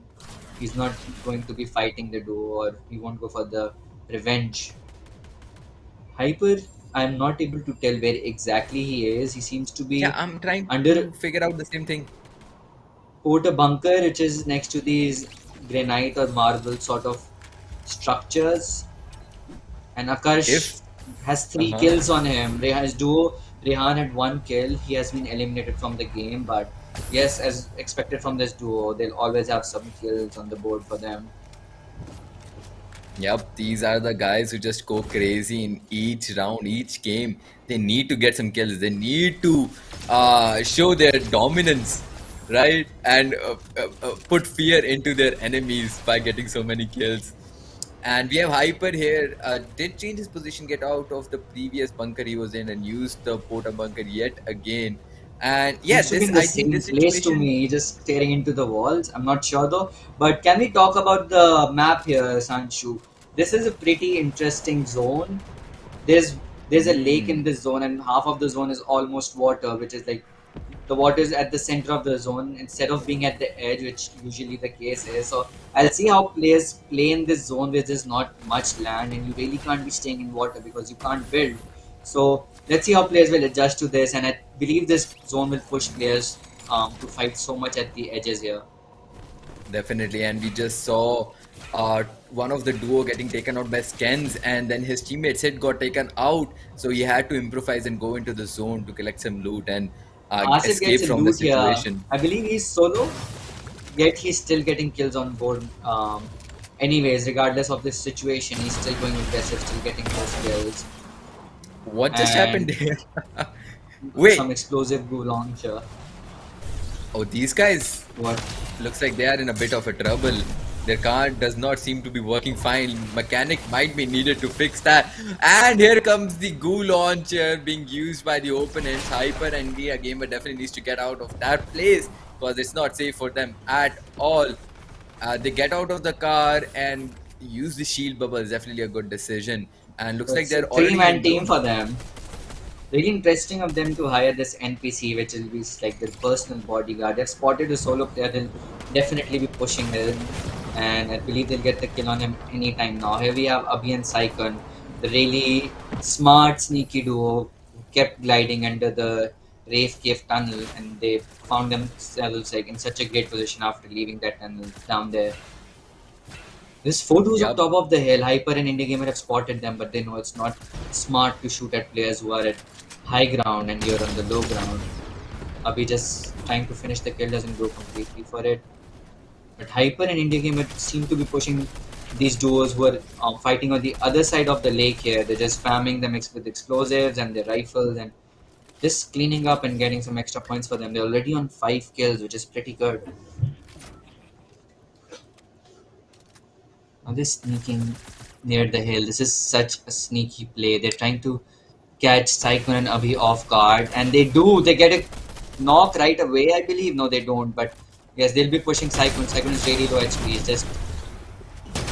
He's not going to be fighting the duo, or he won't go for the revenge. Hyper, I'm not able to tell where exactly he is. He seems to Yeah, be I'm trying under to figure out the same thing. Porta Bunker, which is next to these granite or marble sort of structures. And Akarsh If has three uh-huh. kills on him. Rehan's duo, Rehan had one kill. He has been eliminated from the game, but yes, as expected from this duo, they'll always have some kills on the board for them. Yep, these are the guys who just go crazy in each round, each game. They need to get some kills. They need to show their dominance, right? And put fear into their enemies by getting so many kills. And we have Hyper here. Did change his position, get out of the previous bunker he was in, and use the Porta bunker yet again. And yeah, Seems to be this in the I think same this place to situation. me, just staring into the walls. I'm not sure though. But can we talk about the map here, Sanshu? This is a pretty interesting zone. There's there's a lake in this zone, and half of the zone is almost water, which is like the water is at the center of the zone instead of being at the edge, which usually the case is. So I'll see how players play in this zone where there's not much land and you really can't be staying in water because you can't build. So let's see how players will adjust to this, and I believe this zone will push players to fight so much at the edges here. Definitely, and we just saw one of the duo getting taken out by Skens, and then his teammate Sid got taken out, so he had to improvise and go into the zone to collect some loot and Asif gets escape a from the loot here. situation. I believe he's solo, yet he's still getting kills on board. Anyways, regardless of this situation, he's still going aggressive, still getting those kills. What just And happened here? Wait, some explosive goo launcher. oh, these guys What? looks like they are in a bit of a trouble. Their car does not seem to be working fine. Mechanic might be needed to fix that. And here comes the goo launcher being used by the opponents. Hyper and NVIDIA gamer definitely needs to get out of that place because it's not safe for them at all. They get out of the car and use the shield bubbles. Definitely a good decision. And looks like It's a they're already three-man in team loot. for them. Really interesting of them to hire this NPC, which will be like their personal bodyguard. They've spotted a solo player, they'll definitely be pushing him, and I believe they'll get the kill on him anytime now. Here we have Abhi and Saikon, the really smart, sneaky duo who kept gliding under the Wraith Cave tunnel, and they found themselves like in such a great position after leaving that tunnel down there. There's four dudes on Yup. top of the hill. Hyper and Indie Gamer have spotted them, but they know it's not smart to shoot at players who are at high ground and you're on the low ground. Abhi just trying to finish the kill doesn't go completely for it. But Hyper and Indie Gamer seem to be pushing these duos who are fighting on the other side of the lake here. They're just spamming them with explosives and their rifles and just cleaning up and getting some extra points for them. They're already on 5 kills, which is pretty good. Now they're sneaking near the hill. This is such a sneaky play. They're trying to catch Saikon and Abhi off guard, and they do. They get a knock right away, I believe. No, they don't. But yes, they'll be pushing Saikon. Saikon is really low HP. It's just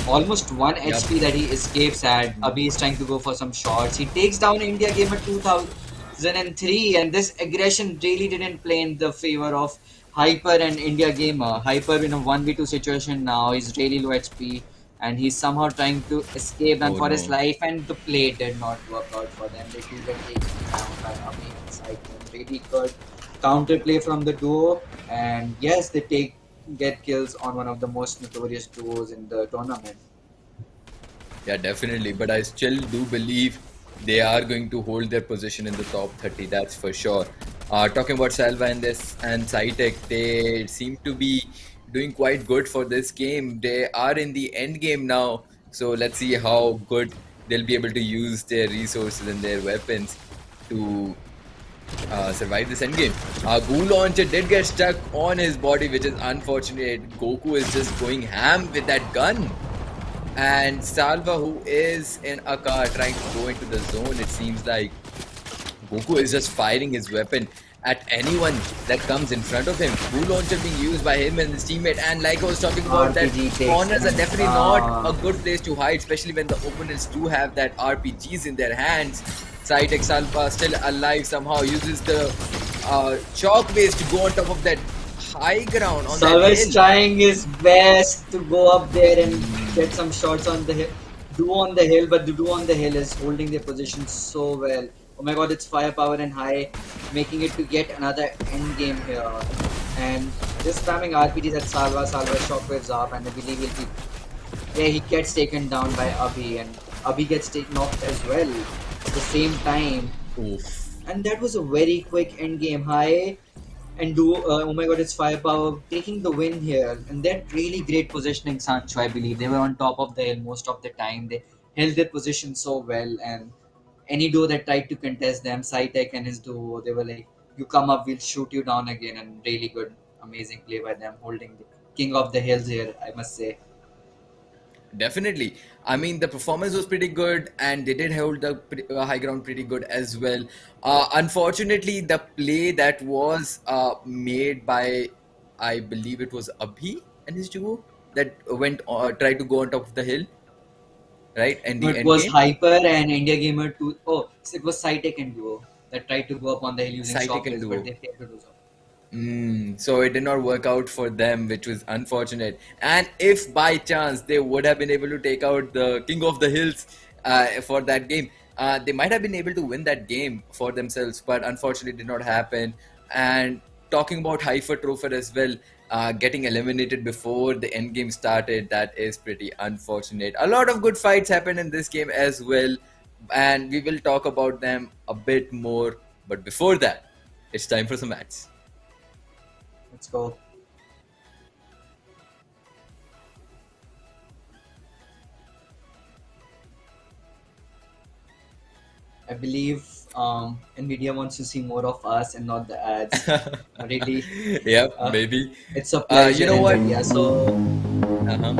almost 1 Yup. HP that he escapes at. Abhi is trying to go for some shots. He takes down India Gamer 2003, and this aggression really didn't play in the favor of Hyper and India Gamer. Hyper in a 1v2 situation now. He's really low HP, and he's somehow trying to escape and Oh for his no. life, and the play did not work out for them. They do get taken down by Abhi and Saikon. Really good counterplay from the duo, and yes, they get kills on one of the most notorious duos in the tournament. Yeah, definitely. But I still do believe they are going to hold their position in the top 30. That's for sure. Talking about Salva and this and Cytec, they seem to be doing quite good for this game. They are in the end game now. So let's see how good they'll be able to use their resources and their weapons to survive this endgame. Goo Launcher did get stuck on his body, which is unfortunate. Goku is just going ham with that gun. And Salva, who is in a car trying to go into the zone, it seems like Goku is just firing his weapon at anyone that comes in front of him. Goo Launcher being used by him and his teammate. And like I was talking about, that RPG takes corners are them definitely not a down. good place to hide, especially when the opponents do have that RPGs in their hands. Cytec Salva still alive somehow, uses the chalk base to go on top of that high ground on that Salva is hill. trying his best to go up there and get some shots on the hill. Duo on the hill, but the duo on the hill is holding their position so well. Oh my god, it's firepower and high, making it to get another end game here. And just spamming RPGs at Salva. Salva shockwaves up, and I believe he'll be. Yeah, he gets taken down by Abhi, and Abhi gets knocked as well at the same time. Oof. And that was a very quick end game high and do oh my god, it's firepower taking the win here, and that really great positioning. Sancho, I believe they were on top of the hill most of the time. They held their position so well, and any duo that tried to contest them, Cytec and his duo, they were like, "You come up, we'll shoot you down again." And really good, amazing play by them, holding the king of the hills here, I must say. Definitely. I mean, the performance was pretty good, and they did hold the high ground pretty good as well. Unfortunately, the play that was made by, I believe it was Abhi and his duo that went tried to go on top of the hill, right? And No, the it end was game, Hyper and India Gamer 2. Oh, it was Cytec and Duo that tried to go up on the hill using Cytic and shockwave, but Duo. they failed to do so. So it did not work out for them, which was unfortunate. And if by chance they would have been able to take out the King of the Hills for that game, they might have been able to win that game for themselves, but unfortunately it did not happen. And talking about Hypertropher as well, getting eliminated before the end game started, that is pretty unfortunate. A lot of good fights happened in this game as well, and we will talk about them a bit more. But before that, it's time for some ads. Let's go. I believe NVIDIA wants to see more of us and not the ads. Really, Yep, uh, maybe. it's a pleasure, You know what? NVIDIA. So, Uh-huh.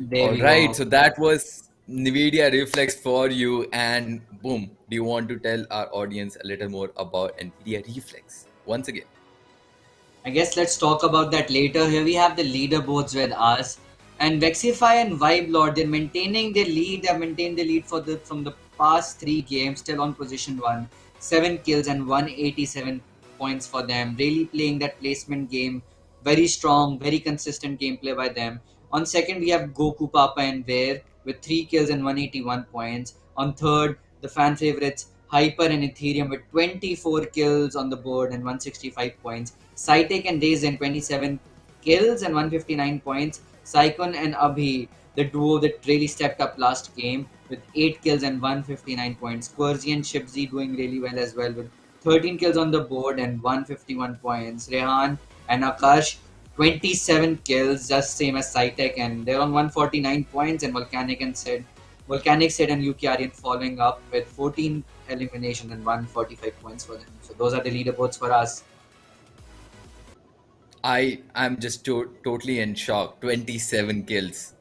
there All we right, go. so that was NVIDIA Reflex for you, and boom. Do you want to tell our audience a little more about NVIDIA Reflex once again? I guess let's talk about that later. Here we have the leaderboards with us. And Vexify and Vibe Lord, they're maintaining their lead. They've maintained the lead from the past three games, still on position one. 7 kills and 187 points for them. Really playing that placement game. Very strong, very consistent gameplay by them. On second, we have Goku, Papa, and Bear with 3 kills and 181 points. On third, the fan favorites Hyper and Ethereum with 24 kills on the board and 165 points. Cytec and Dazen 27 kills and 159 points. Saikon and Abhi, the duo that really stepped up last game with 8 kills and 159 points. Querzi and Shibzi doing really well as well with 13 kills on the board and 151 points. Rehan and Akash 27 kills, just same as Cytec, and they're on 149 points. And Volcanic Sid and Yuki Aryan following up with 14 eliminations and 145 points for them. So those are the leaderboards for us. I'm just totally in shock. 27 kills.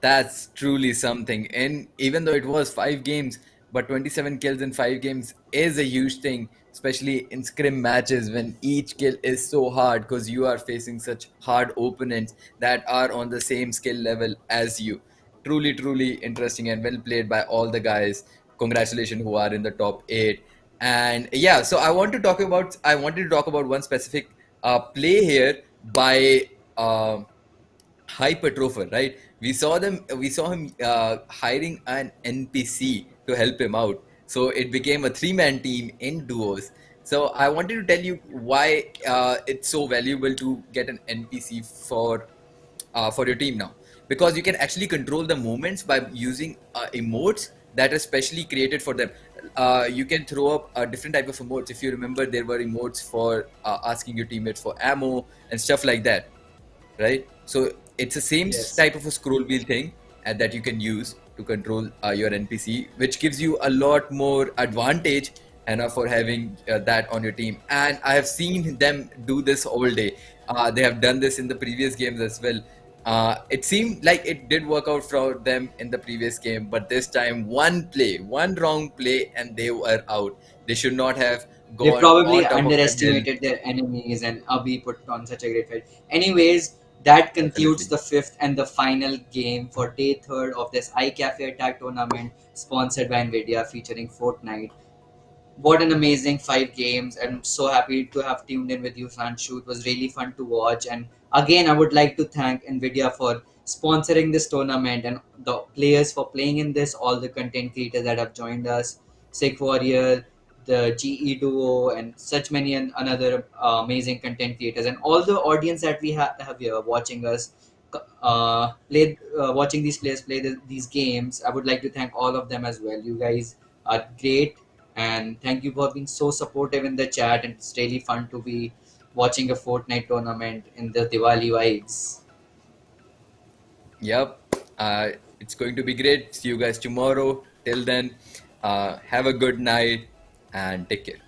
That's truly something. And even though it was 5 games, but 27 kills in 5 games is a huge thing, especially in scrim matches when each kill is so hard because you are facing such hard opponents that are on the same skill level as you. Truly, truly interesting and well played by all the guys. Congratulations who are in the top 8. And yeah, so I wanted to talk about one specific play here by Hypertropher, right? We saw him hiring an NPC to help him out. So it became a three-man team in duos. So I wanted to tell you why it's so valuable to get an NPC for your team now, because you can actually control the movements by using emotes that are specially created for them. You can throw up a different type of emotes. If you remember, there were emotes for asking your teammates for ammo and stuff like that, right? So it's the same Yes. type of a scroll wheel thing that you can use to control your NPC, which gives you a lot more advantage and for having that on your team. And I have seen them do this all day. They have done this in the previous games as well. It seemed like it did work out for them in the previous game, but this time one wrong play, and they were out. They should not have They gone probably on top of that hill. underestimated their enemies, and Abhi put on such a great fight. Anyways, that concludes Definitely. the fifth and the final game for day third of this iCafe Attack tournament, sponsored by NVIDIA, featuring Fortnite. What an amazing 5 games! I'm so happy to have tuned in with you, Fanshu. It was really fun to watch. And again, I would like to thank NVIDIA for sponsoring this tournament and the players for playing in this, all the content creators that have joined us, Sick Warrior, the GE Duo, and such many and another amazing content creators, and all the audience that we have here watching us. Watching these players play these games. I would like to thank all of them as well. You guys are great, and thank you for being so supportive in the chat. And it's really fun to be watching a Fortnite tournament in the Diwali vibes. Yep. It's going to be great. See you guys tomorrow. Till then, have a good night and take care.